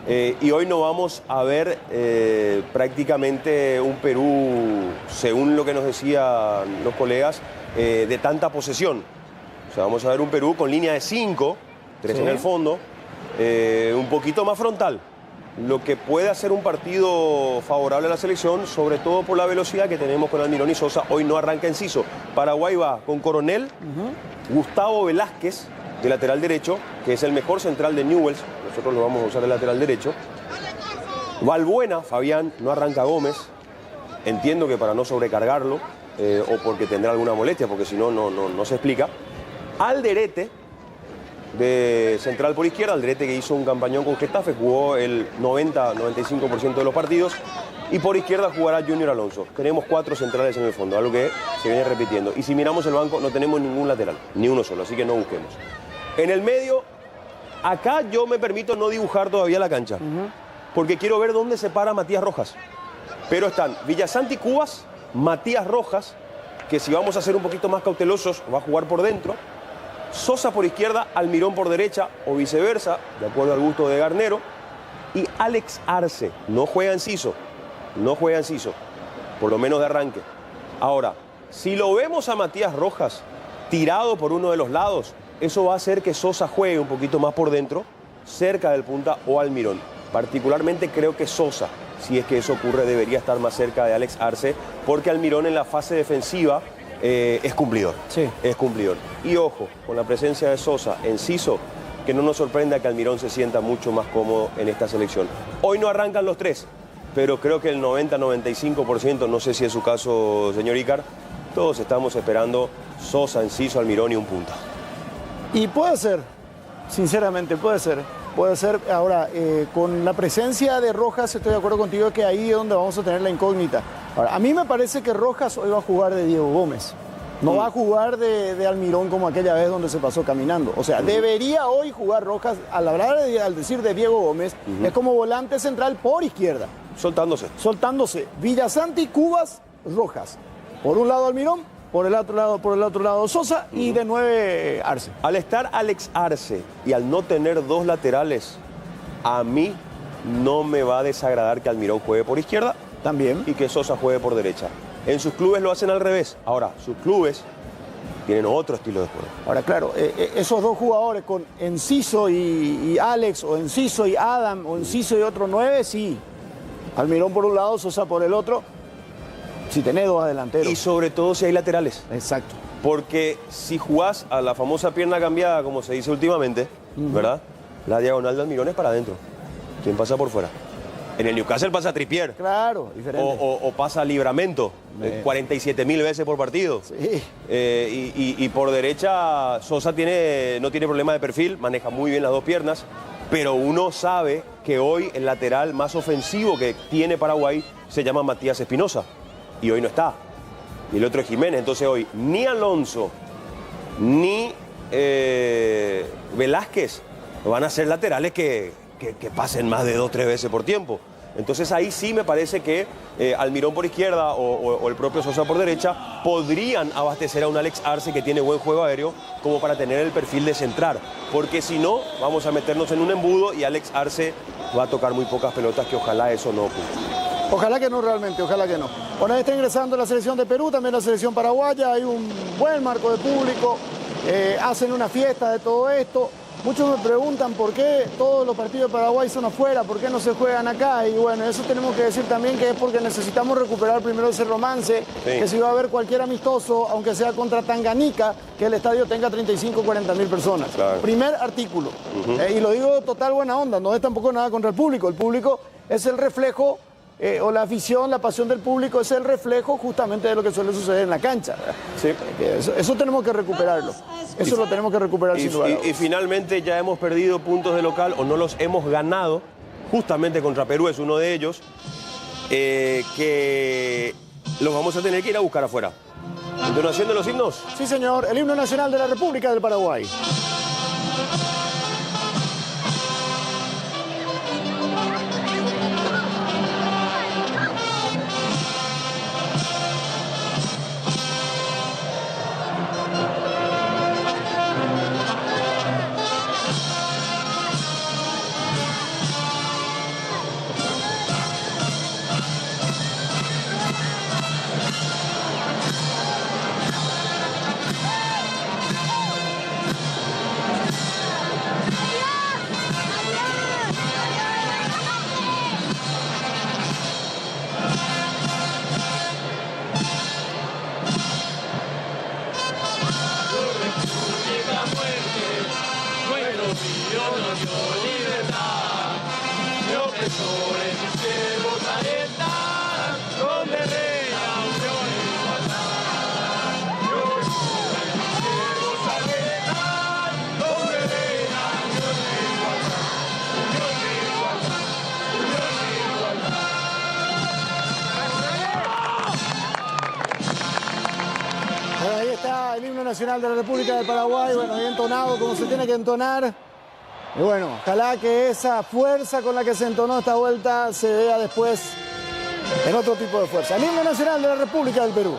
Y hoy no vamos a ver prácticamente un Perú, según lo que nos decían los colegas, de tanta posesión. O sea, vamos a ver un Perú con línea de 5, 3 en el fondo, un poquito más frontal. Lo que puede hacer un partido favorable a la selección, sobre todo por la velocidad que tenemos con Almirón y Sosa. Hoy no arranca Enciso. Paraguay va con Coronel, Gustavo Velázquez, de lateral derecho, que es el mejor central de Newell's. Nosotros lo vamos a usar de lateral derecho. Valbuena, Fabián, no arranca Gómez. Entiendo que para no sobrecargarlo o porque tendrá alguna molestia, porque si no, no se explica. Alderete, de central por izquierda, Alderete que hizo un campañón con Getafe, jugó el 90-95% de los partidos. Y por izquierda jugará Junior Alonso. Tenemos 4 centrales en el fondo, algo que se viene repitiendo. Y si miramos el banco, no tenemos ningún lateral, ni uno solo, así que no busquemos. En el medio, acá yo me permito no dibujar todavía la cancha, porque quiero ver dónde se para Matías Rojas. Pero están Villasanti Cubas, Matías Rojas, que si vamos a ser un poquito más cautelosos, va a jugar por dentro. Sosa por izquierda, Almirón por derecha, o viceversa, de acuerdo al gusto de Garnero. Y Alex Arce, no juega Enciso, por lo menos de arranque. Ahora, si lo vemos a Matías Rojas tirado por uno de los lados, eso va a hacer que Sosa juegue un poquito más por dentro, cerca del punta o Almirón. Particularmente creo que Sosa, si es que eso ocurre, debería estar más cerca de Alex Arce, porque Almirón en la fase defensiva es cumplidor. Sí. Es cumplidor. Y ojo, con la presencia de Sosa, Enciso, que no nos sorprenda que Almirón se sienta mucho más cómodo en esta selección. Hoy no arrancan los 3, pero creo que el 90-95%, no sé si es su caso, señor Ícar, todos estamos esperando Sosa, Enciso, Almirón y un punta. Y puede ser, sinceramente, puede ser. Puede ser. Ahora, con la presencia de Rojas, estoy de acuerdo contigo que ahí es donde vamos a tener la incógnita. Ahora, a mí me parece que Rojas hoy va a jugar de Diego Gómez. No va a jugar de Almirón como aquella vez donde se pasó caminando. O sea, debería hoy jugar Rojas, al decir de Diego Gómez, es como volante central por izquierda. Soltándose. Villasanti, Cubas, Rojas. Por un lado Almirón, por el otro lado Sosa y de 9 Arce. Al estar Alex Arce y al no tener 2 laterales, a mí no me va a desagradar que Almirón juegue por izquierda también y que Sosa juegue por derecha. En sus clubes lo hacen al revés. Ahora, sus clubes tienen otro estilo de juego. Ahora, claro, esos 2 jugadores con Enciso y Alex, o Enciso y Adam, o Enciso y otro 9, sí. Almirón por un lado, Sosa por el otro. Si tenés 2 delanteros. Y sobre todo si hay laterales. Exacto. Porque si jugás a la famosa pierna cambiada, como se dice últimamente, ¿verdad? La diagonal de Almirón es para adentro. ¿Quién pasa por fuera? En el Newcastle pasa Trippier. Claro, diferente. O pasa Livramento, 47.000 veces por partido. Sí. Y por derecha, Sosa no tiene problema de perfil, maneja muy bien las 2 piernas, pero uno sabe que hoy el lateral más ofensivo que tiene Paraguay se llama Matías Espinosa. Y hoy no está. Y el otro es Jiménez. Entonces hoy ni Alonso ni Velázquez van a ser laterales que pasen más de 2-3 veces por tiempo. Entonces ahí sí me parece que Almirón por izquierda o el propio Sosa por derecha podrían abastecer a un Alex Arce que tiene buen juego aéreo como para tener el perfil de centrar. Porque si no, vamos a meternos en un embudo y Alex Arce va a tocar muy pocas pelotas, que ojalá eso no ocurra. Ojalá que no realmente, ojalá que no. Bueno, está ingresando la selección de Perú, también la selección paraguaya, hay un buen marco de público, hacen una fiesta de todo esto. Muchos me preguntan por qué todos los partidos de Paraguay son afuera, por qué no se juegan acá. Y bueno, eso tenemos que decir también que es porque necesitamos recuperar primero ese romance, que si va a haber cualquier amistoso, aunque sea contra Tanganica, que el estadio tenga 35-40 mil personas. Claro. Primer artículo. Y lo digo de total buena onda, no es tampoco nada contra el público es el reflejo, o la afición, la pasión del público es el reflejo justamente de lo que suele suceder en la cancha. Sí. Eso tenemos que recuperarlo. Eso lo tenemos que recuperar sin duda. Y finalmente ya hemos perdido puntos de local o no los hemos ganado, justamente contra Perú es uno de ellos, que los vamos a tener que ir a buscar afuera. ¿Entonación de los himnos? Sí, señor. El himno nacional de la República del Paraguay. Ahí está el himno nacional de la República del Paraguay, bueno, bien entonado como se tiene que entonar. Y bueno, ojalá que esa fuerza con la que se entonó esta vuelta se vea después en otro tipo de fuerza. El himno nacional de la República del Perú.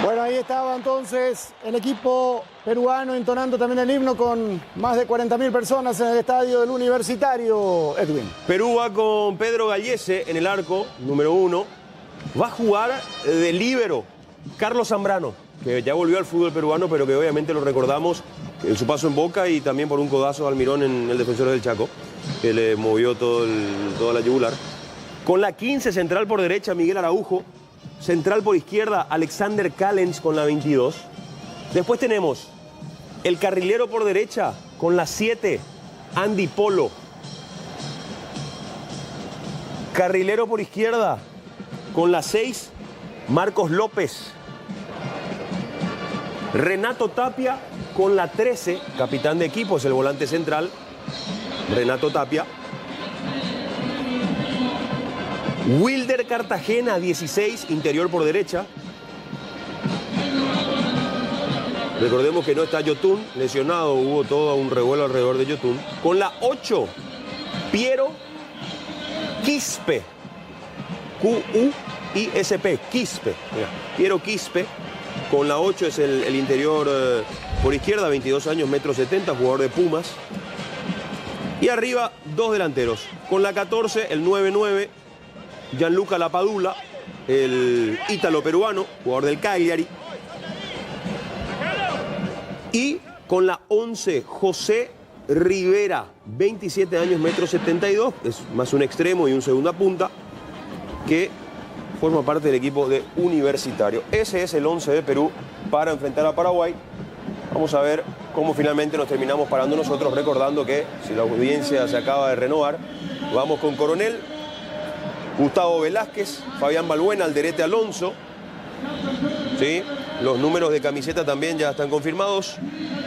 Bueno, ahí estaba entonces el equipo peruano entonando también el himno con más de 40.000 personas en el estadio del Universitario, Edwin. Perú va con Pedro Gallese en el arco, número 1. Va a jugar de líbero Carlos Zambrano, que ya volvió al fútbol peruano, pero que obviamente lo recordamos en su paso en Boca y también por un codazo al Almirón en el Defensores del Chaco, que le movió toda la yugular. Con la 15 central por derecha, Miguel Araujo. Central por izquierda, Alexander Callens con la 22. Después tenemos el carrilero por derecha con la 7, Andy Polo. Carrilero por izquierda con la 6, Marcos López. Renato Tapia con la 13, capitán de equipo, es el volante central, Renato Tapia. Wilder Cartagena, 16, interior por derecha. Recordemos que no está Yotun, lesionado, hubo todo un revuelo alrededor de Yotun. Con la 8, Piero Quispe. Q-U-I-S-P, Quispe. Piero Quispe. Con la 8 es el interior por izquierda, 22 años, 1,70 m, jugador de Pumas. Y arriba, 2 delanteros. Con la 14, el 9-9. Gianluca Lapadula, el ítalo peruano, jugador del Cagliari. Y con la 11, José Rivera, 27 años, 1,72 m, es más un extremo y un segunda punta, que forma parte del equipo de Universitario. Ese es el 11 de Perú para enfrentar a Paraguay. Vamos a ver cómo finalmente nos terminamos parando nosotros, recordando que si la audiencia se acaba de renovar, vamos con Coronel, Gustavo Velázquez, Fabián Balbuena, Alderete Alonso. ¿Sí? Los números de camiseta también ya están confirmados.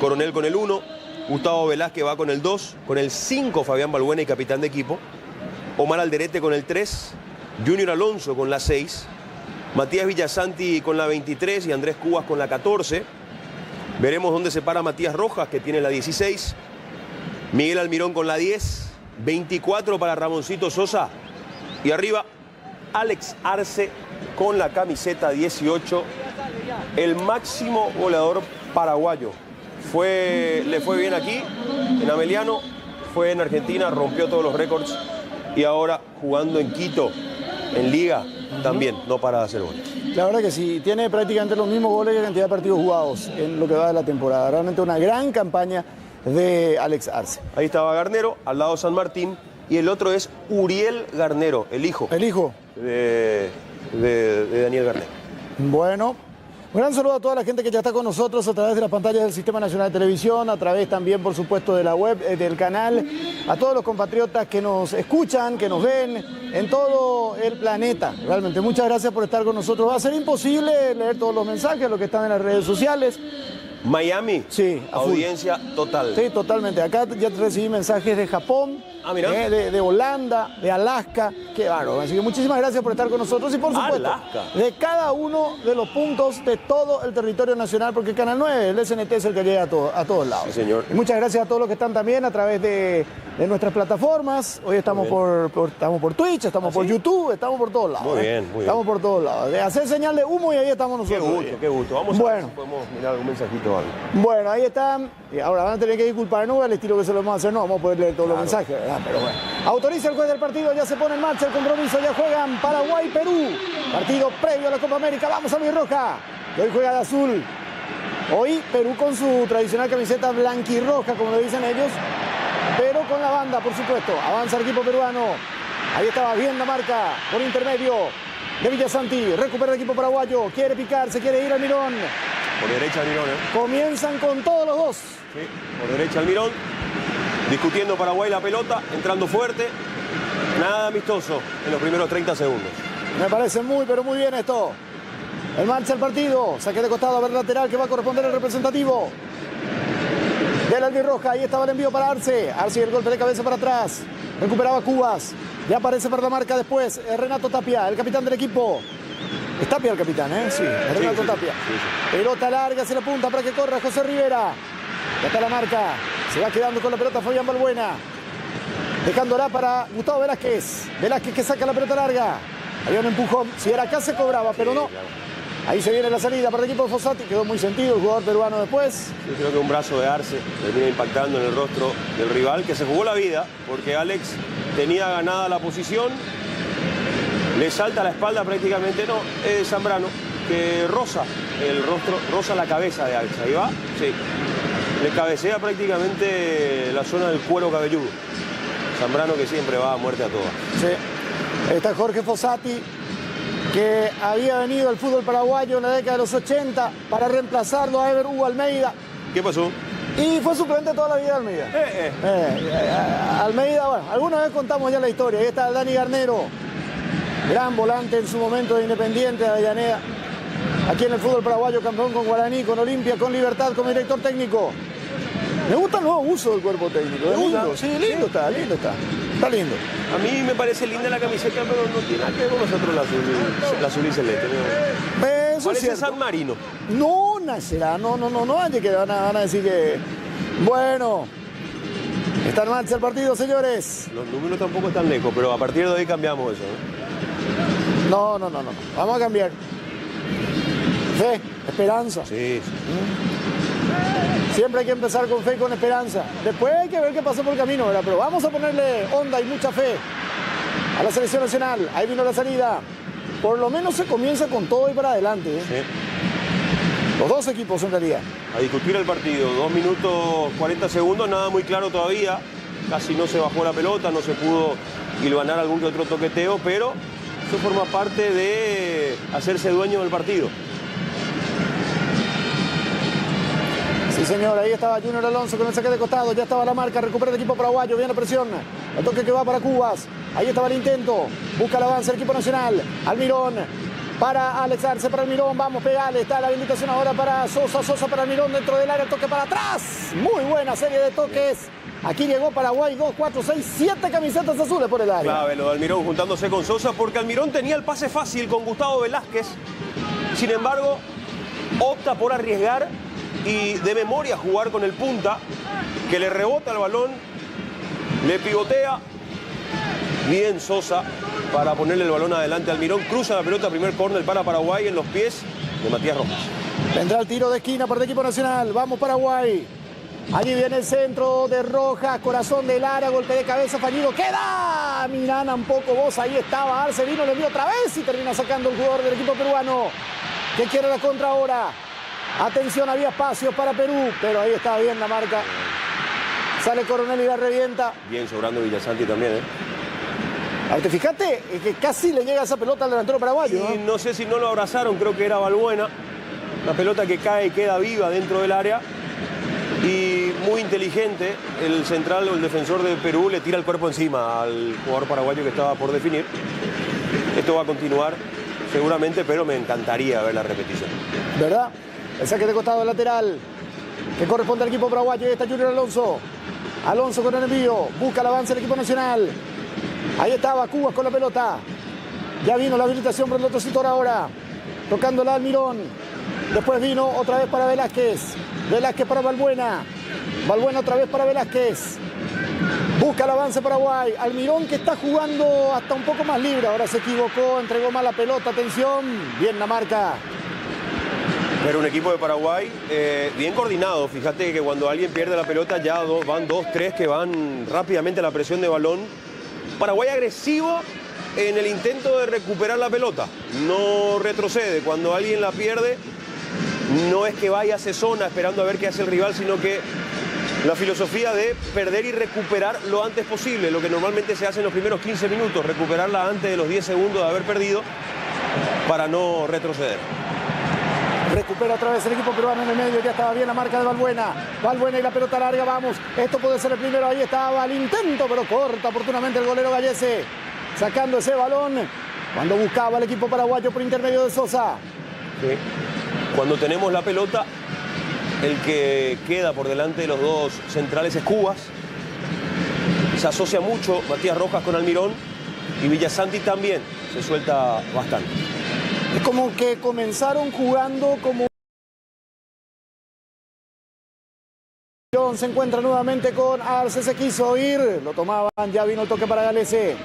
Coronel con el 1, Gustavo Velázquez va con el 2, con el 5 Fabián Balbuena y capitán de equipo. Omar Alderete con el 3, Junior Alonso con la 6, Matías Villasanti con la 23 y Andrés Cubas con la 14. Veremos dónde se para Matías Rojas, que tiene la 16. Miguel Almirón con la 10, 24 para Ramoncito Sosa. Y arriba, Alex Arce con la camiseta 18, el máximo goleador paraguayo. Le fue bien aquí, en Ameliano, fue en Argentina, rompió todos los récords y ahora jugando en Quito, en Liga, también no para de hacer goles. La verdad que sí, tiene prácticamente los mismos goles que cantidad de partidos jugados en lo que va de la temporada. Realmente una gran campaña de Alex Arce. Ahí estaba Garnero, al lado San Martín. Y el otro es Uriel Garnero, el hijo. El hijo. De Daniel Garnero. Bueno, un gran saludo a toda la gente que ya está con nosotros a través de las pantallas del Sistema Nacional de Televisión, a través también, por supuesto, de la web, del canal, a todos los compatriotas que nos escuchan, que nos ven en todo el planeta. Realmente, muchas gracias por estar con nosotros. Va a ser imposible leer todos los mensajes, los que están en las redes sociales. Miami, Sí, a full. audiencia total. Sí, totalmente. Acá ya recibí mensajes de Japón, mira. de Holanda, de Alaska. Qué bárbaro. Así que muchísimas gracias por estar con nosotros y por supuesto, Alaska. de cada uno de los puntos de todo el territorio nacional, porque Canal 9, el SNT es el que llega a todos lados. Sí, señor. Y muchas gracias a todos los que están también a través de nuestras plataformas. Hoy estamos estamos por Twitch, estamos por YouTube, estamos por todos lados. Muy bien, muy bien. Estamos por todos lados. De hacer señal de humo y ahí estamos Qué nosotros. gusto, qué gusto. Vamos a ver Bueno. si podemos mirar algún mensajito o algo. Bueno, ahí están. Y ahora van a tener que disculparnos al estilo que se lo vamos a hacer. No, vamos a poder leer todos los mensajes, ¿verdad? Pero bueno. Autoriza el juez del partido, ya se pone en marcha el compromiso, ya juegan Paraguay-Perú. Partido previo a la Copa América. Vamos a Luis Roja. Y hoy juega de azul. Hoy Perú con su tradicional camiseta blanquirroja, como le dicen ellos, pero con la banda, por supuesto. Avanza el equipo peruano. Ahí estaba bien la marca por intermedio de Villasanti. Recupera el equipo paraguayo. Quiere picar, se quiere ir Almirón. Por derecha Almirón, Comienzan con todos los dos. Sí, por derecha Almirón. Discutiendo Paraguay la pelota, entrando fuerte. Nada amistoso en los primeros 30 segundos. Me parece muy, pero muy bien esto. En marcha el partido. Saque de costado a ver lateral que va a corresponder al representativo del albirroja. Ahí estaba el envío para Arce. Arce, el golpe de cabeza para atrás. Recuperaba Cubas. Ya aparece para la marca después Renato Tapia, el capitán del equipo. Es Tapia el capitán, ¿eh? Sí, es Renato sí, Tapia. sí. Pelota larga, se la punta para que corra José Rivera. Ya está la marca. Se va quedando con la pelota Fabián Balbuena. Dejándola para Gustavo Velázquez. Velázquez que saca la pelota larga. Había un empujón. Si era acá se cobraba, pero no. Claro. Ahí se viene la salida para el equipo de Fossati. Quedó muy sentido el jugador peruano después. Yo creo que un brazo de Arce termina impactando en el rostro del rival, que se jugó la vida, porque Alex tenía ganada la posición. Le salta la espalda prácticamente, no, es Zambrano, que roza el rostro, roza la cabeza de Alex. Ahí va, sí. Le cabecea prácticamente la zona del cuero cabelludo. Zambrano que siempre va a muerte a todas. Sí. Está Jorge Fossati, que había venido al fútbol paraguayo en la década de los 80 para reemplazarlo a Ever Hugo Almeida. ¿Qué pasó? Y fue suplente toda la vida de Almeida. Almeida, bueno, alguna vez contamos ya la historia. Ahí está Dani Garnero, gran volante en su momento de Independiente de Avellaneda. Aquí en el fútbol paraguayo, campeón con Guaraní, con Olimpia, con Libertad, como director técnico. Me gusta el nuevo uso del cuerpo técnico. Es lindo, sí, lindo está, lindo está. Está lindo. A mí me parece linda la camiseta, pero no tiene nada que ver con nosotros la azul y celeste. ¿No? Eso es Parece cierto. San Marino. No, nacerá, no, que van a decir que... Bueno, está en marcha el partido, señores. Los números tampoco están lejos, pero a partir de hoy cambiamos eso, ¿no? No. Vamos a cambiar. Fe, esperanza. Sí. Siempre hay que empezar con fe y con esperanza. Después hay que ver qué pasó por el camino, ¿verdad? Pero vamos a ponerle onda y mucha fe a la selección nacional. Ahí vino la salida. Por lo menos se comienza con todo y para adelante, ¿eh? Sí. Los dos equipos en realidad. A discutir el partido. 2 minutos 40 segundos, nada muy claro todavía. Casi no se bajó la pelota, no se pudo hilvanar algún que otro toqueteo, pero eso forma parte de hacerse dueño del partido. Sí, señor, ahí estaba Junior Alonso con el saque de costado, ya estaba la marca, recupera el equipo paraguayo, viene la presión, el toque que va para Cubas, ahí estaba el intento, busca el avance el equipo nacional, Almirón, para Alex Arce, para Almirón, vamos, pegale, está la habilitación ahora para Sosa para Almirón dentro del área, el toque para atrás, muy buena serie de toques, aquí llegó Paraguay, 2, 4, 6, 7 camisetas azules por el área. Clave lo de Almirón juntándose con Sosa, porque Almirón tenía el pase fácil con Gustavo Velázquez, sin embargo, opta por arriesgar y de memoria jugar con el punta, que le rebota el balón, le pivotea, bien Sosa para ponerle el balón adelante a Almirón, cruza la pelota, primer córner para Paraguay en los pies de Matías Rojas. Vendrá el tiro de esquina para el equipo nacional, vamos Paraguay. Allí viene el centro de Rojas, corazón del área, golpe de cabeza fallido, queda Mirana un poco vos, ahí estaba Arcelino, le dio otra vez y termina sacando el jugador del equipo peruano, que quiere la contra ahora. Atención, había espacio para Perú, pero ahí está bien la marca. Sale Coronel y la revienta. Bien sobrando Villasanti también, ¿eh? Ahora, fíjate que casi le llega esa pelota al delantero paraguayo, Y no sé si no lo abrazaron, creo que era Balbuena. La pelota que cae y queda viva dentro del área. Y muy inteligente, el central o el defensor de Perú le tira el cuerpo encima al jugador paraguayo que estaba por definir. Esto va a continuar seguramente, pero me encantaría ver la repetición. ¿Verdad? El saque de costado lateral. que corresponde al equipo paraguayo. Ahí está Junior Alonso. Alonso con el envío, busca el avance del equipo nacional. Ahí estaba Cubas con la pelota. Ya vino la habilitación por el otro sector ahora. Tocándola al Mirón. Después vino otra vez para Velázquez. Velázquez para Balbuena. Balbuena otra vez para Velázquez. Busca el avance Paraguay. Almirón que está jugando hasta un poco más libre. Ahora se equivocó, entregó mal la pelota. Atención, bien la marca. Pero un equipo de Paraguay bien coordinado. Fíjate que cuando alguien pierde la pelota ya van dos, tres que van rápidamente a la presión de balón. Paraguay agresivo en el intento de recuperar la pelota. No retrocede. Cuando alguien la pierde, no es que vaya a hacer zona esperando a ver qué hace el rival, sino que la filosofía de perder y recuperar lo antes posible, lo que normalmente se hace en los primeros 15 minutos, recuperarla antes de los 10 segundos de haber perdido para no retroceder. Recupera otra vez el equipo peruano en el medio, ya estaba bien la marca de Balbuena. Balbuena y la pelota larga, vamos, esto puede ser el primero, ahí estaba el intento, pero corta oportunamente el golero Gallese, sacando ese balón cuando buscaba el equipo paraguayo por intermedio de Sosa. Sí. Cuando tenemos la pelota, el que queda por delante de los dos centrales es Cubas. Se asocia mucho Matías Rojas con Almirón y Villasanti también se suelta bastante. Es como que comenzaron jugando como... Se encuentra nuevamente con Arce, se quiso ir, lo tomaban, ya vino el toque para Gallese.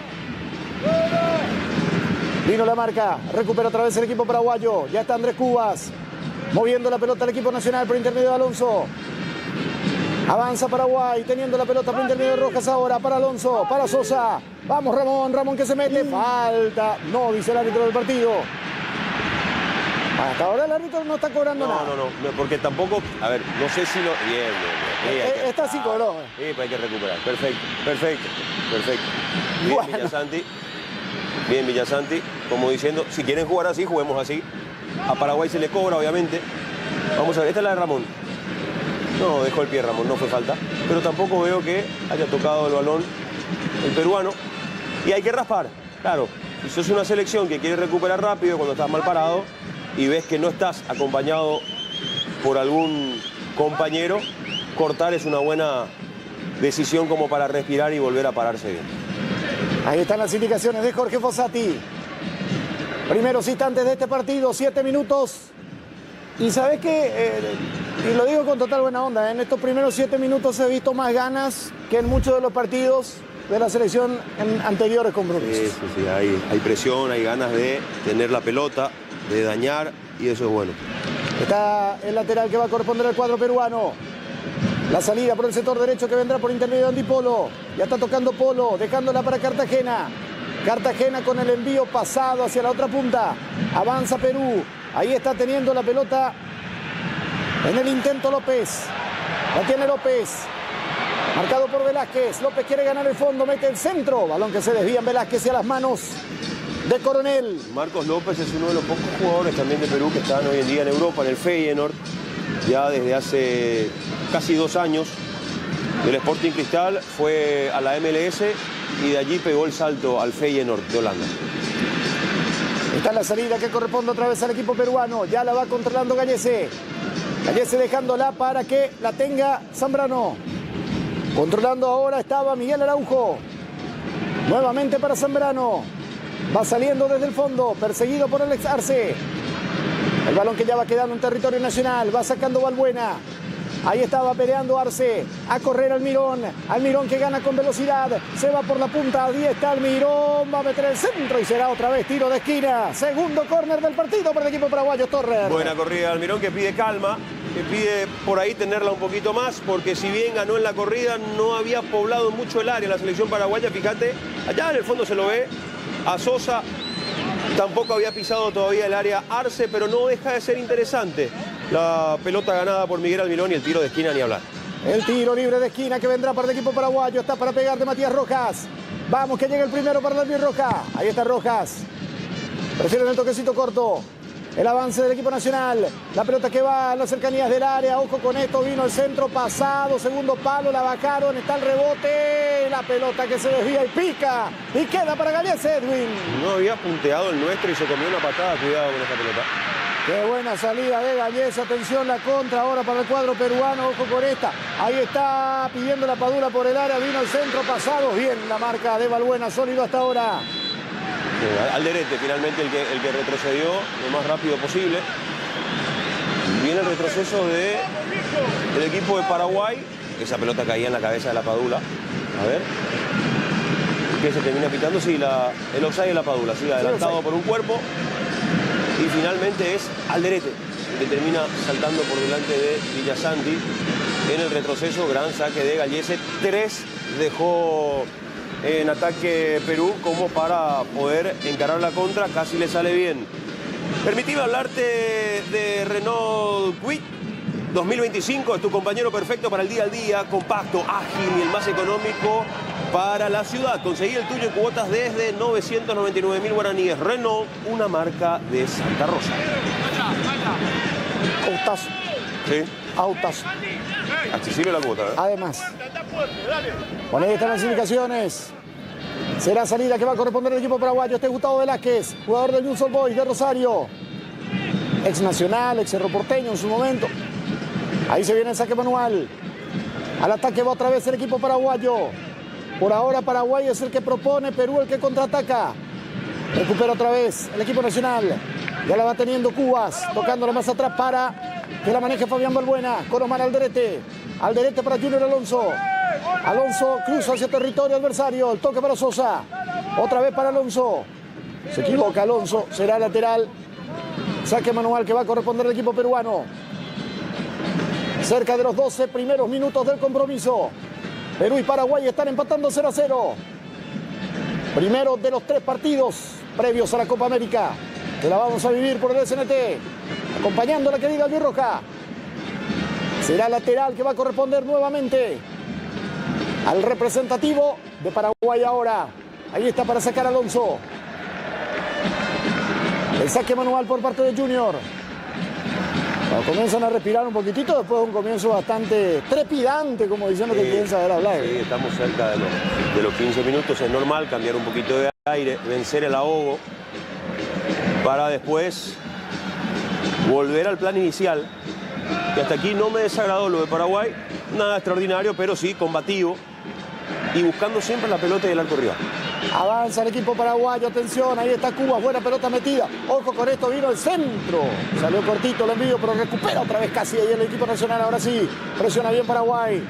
Vino la marca, recupera otra vez el equipo paraguayo, ya está Andrés Cubas. Moviendo la pelota al equipo nacional por intermedio de Alonso. Avanza Paraguay, teniendo la pelota por intermedio de Rojas ahora para Alonso, para Sosa. Vamos Ramón, Ramón que se mete, falta. No, dice el árbitro del partido. Hasta ahora el árbitro no está cobrando nada. No, porque tampoco, a ver, no sé si lo... Bien. Está así cobró. Sí, pero hay que recuperar. Perfecto. Bien, bueno. Bien, Villasanti, como diciendo, si quieren jugar así, juguemos así. A Paraguay se le cobra, obviamente. Vamos a ver, esta es la de Ramón. No, dejó el pie Ramón, no fue falta. Pero tampoco veo que haya tocado el balón el peruano. Y hay que raspar, claro. Si sos una selección que quiere recuperar rápido cuando estás mal parado y ves que no estás acompañado por algún compañero, cortar es una buena decisión como para respirar y volver a pararse bien. Ahí están las indicaciones de Jorge Fossati. Primeros instantes de este partido, 7 minutos. Y sabes que, y lo digo con total buena onda, en estos primeros 7 minutos he visto más ganas que en muchos de los partidos de la selección anteriores con Bruno. Sí, hay presión, hay ganas de tener la pelota, de dañar, y eso es bueno. Está el lateral que va a corresponder al cuadro peruano. La salida por el sector derecho que vendrá por intermedio de Andy Polo. Ya está tocando Polo, dejándola para Cartagena. Cartagena con el envío pasado hacia la otra punta. Avanza Perú. Ahí está teniendo la pelota en el intento López. La tiene López. Marcado por Velázquez. López quiere ganar el fondo, mete el centro. Balón que se desvía en Velázquez y a las manos de Coronel. Marcos López es uno de los pocos jugadores también de Perú que están hoy en día en Europa, en el Feyenoord. Ya desde hace casi 2 años. Del Sporting Cristal fue a la MLS y de allí pegó el salto al Feyenoord de Holanda. Está la salida que corresponde otra vez al equipo peruano. Ya la va controlando Gallese. Gallese dejándola para que la tenga Zambrano. Controlando ahora estaba Miguel Araujo. Nuevamente para Zambrano. Va saliendo desde el fondo, perseguido por Alex Arce. El balón que ya va quedando en territorio nacional. Va sacando Balbuena. Ahí estaba peleando Arce, a correr Almirón, Almirón que gana con velocidad, se va por la punta, ahí está Almirón, va a meter el centro y será otra vez tiro de esquina, segundo córner del partido para el equipo paraguayo, Torres. Buena corrida de Almirón que pide calma, que pide por ahí tenerla un poquito más, porque si bien ganó en la corrida, no había poblado mucho el área la selección paraguaya, fíjate, allá en el fondo se lo ve, a Sosa tampoco había pisado todavía el área Arce, pero no deja de ser interesante. La pelota ganada por Miguel Almirón y el tiro de esquina ni hablar. El tiro libre de esquina que vendrá para el equipo paraguayo. Está para pegar de Matías Rojas. Vamos que llega el primero para David Rojas. Ahí está Rojas. Prefieren el toquecito corto. El avance del equipo nacional. La pelota que va a las cercanías del área. Ojo con esto. Vino el centro pasado. Segundo palo. La bajaron. Está el rebote. La pelota que se desvía y pica. Y queda para Gallese, Edwin. No había punteado el nuestro y se comió una patada. Cuidado con esta pelota. Qué buena salida de Gallese. Atención, la contra ahora para el cuadro peruano. Ojo con esta. Ahí está pidiendo la Padula por el área. Vino el centro pasado. Bien la marca de Balbuena. Sólido hasta ahora. Alderete finalmente el que retrocedió lo más rápido posible. Viene el retroceso del equipo de Paraguay. Esa pelota caía en la cabeza de la Padula. A ver. ¿Qué se termina pitando? Sí, el offside de la Padula. Sí, adelantado por un cuerpo. Y finalmente es Alderete el que termina saltando por delante de Villasanti en el retroceso. Gran saque de Gallese. 3 dejó en ataque Perú como para poder encarar la contra. Casi le sale bien. Permitime hablarte de Renault Kwid 2025. Es tu compañero perfecto para el día al día. Compacto, ágil y el más económico para la ciudad. Conseguí el tuyo en cuotas desde 999.000 guaraníes. Renault, una marca de Santa Rosa. Autazo. Sí. Autazo. Accesible la cuota, ¿eh? Además. Bueno, ahí están las indicaciones. Será salida que va a corresponder al equipo paraguayo. Este es Gustavo Velázquez, jugador del Newell's Old Boys de Rosario. Ex Nacional, ex Cerro Porteño en su momento. Ahí se viene el saque manual. Al ataque va otra vez el equipo paraguayo. Por ahora Paraguay es el que propone, Perú el que contraataca. Recupera otra vez el equipo nacional. Ya la va teniendo Cubas, tocándola más atrás para que la maneje Fabián Balbuena. Con Omar Alderete. Alderete para Junior Alonso. Alonso cruza hacia territorio adversario. El toque para Sosa. Otra vez para Alonso. Se equivoca Alonso. Será lateral. Saque manual que va a corresponder al equipo peruano. Cerca de los 12 primeros minutos del compromiso. Perú y Paraguay están empatando 0-0. Primero de los 3 partidos previos a la Copa América, que la vamos a vivir por el SNT. Acompañando a la querida albirroja. Será lateral que va a corresponder nuevamente al representativo de Paraguay ahora. Ahí está para sacar Alonso. El saque manual por parte de Junior. Bueno, comienzan a respirar un poquitito después de un comienzo bastante trepidante, como diciendo que quieren saber hablar. Sí, estamos cerca de los 15 minutos. Es normal cambiar un poquito de aire, vencer el ahogo, para después volver al plan inicial. Y hasta aquí no me desagradó lo de Paraguay. Nada extraordinario, pero sí combativo. Y buscando siempre la pelota y el arco rival. Avanza el equipo paraguayo, atención, ahí está Cuba, buena pelota metida. Ojo con esto, vino el centro. Salió cortito el envío, pero recupera otra vez casi ahí el equipo nacional. Ahora sí, presiona bien Paraguay.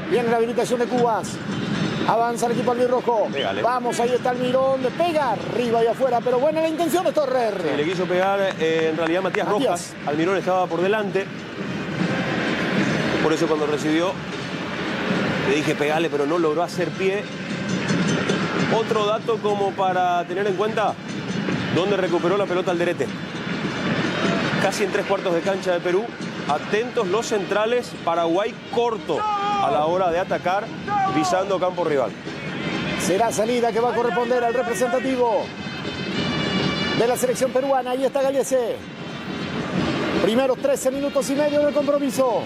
Viene la habilitación de Cubas. Avanza el equipo albirrojo. Pégale. Vamos, ahí está Almirón, le pega arriba y afuera, pero buena la intención de Torrer. Sí, le quiso pegar en realidad Matías Rojas. Almirón estaba por delante. Por eso cuando recibió le dije pegale, pero no logró hacer pie. Otro dato como para tener en cuenta, donde recuperó la pelota Alderete. Casi en 3/4 de cancha de Perú. Atentos los centrales, Paraguay corto a la hora de atacar, pisando campo rival. Será salida que va a corresponder al representativo de la selección peruana. Ahí está Gallese. Primeros 13 minutos y medio del compromiso.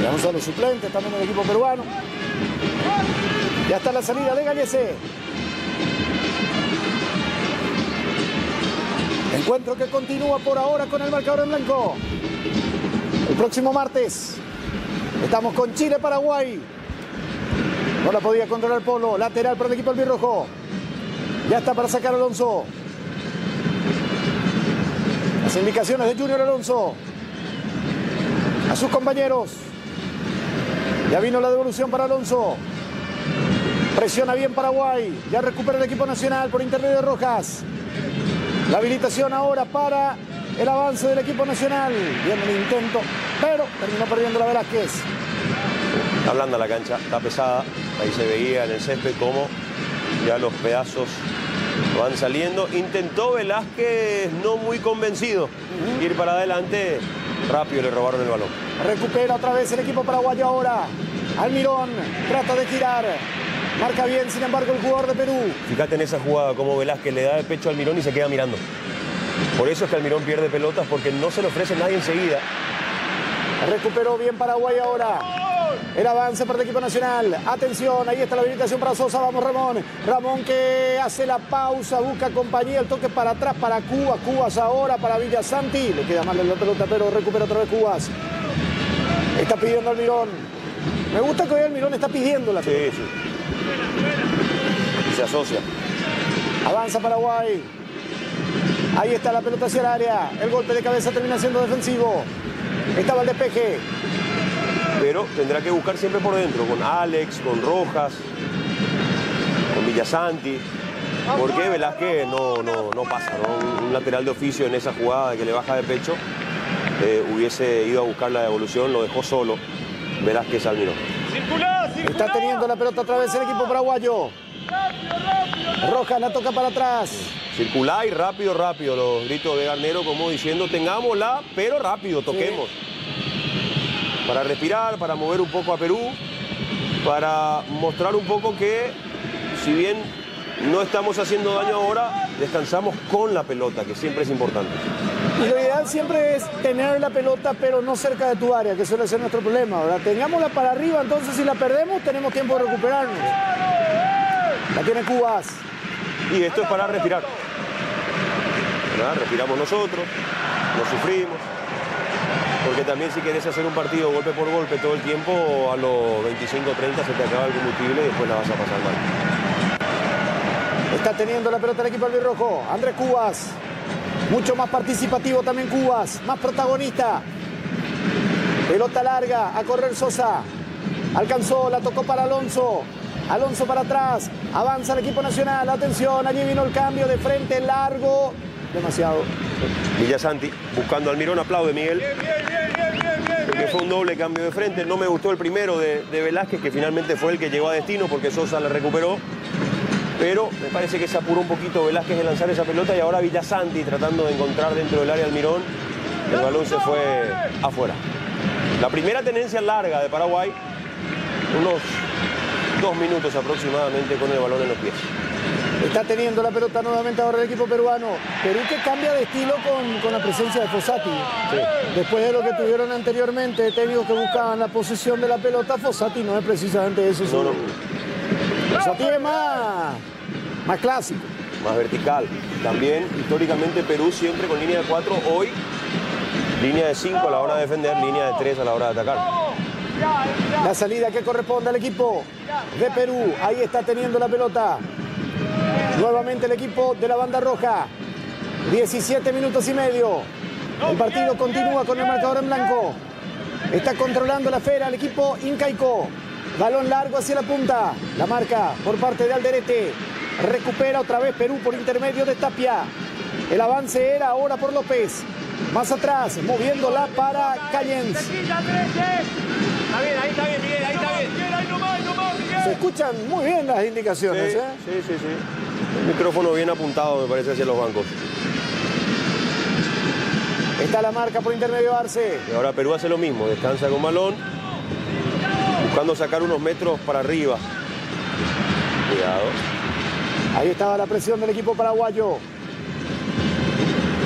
Vamos a los suplentes también del equipo peruano. Ya está la salida de Gallese. Encuentro que continúa por ahora con el marcador en blanco. El próximo martes estamos con Chile-Paraguay. No la podía controlar Polo. Lateral para el equipo albirrojo. Ya está para sacar Alonso. Las indicaciones de Junior Alonso a sus compañeros. Ya vino la devolución para Alonso. Presiona bien Paraguay. Ya recupera el equipo nacional por intermedio de Rojas. La habilitación ahora para el avance del equipo nacional. Bien el intento, pero terminó perdiendo la Velázquez. Está blanda la cancha, está pesada. Ahí se veía en el césped cómo ya los pedazos van saliendo. Intentó Velázquez, no muy convencido, ir para adelante. Rápido le robaron el balón. Recupera otra vez el equipo paraguayo ahora. Almirón trata de girar. Marca bien, sin embargo, el jugador de Perú. Fíjate en esa jugada, como Velázquez le da el pecho a Almirón y se queda mirando. Por eso es que Almirón pierde pelotas, porque no se le ofrece nadie enseguida. Recuperó bien Paraguay ahora. El avance para el equipo nacional. Atención, ahí está la habilitación para Sosa. Vamos Ramón. Ramón que hace la pausa, busca compañía, el toque para atrás para Cubas. Cubas ahora para Villasanti. Le queda mal la pelota, pero recupera otra vez Cubas. Está pidiendo Almirón. Me gusta que hoy Almirón está pidiendo la pelota. Sí, sí. Se asocia. Avanza Paraguay. Ahí está la pelota hacia el área. El golpe de cabeza termina siendo defensivo. Estaba el despeje. Pero tendrá que buscar siempre por dentro, con Alex, con Rojas, con Villasanti. Porque Velázquez no pasa, ¿no? Un lateral de oficio en esa jugada que le baja de pecho. Hubiese ido a buscar la devolución, lo dejó solo Velázquez Almirón. Está teniendo la pelota otra vez el equipo paraguayo. Rojas la toca para atrás. Circular y rápido, rápido, los gritos de Garnero como diciendo tengámosla, pero rápido, toquemos. Sí. Para respirar, para mover un poco a Perú, para mostrar un poco que si bien no estamos haciendo daño ahora, descansamos con la pelota, que siempre es importante. Y lo ideal siempre es tener la pelota, pero no cerca de tu área, que suele ser nuestro problema, ¿verdad? Tengámosla para arriba, entonces si la perdemos, tenemos tiempo de recuperarnos. La tiene Cubas. Y esto es para respirar. ¿Verdad? Respiramos nosotros, no sufrimos. Porque también si querés hacer un partido golpe por golpe todo el tiempo, a los 25-30 se te acaba el combustible y después la vas a pasar mal. Está teniendo la pelota el equipo albirrojo. Andrés Cubas. Mucho más participativo también Cubas. Más protagonista. Pelota larga. A correr Sosa. Alcanzó. La tocó para Alonso. Alonso para atrás. Avanza el equipo nacional. Atención. Allí vino el cambio de frente largo. Demasiado. Villasanti buscando a Almirón. Aplaude Miguel. Porque fue un doble cambio de frente. No me gustó el primero de Velázquez, que finalmente fue el que llegó a destino porque Sosa la recuperó. Pero me parece que se apuró un poquito Velázquez de lanzar esa pelota y ahora Villasanti tratando de encontrar dentro del área Almirón. El balón se fue afuera. La primera tenencia larga de Paraguay, unos 2 minutos aproximadamente con el balón en los pies. Está teniendo la pelota nuevamente ahora el equipo peruano. Perú que cambia de estilo con la presencia de Fossati. Sí. Después de lo que tuvieron anteriormente, técnicos que buscaban la posesión de la pelota, Fossati no es precisamente eso. No. Fossati es más clásico. Más vertical. También, históricamente, Perú siempre con línea de 4, hoy línea de 5 a la hora de defender, línea de 3 a la hora de atacar. La salida que corresponde al equipo de Perú. Ahí está teniendo la pelota. Nuevamente el equipo de la banda roja. 17 minutos y medio. El partido continúa con el marcador en blanco. Está controlando la esfera el equipo incaico. Balón largo hacia la punta. La marca por parte de Alderete. Recupera otra vez Perú por intermedio de Tapia. El avance era ahora por López. Más atrás, moviéndola para Callens. Está bien, ahí está bien, Miguel, ahí está bien. Ahí nomás, Miguel. Se escuchan muy bien las indicaciones, Sí. El micrófono bien apuntado, me parece, hacia los bancos. Está la marca por intermedio de Arce. Y ahora Perú hace lo mismo, descansa con balón, buscando sacar unos metros para arriba. Cuidado. Ahí estaba la presión del equipo paraguayo.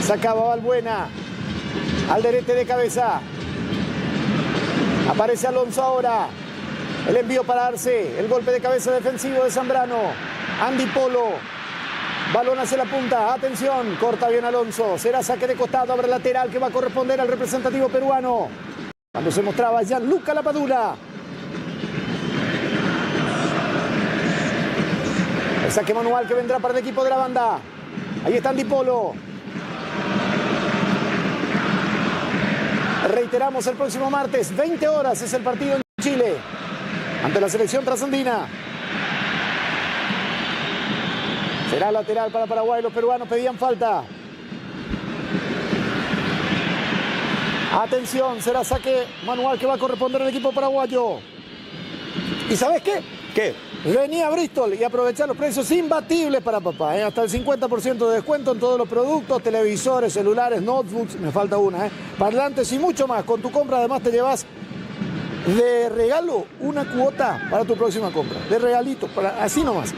Sacaba Valbuena. Alderete de cabeza. Aparece Alonso ahora. El envío para Arce. El golpe de cabeza defensivo de Zambrano. Andy Polo. Balón hacia la punta. Atención. Corta bien Alonso. Será saque de costado. Abre lateral que va a corresponder al representativo peruano. Cuando se mostraba Gianluca Lapadula. El saque manual que vendrá para el equipo de la banda. Ahí está Andy Polo. Reiteramos el próximo martes, 20 horas es el partido en Chile. Ante la selección trasandina. Será lateral para Paraguay. Los peruanos pedían falta. Atención, será saque manual que va a corresponder al equipo paraguayo. ¿Y sabes qué? ¿Qué? Venía Bristol y aprovechar los precios imbatibles para papá. Hasta el 50% de descuento en todos los productos, televisores, celulares, notebooks, me falta una, parlantes y mucho más. Con tu compra además te llevas de regalo una cuota para tu próxima compra. De regalito, así nomás.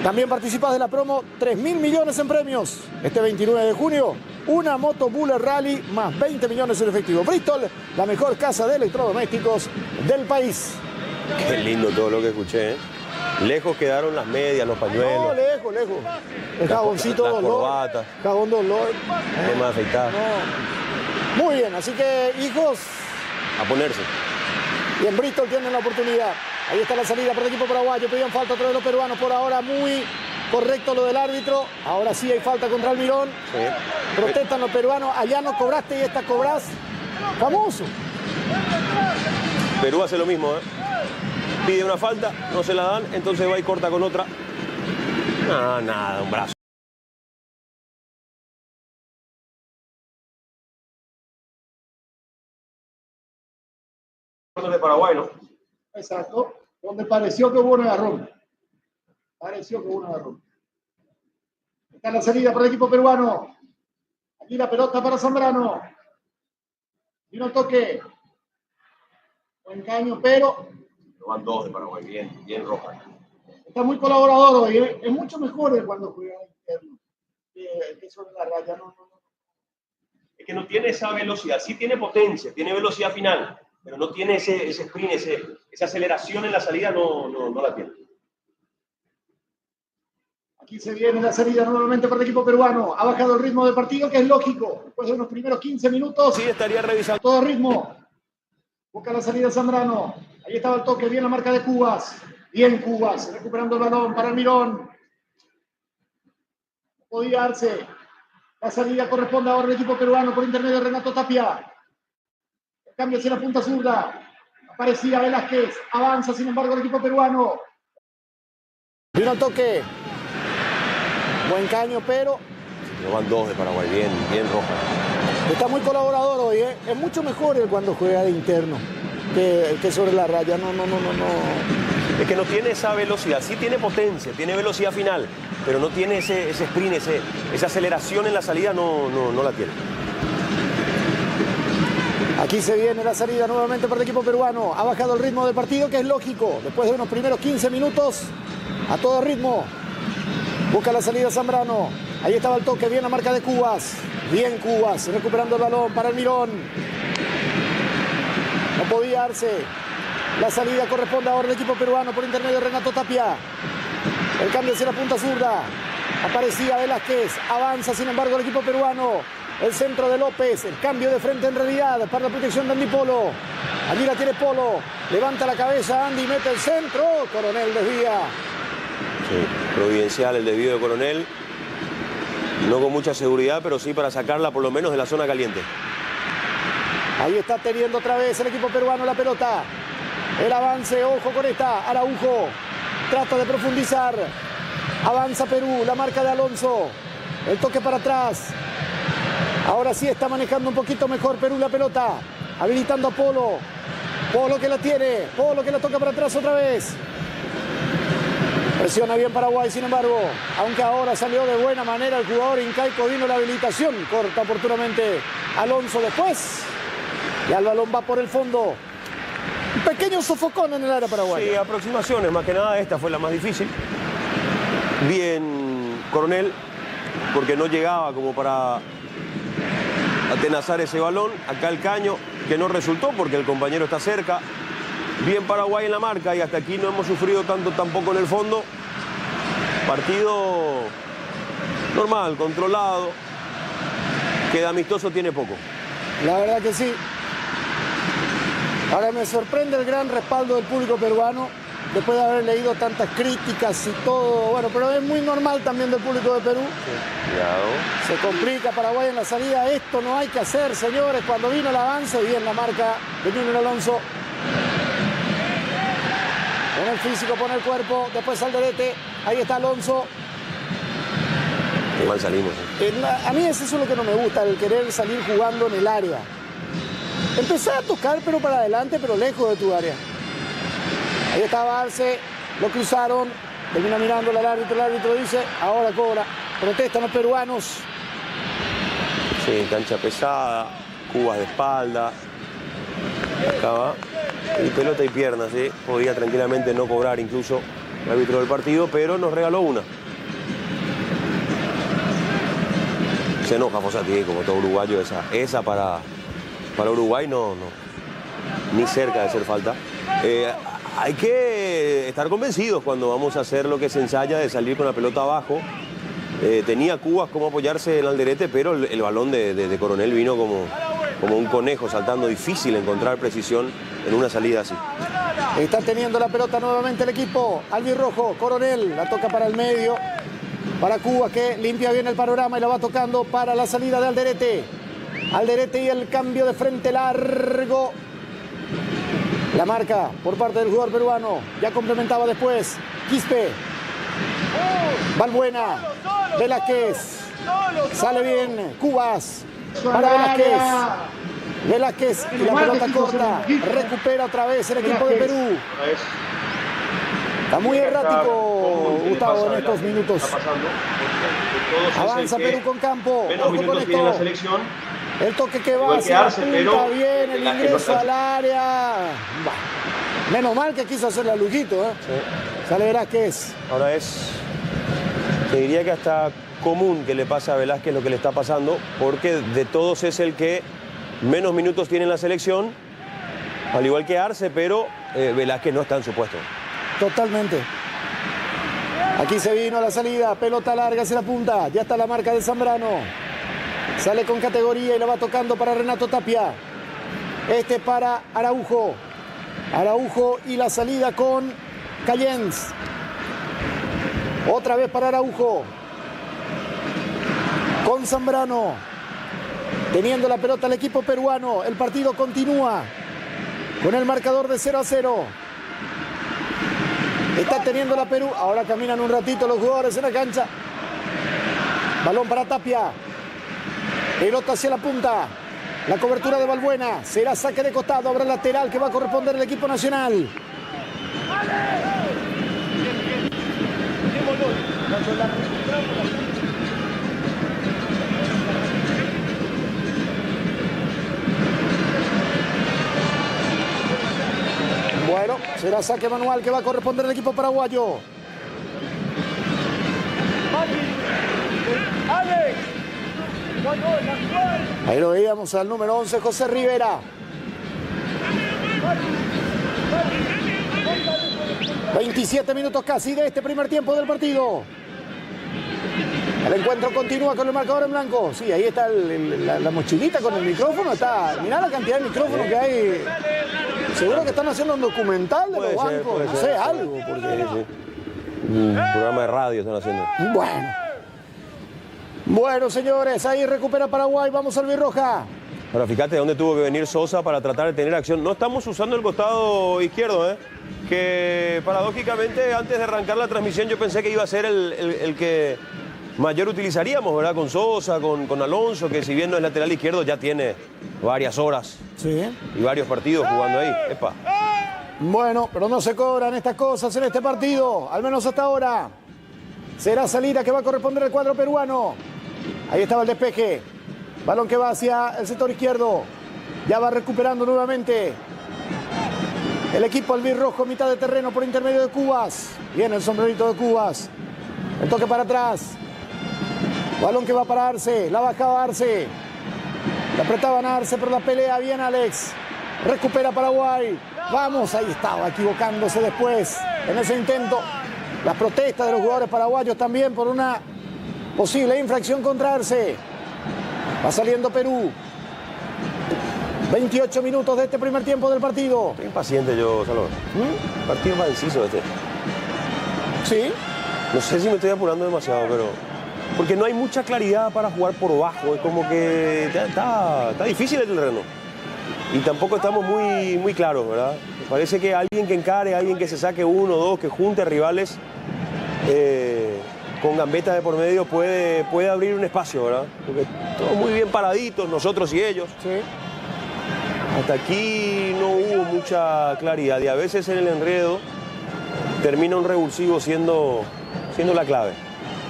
También participas de la promo 3.000 millones en premios. Este 29 de junio, una moto Bullet Rally más 20 millones en efectivo. Bristol, la mejor casa de electrodomésticos del país. Qué lindo todo lo que escuché, ¿eh? Lejos quedaron las medias, los pañuelos. No, lejos, lejos. El jaboncito las dolor. corbatas. Jabón dolor. Tema de afeitar. No. Muy bien, así que hijos, A ponerse. y en Bristol tienen la oportunidad. Ahí está la salida por el equipo paraguayo. Pedían falta otra vez los peruanos. Por ahora muy correcto lo del árbitro. Ahora sí hay falta contra Almirón. Sí. Protestan los peruanos. Allá no cobraste y esta cobrás. Famoso. Perú hace lo mismo, ¿eh? Pide una falta, no se la dan, entonces va y corta con otra. Nada, un brazo. De Paraguay, ¿no? Exacto. Donde pareció que hubo un agarrón. Pareció que hubo un agarrón. Está la salida por el equipo peruano. Aquí la pelota para Zambrano. Y no toque. Buen caño, pero Van dos de Paraguay, bien roja. está muy colaborador hoy. ¿Eh? Es mucho mejor cuando juega interno que sobre la raya. No. Es que no tiene esa velocidad, sí tiene potencia, tiene velocidad final, pero no tiene ese sprint, esa aceleración en la salida, no la tiene. Aquí se viene la salida nuevamente para el equipo peruano. Ha bajado el ritmo del partido, que es lógico. Después de unos primeros 15 minutos. Sí, estaría revisando. Todo ritmo. Busca la salida Zambrano. Ahí estaba el toque. Bien la marca de Cubas. Bien Cubas. Recuperando el balón para Almirón. No podía darse. La salida corresponde ahora al equipo peruano por intermedio de Renato Tapia. El cambio hacia la punta zurda. Aparecía Velázquez. Avanza, sin embargo, el equipo peruano. Vino el toque. Buen caño, pero No van dos de Paraguay, bien roja. está muy colaborador hoy, ¿eh? Es mucho mejor el cuando juega de interno que sobre la raya. No. Es que no tiene esa velocidad, sí tiene potencia, tiene velocidad final, pero no tiene ese sprint, esa aceleración en la salida, no la tiene. Aquí se viene la salida nuevamente para el equipo peruano. Ha bajado el ritmo del partido, que es lógico. Después de unos primeros 15 minutos, a todo ritmo. Busca la salida Zambrano. Ahí estaba el toque, bien la marca de Cubas. Bien Cubas, recuperando el balón para Almirón. No podía darse. La salida corresponde ahora al equipo peruano por intermedio de Renato Tapia. El cambio hacia la punta zurda. Aparecía Velázquez. Avanza, sin embargo, el equipo peruano. El centro de López. El cambio de frente en realidad para la protección de Andy Polo. Allí la tiene Polo. Levanta la cabeza Andy, mete el centro. Coronel desvía. Sí, providencial el desvío de Coronel. No con mucha seguridad, pero sí para sacarla por lo menos de la zona caliente. Ahí está teniendo otra vez el equipo peruano la pelota. El avance, ojo con esta. Araujo trata de profundizar. Avanza Perú, la marca de Alonso. El toque para atrás. Ahora sí está manejando un poquito mejor Perú la pelota. Habilitando a Polo. Polo que la tiene. Polo que la toca para atrás otra vez. Presiona bien Paraguay, sin embargo, aunque ahora salió de buena manera el jugador incaico, vino la habilitación, corta oportunamente Alonso después, y el balón va por el fondo. Un pequeño sofocón en el área paraguaya. Sí, aproximaciones, más que nada esta fue la más difícil. Bien Coronel, porque no llegaba como para atenazar ese balón. Acá el caño, que no resultó porque el compañero está cerca. Bien Paraguay en la marca y hasta aquí no hemos sufrido tanto tampoco en el fondo. Partido normal, controlado, que de amistoso tiene poco. La verdad que sí. Ahora me sorprende el gran respaldo del público peruano, después de haber leído tantas críticas y todo. Bueno, pero es muy normal también del público de Perú. Sí, cuidado. Se complica Paraguay en la salida. Esto no hay que hacer, señores. Cuando vino el avance, bien la marca de Junior Alonso. Pone el físico, pone el cuerpo, después Alderete, ahí está Alonso. Qué mal salimos. A mí es eso lo que no me gusta, el querer salir jugando en el área. Empezar a tocar, pero para adelante, pero lejos de tu área. Ahí está Arce, lo cruzaron, termina mirando al árbitro, el árbitro dice, ahora cobra. Protestan los peruanos. Sí, cancha pesada, cubas de espalda. Acá va. Y pelota y pierna, ¿sí? Podía tranquilamente no cobrar incluso el árbitro del partido, pero nos regaló una. Se enoja Fossati, como todo uruguayo, esa para Uruguay no, ni cerca de ser falta. hay que estar convencidos cuando vamos a hacer lo que se ensaya de salir con la pelota abajo. Tenía Cubas como apoyarse en Alderete, pero el balón de Coronel vino como un conejo saltando. Difícil encontrar precisión en una salida así. Está teniendo la pelota nuevamente el equipo albirrojo. Coronel la toca para el medio. Para Cubas, que limpia bien el panorama y la va tocando para la salida de Alderete. Alderete y el cambio de frente largo. La marca por parte del jugador peruano. Ya complementaba después Quispe. Balbuena. Velázquez. Sale bien. Cubas. Para Velázquez. Velázquez y la pelota corta. Recupera otra vez el equipo de Perú. Está muy errático Gustavo en estos minutos. Avanza Perú con campo. Ojo con esto. El toque que va hacia la punta, bien, el ingreso al área. Menos mal que quiso hacerle a Lujito, ¿eh? Sí. Sale Velázquez. Ahora te diría que hasta común que le pase a Velázquez lo que le está pasando, porque de todos es el que menos minutos tiene en la selección, al igual que Arce, pero Velázquez no está en su puesto. Totalmente. Aquí se vino la salida, pelota larga hacia la punta, ya está la marca de Zambrano. Sale con categoría y la va tocando para Renato Tapia. Este para Araujo. Araujo y la salida con Callens. Otra vez para Araujo. Con Zambrano. Teniendo la pelota el equipo peruano. El partido continúa con el marcador de 0-0. Está teniendo la Perú. Ahora caminan un ratito los jugadores en la cancha. Balón para Tapia. Pelota hacia la punta. La cobertura de Balbuena. Será saque de costado. Habrá lateral que va a corresponder al equipo nacional. Bueno, será saque manual que va a corresponder al equipo paraguayo. Ahí lo veíamos al número 11, José Rivera. 27 minutos casi de este primer tiempo del partido. El encuentro continúa con el marcador en blanco. Sí, ahí está la mochilita con el micrófono. Mirá la cantidad de micrófonos que hay. Seguro que están haciendo un documental de los bancos. No sé, algo. Porque... Sí. Un programa de radio están haciendo. Bueno, señores, ahí recupera Paraguay. Vamos al Albirroja. Ahora, fíjate de dónde tuvo que venir Sosa para tratar de tener acción. No estamos usando el costado izquierdo, que paradójicamente antes de arrancar la transmisión yo pensé que iba a ser el que mayor utilizaríamos, ¿verdad? Con Sosa, con Alonso, que si bien no es lateral izquierdo ya tiene varias horas. Sí. Y varios partidos jugando ahí. Epa. Bueno, pero no se cobran estas cosas en este partido, al menos hasta ahora. Será salida que va a corresponder al cuadro peruano. Ahí estaba el despeje. Balón que va hacia el sector izquierdo. Ya va recuperando nuevamente el equipo albirrojo, mitad de terreno por intermedio de Cubas. Viene el sombrerito de Cubas. El toque para atrás. Balón que va para Arce. La bajaba Arce. La apretaban a Arce, pero la pelea bien Alex. Recupera Paraguay. Vamos, ahí estaba equivocándose después en ese intento. Las protestas de los jugadores paraguayos también por una posible infracción contra Arce. Va saliendo Perú. 28 minutos de este primer tiempo del partido. Estoy impaciente yo, Salvador. El partido más inciso este. Sí. No sé si me estoy apurando demasiado, pero... Porque no hay mucha claridad para jugar por bajo. Es como que está difícil el terreno. Y tampoco estamos muy claros, ¿verdad? Me parece que alguien que encare, alguien que se saque uno o dos, que junte rivales con gambetas de por medio puede abrir un espacio, ¿verdad? Porque todos muy bien paraditos, nosotros y ellos. Sí. Hasta aquí no hubo mucha claridad y a veces en el enredo termina un revulsivo siendo la clave.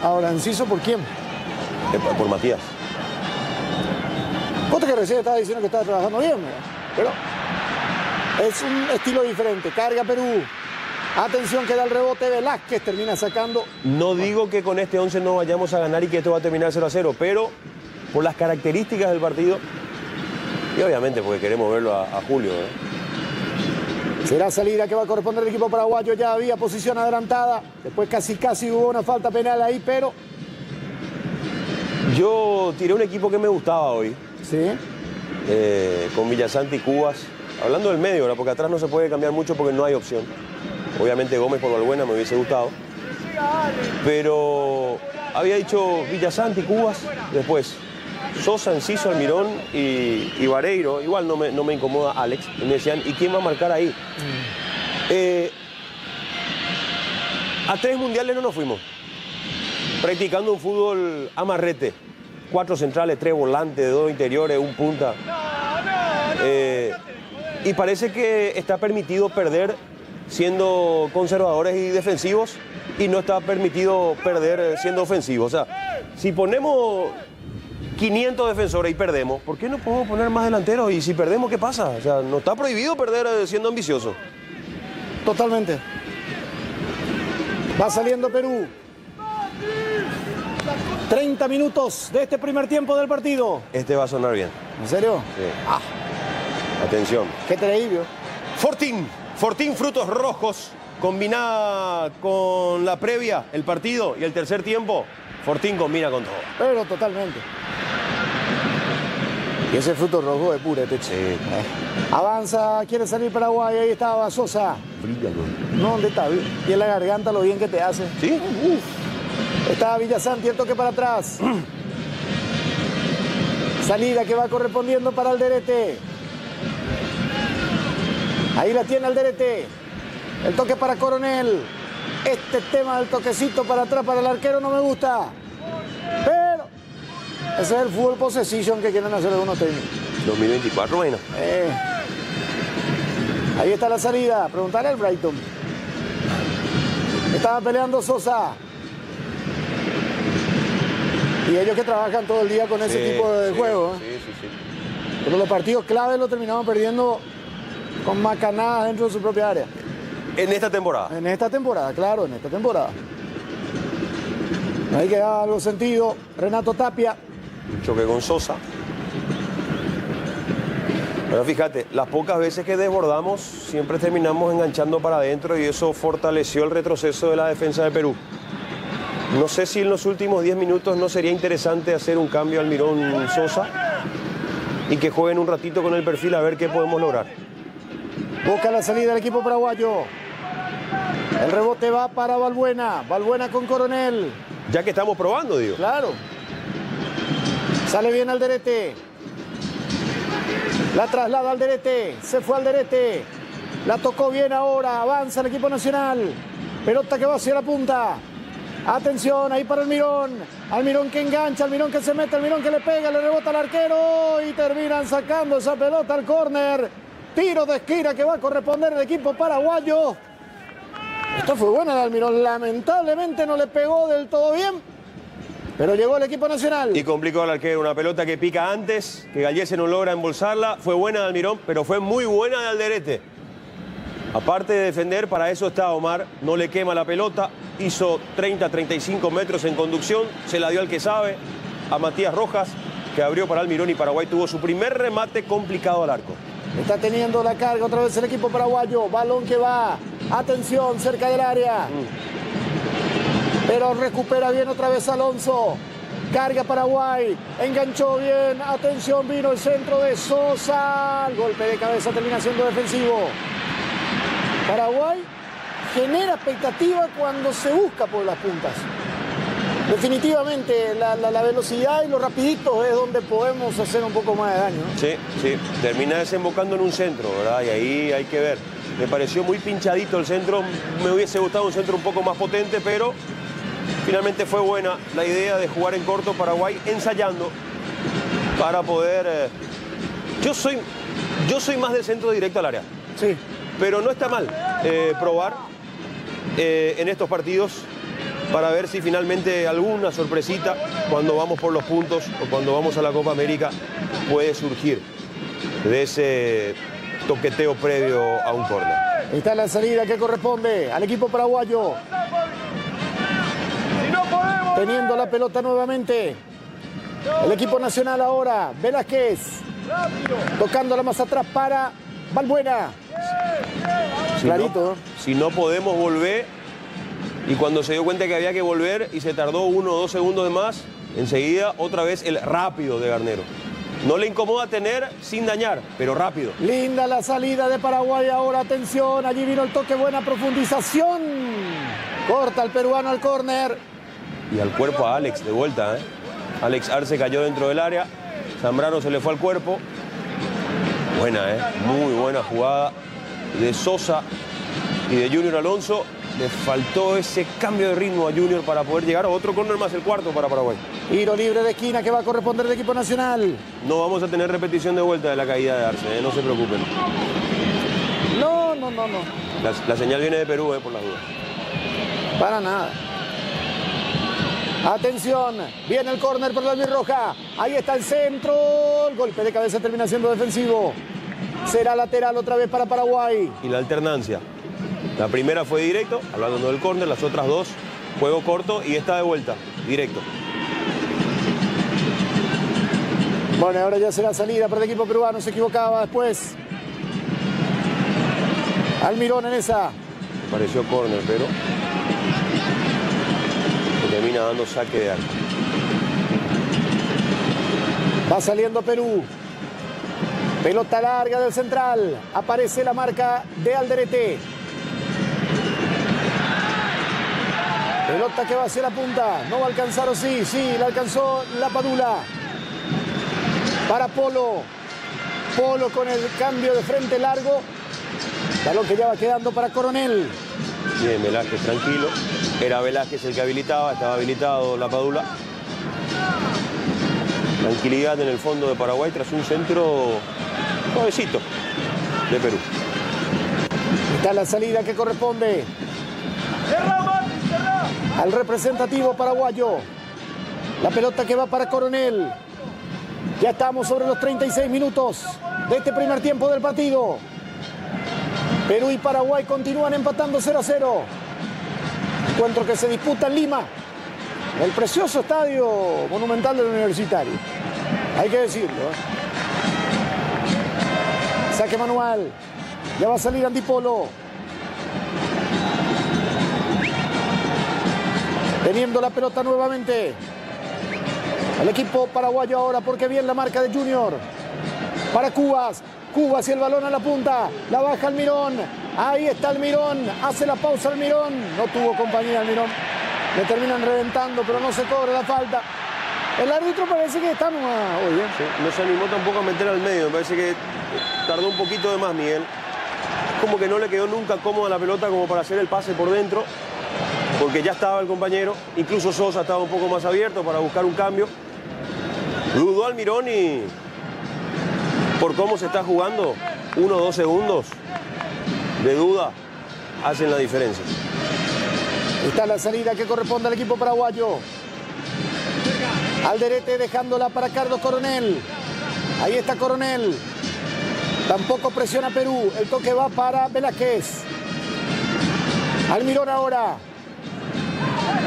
Ahora, ¿inciso por quién? Por Matías. Vos que recién estaba diciendo que estaba trabajando bien, pero es un estilo diferente. Carga Perú. Atención que da el rebote, Velázquez termina sacando. No digo que con este 11 no vayamos a ganar y que esto va a terminar 0-0, pero por las características del partido y obviamente porque queremos verlo a Julio. Será salida que va a corresponder al equipo paraguayo. Ya había posición adelantada. Después casi hubo una falta penal ahí, pero... Yo tiré un equipo que me gustaba hoy. Sí. Con Villasante y Cubas. Hablando del medio, ¿verdad? Porque atrás no se puede cambiar mucho porque no hay opción. Obviamente Gómez por Valbuena me hubiese gustado. Pero había dicho Villasante y Cubas. Después Sosa, Enciso, Almirón y Vareiro. Igual no me incomoda Alex. Y me decían, ¿y quién va a marcar ahí? A 3 mundiales no nos fuimos. Practicando un fútbol amarrete. 4 centrales, 3 volantes, 2 interiores, 1 punta. Y parece que está permitido perder siendo conservadores y defensivos y no está permitido perder siendo ofensivos. O sea, si ponemos 500 defensores y perdemos, ¿por qué no podemos poner más delanteros? Y si perdemos, ¿qué pasa? O sea, no está prohibido perder siendo ambicioso. Totalmente. Va saliendo Perú. 30 minutos de este primer tiempo del partido. Este va a sonar bien. ¿En serio? Sí. Atención. Qué terrible. Fortín Frutos Rojos, combinada con la previa, el partido y el tercer tiempo. Fortín combina con todo. Pero totalmente. Y ese fruto rojo de purete. Sí. Avanza, quiere salir Paraguay, ahí estaba Sosa. Brilla, No, ¿dónde está? Y en la garganta lo bien que te hace. ¿Sí? Está Villasante, el toque para atrás. Salida que va correspondiendo para Alderete. Ahí la tiene Alderete. El toque para Coronel. Este tema del toquecito para atrás para el arquero no me gusta. Pero ese es el fútbol possession que quieren hacer algunos técnicos. 2024, bueno. Ahí está la salida. Preguntarle al Brighton. Estaba peleando Sosa. Y ellos que trabajan todo el día con ese tipo de juego. Sí. Pero los partidos clave los terminaban perdiendo con macanadas dentro de su propia área. En esta temporada. En esta temporada, claro, en esta temporada. Ahí quedaba algo sentido. Renato Tapia. Un choque con Sosa. Pero fíjate, las pocas veces que desbordamos siempre terminamos enganchando para adentro y eso fortaleció el retroceso de la defensa de Perú. No sé si en los últimos 10 minutos no sería interesante hacer un cambio al Almirón Sosa y que jueguen un ratito con el perfil a ver qué podemos lograr. Busca la salida del equipo paraguayo. El rebote va para Valbuena. Valbuena con Coronel. Ya que estamos probando, digo. Claro. Sale bien Alderete. La traslada Alderete. Se fue Alderete. La tocó bien ahora. Avanza el equipo nacional. Pelota que va hacia la punta. Atención, ahí para Almirón. Almirón que engancha, Almirón que se mete, Almirón que le pega, le rebota al arquero y terminan sacando esa pelota al córner. Tiro de esquina que va a corresponder al equipo paraguayo. Esto fue buena de Almirón, lamentablemente no le pegó del todo bien, pero llegó el equipo nacional. Y complicó al arquero, una pelota que pica antes, que Gallese no logra embolsarla. Fue buena de Almirón, pero fue muy buena de Alderete. Aparte de defender, para eso está Omar, no le quema la pelota, hizo 30-35 metros en conducción, se la dio al que sabe, a Matías Rojas, que abrió para Almirón y Paraguay tuvo su primer remate complicado al arco. Está teniendo la carga otra vez el equipo paraguayo, balón que va, atención, cerca del área. Pero recupera bien otra vez Alonso, carga Paraguay, enganchó bien, atención, vino el centro de Sosa, el golpe de cabeza termina siendo defensivo. Paraguay genera expectativa cuando se busca por las puntas. Definitivamente la velocidad y los rapiditos es donde podemos hacer un poco más de daño, ¿no? Sí, termina desembocando en un centro, ¿verdad? Y ahí hay que ver. Me pareció muy pinchadito el centro, me hubiese gustado un centro un poco más potente, pero finalmente fue buena la idea de jugar en corto Paraguay, ensayando para poder... Yo soy más del centro directo al área. Sí. Pero no está mal probar en estos partidos para ver si finalmente alguna sorpresita cuando vamos por los puntos o cuando vamos a la Copa América puede surgir de ese toqueteo previo a un córner. Está la salida que corresponde al equipo paraguayo. Teniendo la pelota nuevamente. El equipo nacional ahora. Velázquez. Tocándola más atrás para Valbuena. Clarito. Si no podemos volver, y cuando se dio cuenta que había que volver y se tardó 1 o 2 segundos de más, enseguida otra vez el rápido de Garnero. No le incomoda tener sin dañar, pero rápido. Linda la salida de Paraguay ahora, atención, allí vino el toque, buena profundización. Corta el peruano al córner. Y al cuerpo a Alex de vuelta, ¿eh? Alex Arce cayó dentro del área, Zambrano se le fue al cuerpo. Buena, ¿eh? Muy buena jugada de Sosa y de Junior Alonso. Le faltó ese cambio de ritmo a Junior para poder llegar a otro córner más, el cuarto para Paraguay. Tiro libre de esquina que va a corresponder al equipo nacional. No vamos a tener repetición de vuelta de la caída de Arce, no se preocupen. No. La señal viene de Perú, por las dudas. Para nada. Atención, viene el córner por la albirroja. Ahí está el centro. El golpe de cabeza termina siendo defensivo. Será lateral otra vez para Paraguay. Y la alternancia. La primera fue directo, hablando del córner, las otras dos, juego corto y esta de vuelta, directo. Bueno, ahora ya será salida para el equipo peruano, se equivocaba después. Almirón en esa. Me pareció córner, pero se termina dando saque de arco. Va saliendo Perú. Pelota larga del central. Aparece la marca de Alderete. Pelota que va hacia la punta. No va a alcanzar, o sí, la alcanzó la Padula. Para Polo. Polo con el cambio de frente largo. Balón que ya va quedando para Coronel. Bien, Velázquez tranquilo. Era Velázquez el que habilitaba, estaba habilitado la Padula. Tranquilidad en el fondo de Paraguay tras un centro suavecito de Perú. Está la salida que corresponde al representativo paraguayo. La pelota que va para Coronel. Ya estamos sobre los 36 minutos de este primer tiempo del partido. Perú y Paraguay continúan empatando 0-0. Encuentro que se disputa en Lima, el precioso estadio monumental del Universitario. Hay que decirlo, Saque manual. Ya va a salir Antipolo. Teniendo la pelota nuevamente. El equipo paraguayo ahora, porque bien la marca de Junior. Para Cubas. Cubas y el balón a la punta. La baja Almirón. Ahí está Almirón. Hace la pausa Almirón. No tuvo compañía Almirón. Le terminan reventando, pero no se cobra la falta. El árbitro parece que está nomás hoy, Sí, no se animó tampoco a meter al medio. Me parece que tardó un poquito de más, Miguel. Como que no le quedó nunca cómoda la pelota como para hacer el pase por dentro. Porque ya estaba el compañero. Incluso Sosa estaba un poco más abierto para buscar un cambio. Dudó Almirón y por cómo se está jugando, 1 o 2 segundos de duda hacen la diferencia. Está la salida que corresponde al equipo paraguayo. Alderete dejándola para Carlos Coronel. Ahí está Coronel. Tampoco presiona Perú. El toque va para Velázquez. Almirón ahora.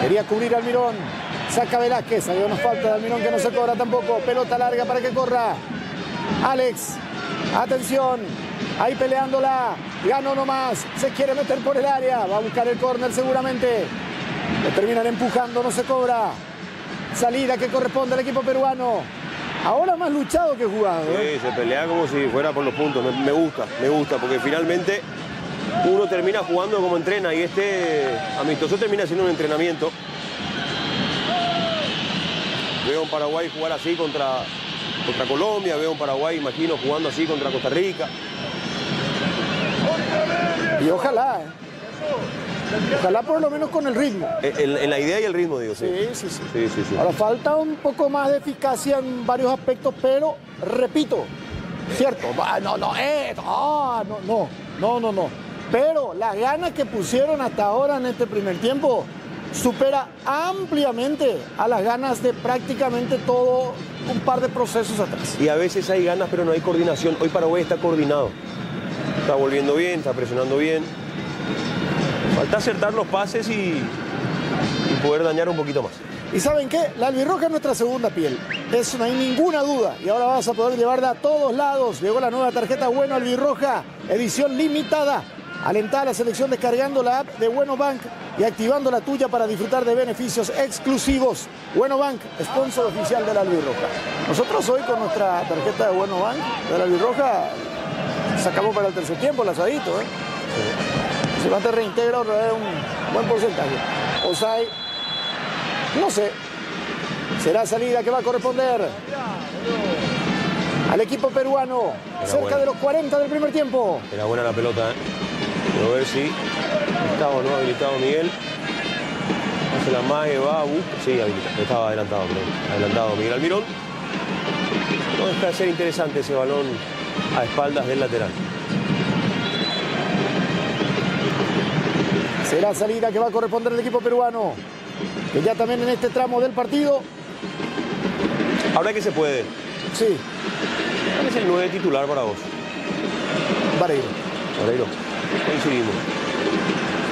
Quería cubrir a Almirón. Saca Velázquez. Había una falta de Almirón que no se cobra tampoco. Pelota larga para que corra Alex. Atención. Ahí peleándola. Ganó nomás. Se quiere meter por el área. Va a buscar el córner seguramente. Lo terminan empujando. No se cobra. Salida que corresponde al equipo peruano. Ahora más luchado que jugado. Sí, se pelea como si fuera por los puntos. Me gusta, porque finalmente uno termina jugando como entrena y este amistoso termina siendo un entrenamiento. Veo a un Paraguay jugar así contra Colombia, veo a un Paraguay, imagino, jugando así contra Costa Rica. Y ojalá, Ojalá por lo menos con el ritmo. En la idea y el ritmo, digo, sí. Sí. Sí. Ahora falta un poco más de eficacia en varios aspectos, pero repito, cierto, no. Pero las ganas que pusieron hasta ahora en este primer tiempo supera ampliamente a las ganas de prácticamente todo un par de procesos atrás. Y a veces hay ganas, pero no hay coordinación. Hoy Paraguay está coordinado. Está volviendo bien, está presionando bien. Falta acertar los pases y poder dañar un poquito más. ¿Y saben qué? La albirroja es nuestra segunda piel. Eso no hay ninguna duda. Y ahora vas a poder llevarla a todos lados. Llegó la nueva tarjeta Bueno Albirroja, edición limitada. Alentá a la selección descargando la app de Bueno Bank y activando la tuya para disfrutar de beneficios exclusivos. Bueno Bank, sponsor oficial de la Albirroja. Nosotros hoy con nuestra tarjeta de Bueno Bank de la Albirroja sacamos para el tercer tiempo el asadito. Sí. Se va a reintegra otra vez un buen porcentaje. Osay, no sé. Será salida que va a corresponder al equipo peruano. Cerca de los 40 del primer tiempo. Era buena la pelota, ¿eh? Quiero ver si estaba o no habilitado Miguel. Hace la mague, va, sí, habilitado. Estaba adelantado, pero adelantado Miguel Almirón. No deja de ser interesante ese balón a espaldas del lateral. Será salida que va a corresponder al equipo peruano, que ya también en este tramo del partido. Ahora que se puede. Sí. ¿Cuál es el 9 titular para vos? Vareiro. Vareiro. Coincidimos.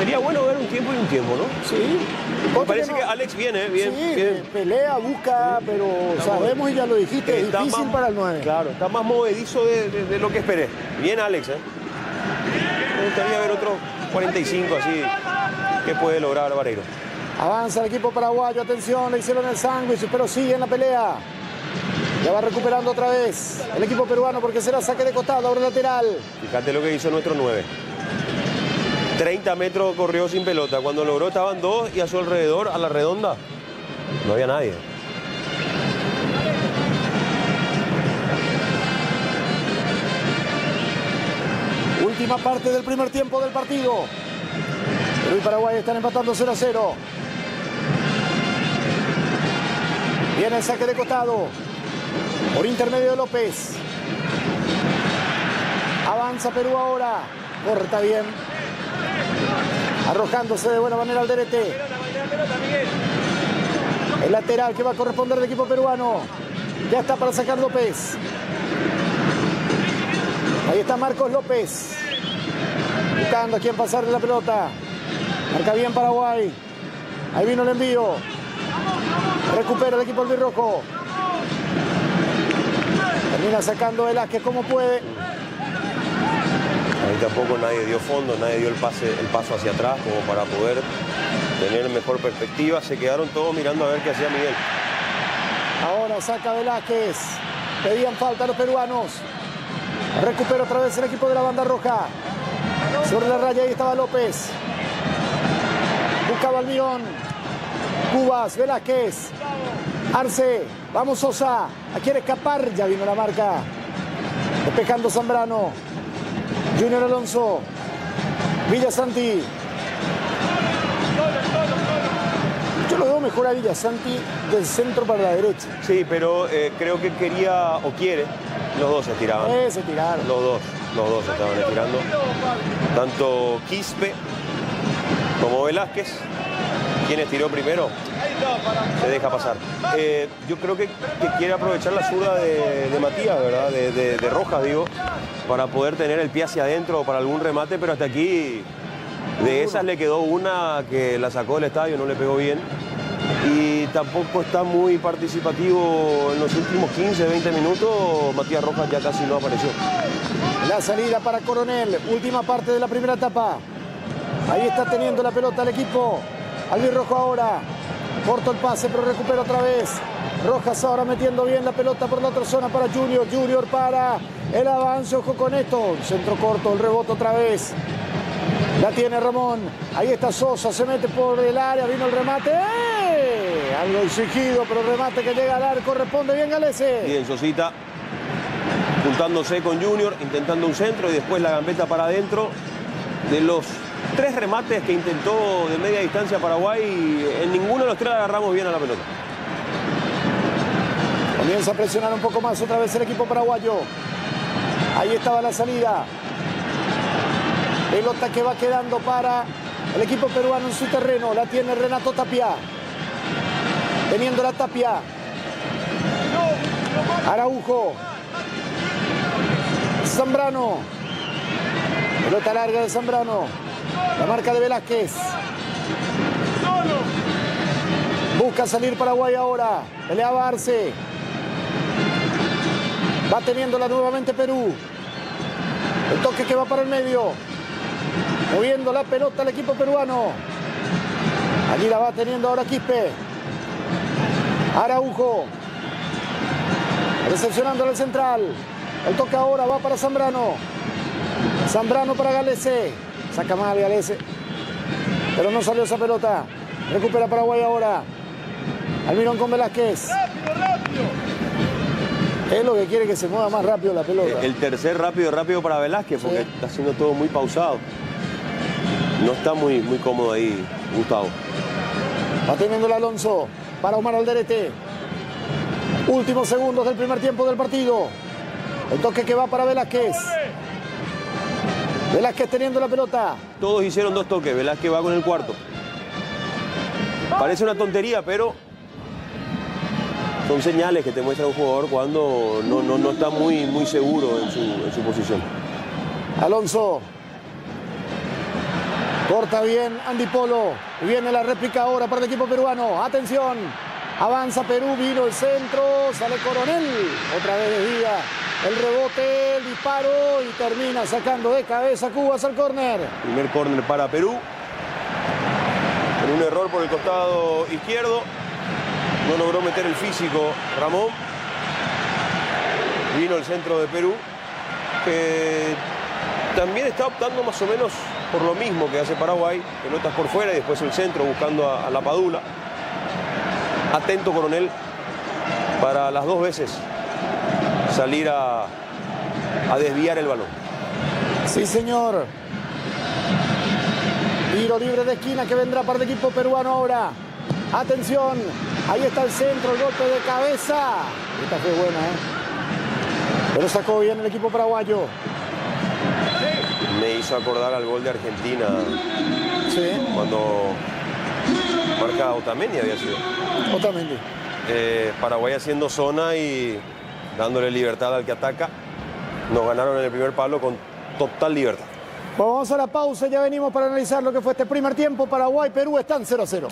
Sería bueno ver un tiempo y un tiempo, ¿no? Sí. Me parece que Alex viene, bien, sí, bien. Pelea, busca, pero sabemos y ya lo dijiste, es difícil más, para el 9. Claro, está más movedizo de lo que esperé. Bien Alex, ¿eh? Me gustaría ver otro 45 así que puede lograr Vareiro. Avanza el equipo paraguayo, atención, le hicieron el sándwich, pero sigue en la pelea. Ya va recuperando otra vez el equipo peruano porque será saque de costado, ahora lateral. Fíjate lo que hizo nuestro 9. 30 metros corrió sin pelota. Cuando logró estaban dos y a su alrededor, a la redonda, no había nadie. Última parte del primer tiempo del partido. Perú y Paraguay están empatando 0-0. Viene el saque de costado. Por intermedio de López. Avanza Perú ahora. Corta bien. Arrojándose de buena manera al derete. El lateral que va a corresponder al equipo peruano. Ya está para sacar López. Ahí está Marcos López. Buscando a quién pasarle la pelota. Marca bien Paraguay. Ahí vino el envío. Recupera el equipo albirrojo. Termina sacando Velázquez como puede. Ahí tampoco nadie dio fondo, nadie dio el paso hacia atrás como para poder tener mejor perspectiva. Se quedaron todos mirando a ver qué hacía Miguel. Ahora saca Velázquez. Pedían falta los peruanos. Recupera otra vez el equipo de la banda roja. Sobre la raya ahí estaba López. Buscaba Almirón. Cubas, Velázquez. Arce. Vamos Sosa. Quiere escapar. Ya vino la marca. Despejando Zambrano. Junior Alonso. Villasanti. Yo lo veo mejor a Villasanti del centro para la derecha. Sí, pero creo que quería o quiere. Los dos se tiraban. Se tiraron. Los dos se estaban estirando. Tanto Quispe como Velázquez. ¿Quién estiró primero? Se deja pasar. Yo creo que quiere aprovechar la zurda de Matías, ¿verdad? De Rojas, digo, para poder tener el pie hacia adentro para algún remate, pero hasta aquí de esas le quedó una que la sacó del estadio, no le pegó bien. Y tampoco está muy participativo en los últimos 15, 20 minutos. Matías Rojas ya casi no apareció. La salida para Coronel, última parte de la primera etapa. Ahí está teniendo la pelota el equipo albirrojo ahora. Corto el pase, pero recupera otra vez. Rojas ahora metiendo bien la pelota por la otra zona para Junior. Junior para el avance, ojo con esto. Centro corto, el rebote otra vez. La tiene Ramón. Ahí está Sosa, se mete por el área, vino el remate. Algo exigido, pero el remate que llega al arco responde bien Galese. Bien, Sosita, juntándose con Junior, intentando un centro y después la gambeta para adentro. De los 3 remates que intentó de media distancia Paraguay, en ninguno de los 3 agarramos bien a la pelota. Comienza a presionar un poco más otra vez el equipo paraguayo. Ahí estaba la salida. Pelota que va quedando para el equipo peruano en su terreno. La tiene Renato Tapia. Teniendo la Tapia. Araujo. Zambrano. Pelota larga de Zambrano. La marca de Velázquez. Busca salir Paraguay ahora. Peleaba Arce. Va teniéndola nuevamente Perú. El toque que va para el medio. Moviendo la pelota el equipo peruano. Allí la va teniendo ahora Quispe. Araujo. Recepcionando al central. El toque ahora va para Zambrano. Zambrano para Galese. Saca mal Galese. Pero no salió esa pelota. Recupera Paraguay ahora. Almirón con Velázquez. ¡Rápido, rápido! Es lo que quiere, que se mueva más rápido la pelota. El tercer rápido para Velázquez, porque Sí. está haciendo todo muy pausado. No está muy cómodo ahí, Gustavo. Va teniendo el Alonso para Omar Alderete. Últimos segundos del primer tiempo del partido. El toque que va para Velázquez. Velázquez teniendo la pelota. Todos hicieron 2 toques, Velázquez va con el cuarto. Parece una tontería, pero son señales que te muestra un jugador cuando no está muy seguro en su posición. Alonso. Corta bien Andy Polo. Y viene la réplica ahora para el equipo peruano. Atención. Avanza Perú, vino el centro. Sale Coronel. Otra vez desvía el rebote, el disparo y termina sacando de cabeza Cubas al córner. Primer córner para Perú. Con un error por el costado izquierdo. No logró meter el físico Ramón. Vino el centro de Perú, que también está optando más o menos por lo mismo que hace Paraguay. Pelotas por fuera y después el centro buscando a la Padula. Atento Coronel para las 2 veces salir a desviar el balón. Sí, señor. Tiro libre de esquina que vendrá para el equipo peruano ahora. Atención. Ahí está el centro, el golpe de cabeza. Esta fue buena, ¿eh? Pero sacó bien el equipo paraguayo. Me hizo acordar al gol de Argentina Sí, cuando marca Otamendi había sido. Otamendi. Paraguay haciendo zona y dándole libertad al que ataca. Nos ganaron en el primer palo con total libertad. Vamos a la pausa, ya venimos para analizar lo que fue este primer tiempo. Paraguay, Perú están 0-0.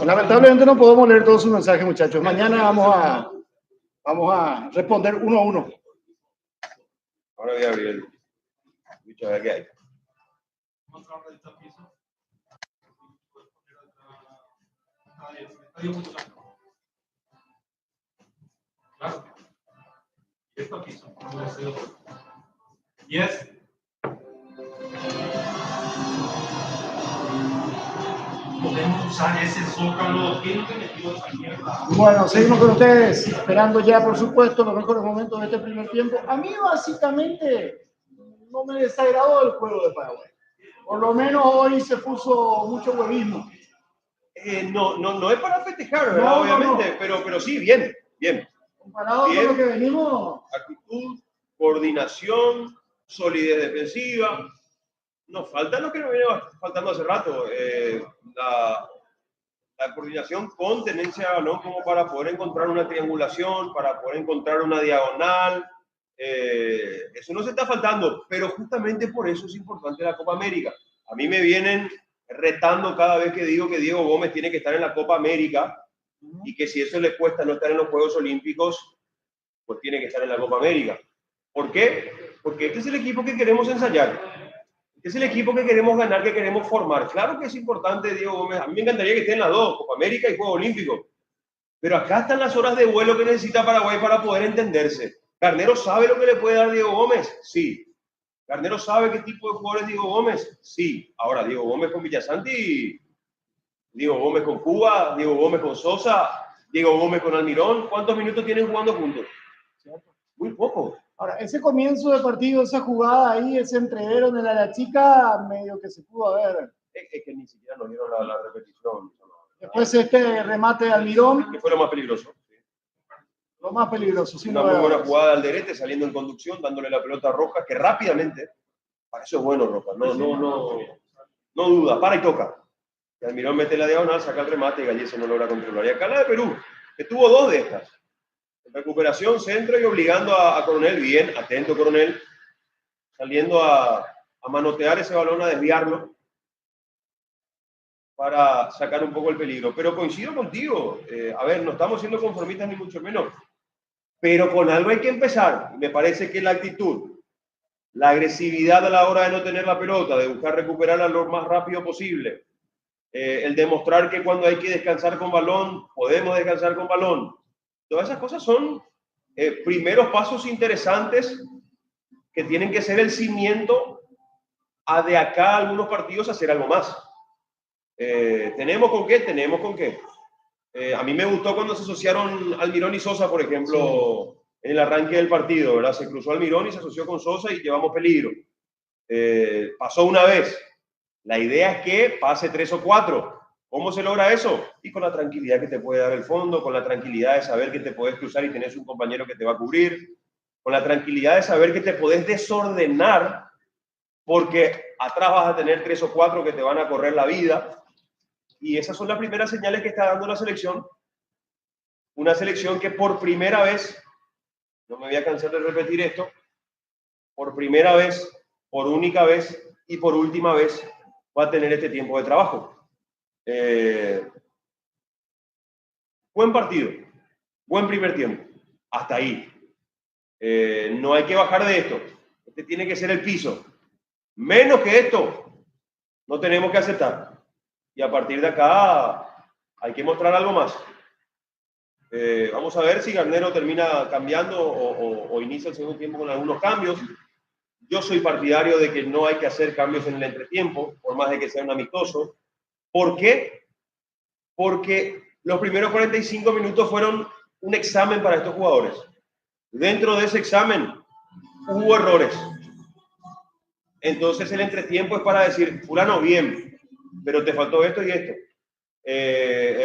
Lamentablemente no podemos leer todos sus mensajes, muchachos. Mañana vamos a responder uno a uno. Ahora voy a abrir el bicho a ver qué hay. Yes. Podemos usar ese zócalo que metió esa mierda. Bueno, seguimos con ustedes, esperando ya, por supuesto, los mejores momentos de este primer tiempo. A mí, básicamente, no me desagradó el juego de Paraguay. Por lo menos hoy se puso mucho huevismo. No es para festejar, ¿verdad? Obviamente, pero sí, bien. Comparado Bien. con lo que venimos. Actitud, coordinación, solidez defensiva. Nos falta lo que nos viene faltando hace rato. La coordinación con tenencia de balón como para poder encontrar una triangulación, para poder encontrar una diagonal. Eso nos está faltando, pero justamente por eso es importante la Copa América. A mí me vienen retando cada vez que digo que Diego Gómez tiene que estar en la Copa América y que si eso le cuesta no estar en los Juegos Olímpicos, pues tiene que estar en la Copa América. ¿Por qué? Porque este es el equipo que queremos ensayar. Este es el equipo que queremos ganar, que queremos formar. Claro que es importante Diego Gómez. A mí me encantaría que esté en las dos, Copa América y Juegos Olímpicos. Pero acá están las horas de vuelo que necesita Paraguay para poder entenderse. ¿Carnero sabe lo que le puede dar Diego Gómez? Sí. ¿Garnero sabe qué tipo de jugador es Diego Gómez? Sí. Ahora, Diego Gómez con Villasanti, Diego Gómez con Cuba, Diego Gómez con Sosa, Diego Gómez con Almirón. ¿Cuántos minutos tienen jugando juntos? Muy poco. Ahora, ese comienzo de partido, esa jugada ahí, ese entrevero en el área chica, medio que se pudo ver. Es que ni siquiera nos dieron la repetición. Después este remate de Almirón. Que fue lo más peligroso. Lo más peligroso. Una muy buena jugada de Alderete saliendo en conducción, dándole la pelota a Rojas, que rápidamente, para eso es bueno Rojas, no duda, para y toca. Y Almirón mete la diagonal, saca el remate y Gallese no logra controlar. Y acá la de Perú, que tuvo dos de estas. En recuperación, centro y obligando a Coronel, bien, atento Coronel, saliendo a manotear ese balón, a desviarlo para sacar un poco el peligro. Pero coincido contigo, a ver, no estamos siendo conformistas ni mucho menos, pero con algo hay que empezar. Me parece que la actitud, la agresividad a la hora de no tener la pelota, de buscar recuperarla lo más rápido posible, el demostrar que cuando hay que descansar con balón, podemos descansar con balón. Todas esas cosas son primeros pasos interesantes que tienen que ser el cimiento a de acá a algunos partidos hacer algo más. ¿Tenemos con qué? Tenemos con qué. A mí me gustó cuando se asociaron Almirón y Sosa, por ejemplo, en el arranque del partido, ¿verdad? Se cruzó Almirón y se asoció con Sosa y llevamos peligro. Pasó una vez. La idea es que pase 3 o 4. ¿Cómo se logra eso? Y con la tranquilidad que te puede dar el fondo, con la tranquilidad de saber que te puedes cruzar y tenés un compañero que te va a cubrir, con la tranquilidad de saber que te podés desordenar porque atrás vas a tener 3 o 4 que te van a correr la vida. Y esas son las primeras señales que está dando la selección. Una selección que por primera vez, no me voy a cansar de repetir esto, por primera vez, por única vez y por última vez va a tener este tiempo de trabajo. Buen partido, buen primer tiempo, hasta ahí. No hay que bajar de esto. Este tiene que ser el piso. Menos que esto, no tenemos que aceptar. Y a partir de acá hay que mostrar algo más. Vamos a ver si Garnero termina cambiando o inicia el segundo tiempo con algunos cambios. Yo soy partidario de que no hay que hacer cambios en el entretiempo, por más de que sea un amistoso. ¿Por qué? Porque los primeros 45 minutos fueron un examen para estos jugadores. Dentro de ese examen hubo errores. Entonces el entretiempo es para decir, fulano, bien, pero te faltó esto y esto.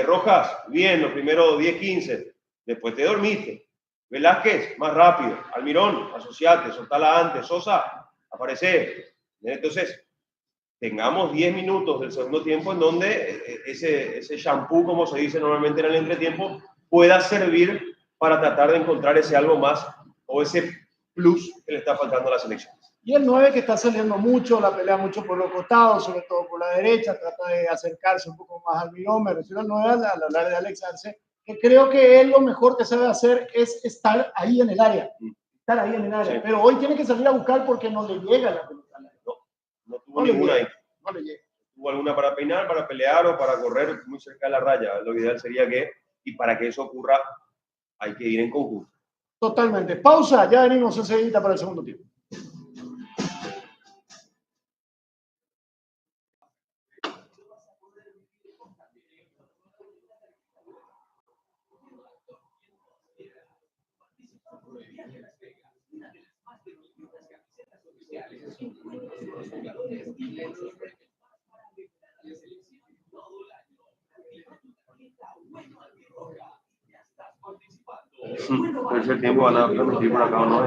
Rojas, bien, los primeros 10, 15. Después te dormiste. Velázquez, más rápido. Almirón, asociate, soltala antes. Sosa, aparece. Entonces, tengamos 10 minutos del segundo tiempo en donde ese shampoo, como se dice normalmente en el entretiempo, pueda servir para tratar de encontrar ese algo más o ese plus que le está faltando a la selección. Y el 9 que está saliendo mucho, la pelea mucho por los costados, sobre todo por la derecha, trata de acercarse un poco más al Almirón. Me refiero al 9 al hablar de Alex Arce, que creo que él lo mejor que sabe hacer es estar ahí en el área. Estar ahí en el área. Sí. Pero hoy tiene que salir a buscar porque no le llega la pelota. No tuvo ninguna ahí. No le llega. Tuvo alguna para peinar, para pelear o para correr muy cerca de la raya. Lo ideal sería que, y para que eso ocurra, hay que ir en conjunto. Totalmente. Pausa, ya venimos enseguida para el segundo tiempo. Tercer tiempo van a transmitir por acá, ¿no?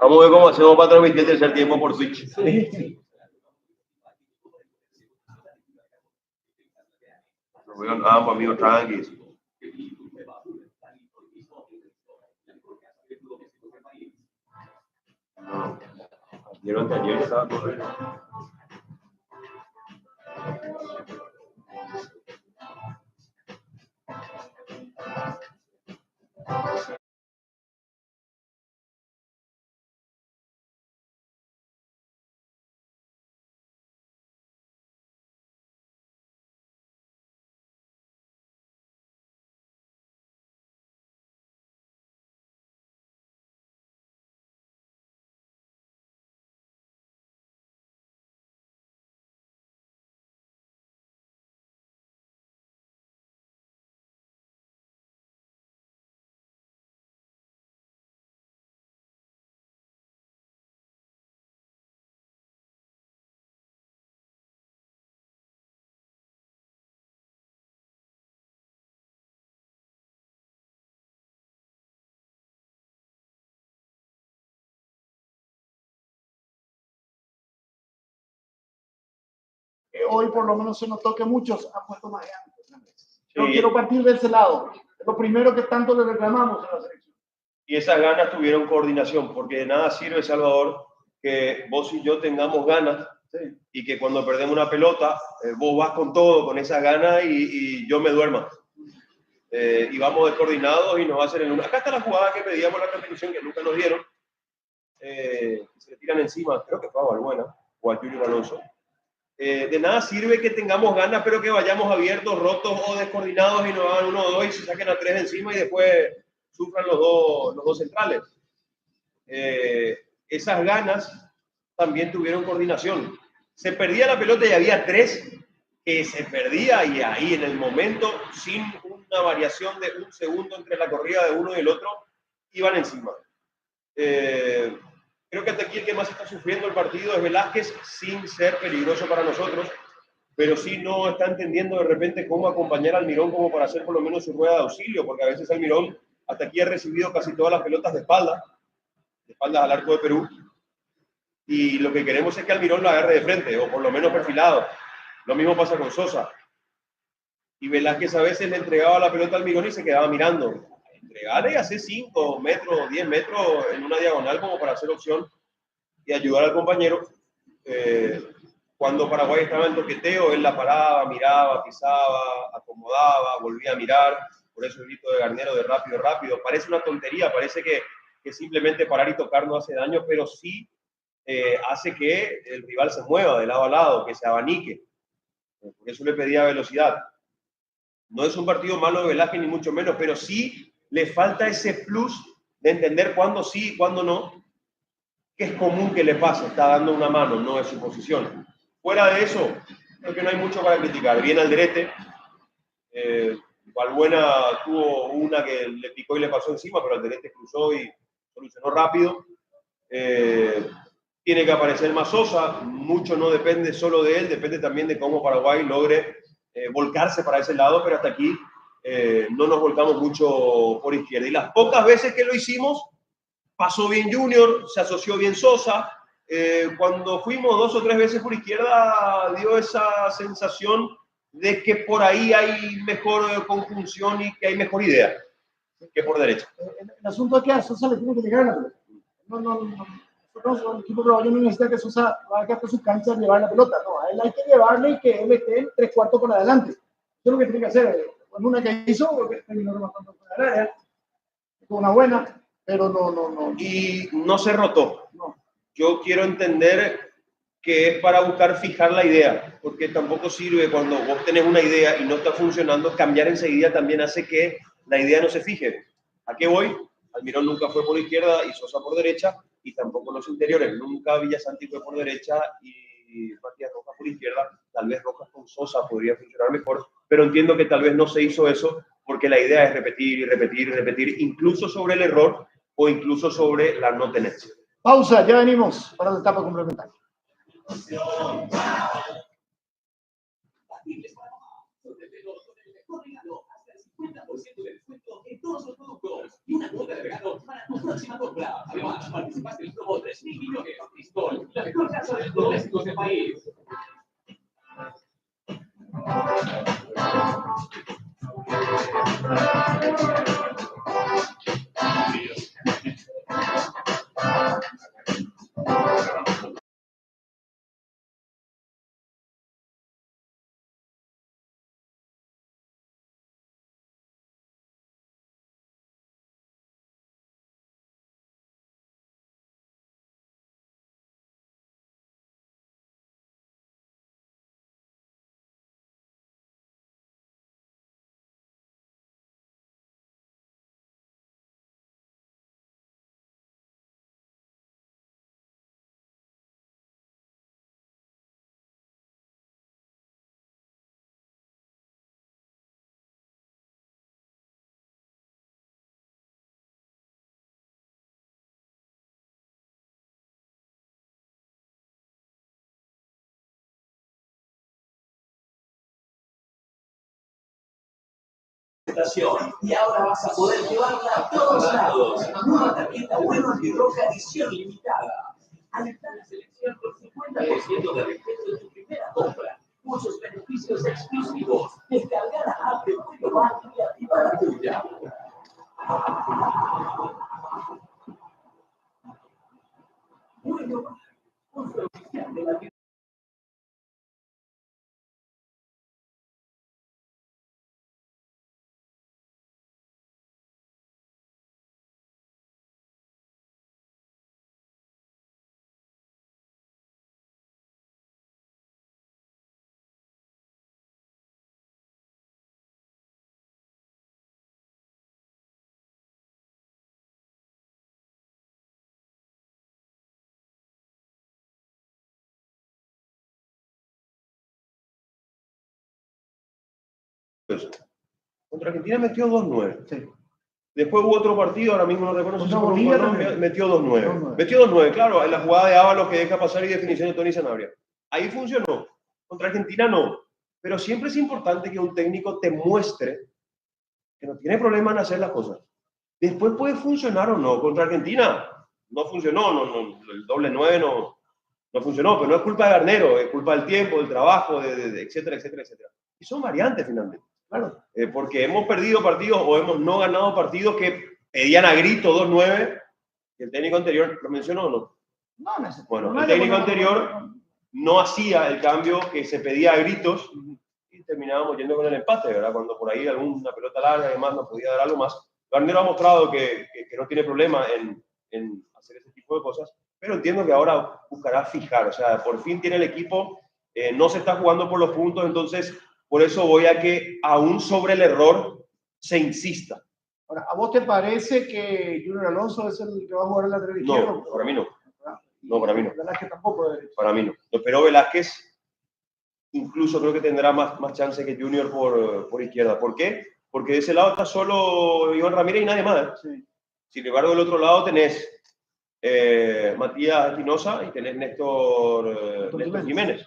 Vamos a ver cómo hacemos para transmitir el tercer tiempo por Twitch. Sí. Nos voy al campo, amigos, tranquilos. No, ayer estaba corriendo. hoy por lo menos se notó que muchos han puesto más ganas. Yo Sí. quiero partir de ese lado. Es lo primero que tanto le reclamamos a la selección. Y esas ganas tuvieron coordinación, porque de nada sirve, Salvador, que vos y yo tengamos ganas, Sí. y que cuando perdemos una pelota, vos vas con todo, con esas ganas, y yo me duerma. Y vamos descoordinados y nos hacen el... Acá está la jugada que pedíamos en la constitución, que nunca nos dieron. Se le tiran encima, creo que fue a Balbuena o a Junior Alonso. De nada sirve que tengamos ganas, pero que vayamos abiertos, rotos o descoordinados y nos hagan 1 o 2 y se saquen a 3 encima y después sufran los dos centrales. Esas ganas también tuvieron coordinación. Se perdía la pelota y había 3 que se perdía, y ahí en el momento, sin una variación de 1 segundo entre la corrida de uno y el otro, iban encima. Creo que hasta aquí el que más está sufriendo el partido es Velázquez, sin ser peligroso para nosotros, pero sí no está entendiendo de repente cómo acompañar al Mirón como para hacer por lo menos su rueda de auxilio, porque a veces el Mirón hasta aquí ha recibido casi todas las pelotas de espaldas al arco de Perú, y lo que queremos es que Almirón lo agarre de frente, o por lo menos perfilado. Lo mismo pasa con Sosa. Y Velázquez a veces le entregaba la pelota al Almirón y se quedaba mirando. Entregarle y hacer 5 metros, 10 metros en una diagonal como para hacer opción y ayudar al compañero. Cuando Paraguay estaba en toqueteo, él la paraba, miraba, pisaba, acomodaba, volvía a mirar. Por eso el grito de Garnero de rápido, rápido. Parece una tontería, parece que simplemente parar y tocar no hace daño, pero sí hace que el rival se mueva de lado a lado, que se abanique. Por eso le pedía velocidad. No es un partido malo de Velázquez, ni mucho menos, pero sí le falta ese plus de entender cuándo sí y cuándo no, que es común que le pase, está dando una mano, no es su posición. Fuera de eso, creo que no hay mucho para criticar. Bien Alderete, Balbuena tuvo una que le picó y le pasó encima, pero Alderete cruzó y solucionó rápido. Tiene que aparecer más Sosa, mucho no depende solo de él, depende también de cómo Paraguay logre volcarse para ese lado, pero hasta aquí no nos volcamos mucho por izquierda. Y las pocas veces que lo hicimos, pasó bien Junior, se asoció bien Sosa. Cuando fuimos 2 o 3 veces por izquierda, dio esa sensación de que por ahí hay mejor conjunción y que hay mejor idea que por derecha. El asunto es que a Sosa le tiene que llegar la pelota. El equipo peruano no necesita que Sosa vaya hasta su cancha a llevar la pelota. No, a él hay que llevarle y que él esté en 3/4 por adelante. Eso es lo que tiene que hacer. En una que hizo, porque terminó rematando fuera del área, fue una buena, pero no. Y no se rotó. No. Yo quiero entender que es para buscar fijar la idea, porque tampoco sirve cuando vos tenés una idea y no está funcionando, cambiar enseguida también hace que la idea no se fije. ¿A qué voy? Almirón nunca fue por izquierda y Sosa por derecha, y tampoco los interiores. Nunca Villasanti fue por derecha y Matías Rojas por izquierda. Tal vez Rojas con Sosa podría funcionar mejor, pero entiendo que tal vez no se hizo eso porque la idea es repetir y repetir y repetir, incluso sobre el error o incluso sobre la no tenencia. Pausa, ya venimos para la etapa complementaria. De descuento en todos los productos y una cuota de regalo para tu próxima compra. Además, participas del promo 3.000 millones. Bristol, la mejor casa de electrodomésticos del país. Y ahora vas a poder llevarla a todos lados. Nueva tarjeta Bueno Antirroja edición limitada. Alta la selección con 50% de descuento en tu primera compra. muchos beneficios exclusivos. Descarga la app de Cuento Bank y activa la tuya. Bueno, oficial de la Contra Argentina metió 2-9. Sí. Después hubo otro partido, ahora mismo no recuerdo si Contra fue Bolivia Colombia, también. metió 2-9. 2-9. Metió 2-9, claro, en la jugada de Ábalos que deja pasar y definición de Tony Sanabria. Ahí funcionó. Contra Argentina no. Pero siempre es importante que un técnico te muestre que no tiene problema en hacer las cosas. Después puede funcionar o no. Contra Argentina no funcionó, el doble 9 no funcionó, pero no es culpa de Garnero, es culpa del tiempo, del trabajo, etcétera, etcétera, etcétera. Y son variantes finalmente. Claro. Porque hemos perdido partidos o hemos no ganado partidos que pedían a grito 2-9 y el técnico anterior, ¿lo mencionó o no? No, no. Bueno, el técnico anterior no hacía el cambio que se pedía a gritos y terminábamos yendo con el empate, ¿verdad? Cuando por ahí alguna pelota larga y demás nos podía dar algo más. Garnero ha mostrado que no tiene problema en hacer ese tipo de cosas, pero entiendo que ahora buscará fijar, o sea, por fin tiene el equipo, no se está jugando por los puntos, entonces por eso voy a que aún sobre el error se insista. Ahora, ¿a vos te parece que Junior Alonso es el que va a jugar el lateral izquierdo? No, para mí no. No, para mí no. Velázquez tampoco de derecho. Para mí no. Pero Velázquez incluso creo que tendrá más chance que Junior por izquierda. ¿Por qué? Porque de ese lado está solo Iván Ramírez y nadie más. Sí. Sin embargo, del otro lado tenés Matías Espinosa y tenés Néstor Jiménez.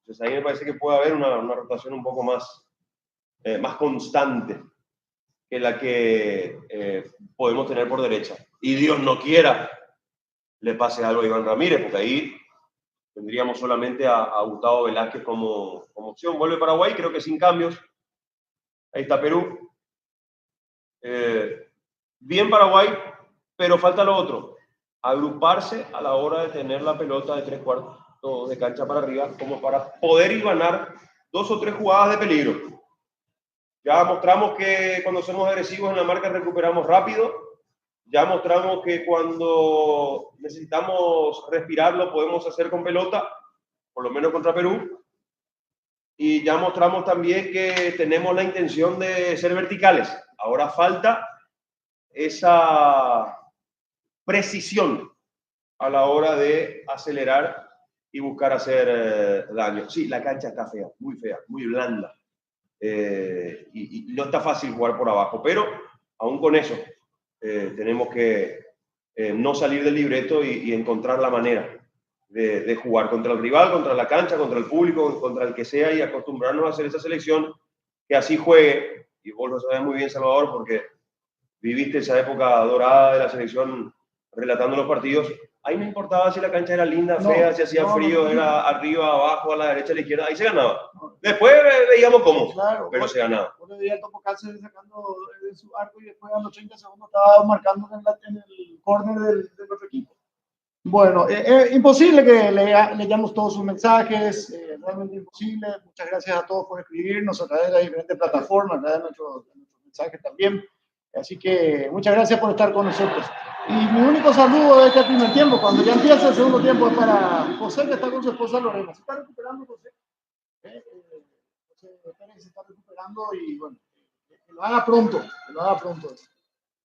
Entonces ahí me parece que puede haber una rotación un poco más constante que la que podemos tener por derecha. Y Dios no quiera le pase algo a Iván Ramírez, porque ahí tendríamos solamente a Gustavo Velázquez como opción. Vuelve Paraguay, creo que sin cambios. Ahí está Perú. Bien Paraguay, pero falta lo otro. Agruparse a la hora de tener la pelota de 3/4 de cancha para arriba, como para poder ir ganar 2 o 3 jugadas de peligro. Ya mostramos que cuando somos agresivos en la marca recuperamos rápido. Ya mostramos que cuando necesitamos respirar lo podemos hacer con pelota, por lo menos contra Perú. Y ya mostramos también que tenemos la intención de ser verticales. Ahora falta esa precisión a la hora de acelerar y buscar hacer daño. Sí, la cancha está fea, muy blanda. Y no está fácil jugar por abajo, pero aún con eso tenemos que no salir del libreto y encontrar la manera de jugar contra el rival, contra la cancha, contra el público, contra el que sea y acostumbrarnos a hacer esa selección que así juegue. Y vos lo sabés muy bien, Salvador, porque viviste esa época dorada de la selección relatando los partidos. Ahí no importaba si la cancha era linda, fea, si hacía frío, era arriba, abajo, a la derecha, a la izquierda, ahí se ganaba. Después veíamos cómo, claro, pero se ganaba. Uno veía el Topo Cáceres sacando de su arco y después a los 30 segundos estaba marcando en el córner del otro equipo. Bueno, imposible que leamos todos sus mensajes, realmente imposible. Muchas gracias a todos por escribirnos a través de las diferentes plataformas, a través de nuestros mensajes también. Así que muchas gracias por estar con nosotros. Y mi único saludo de este primer tiempo, cuando ya empieza el segundo tiempo, es para José, que está con su esposa Lorena. Se está recuperando, José. José Pérez se está recuperando y bueno, que lo haga pronto,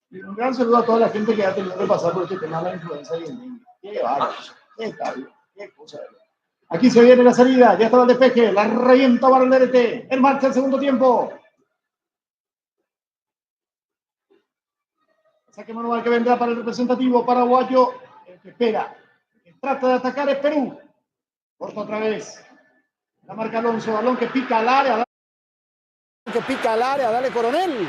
Y un gran saludo a toda la gente que ha tenido que pasar por este tema de la influenza y el dengue. Qué bárbaro, qué tal, qué cosa. Aquí se viene la salida, ya estaba el despeje, la revienta Barlerete, en marcha el segundo tiempo. Saque manual que vendrá para el representativo paraguayo, el que espera, el que trata de atacar es Perú. Corta otra vez. La marca Alonso, balón que pica al área. Dale Coronel.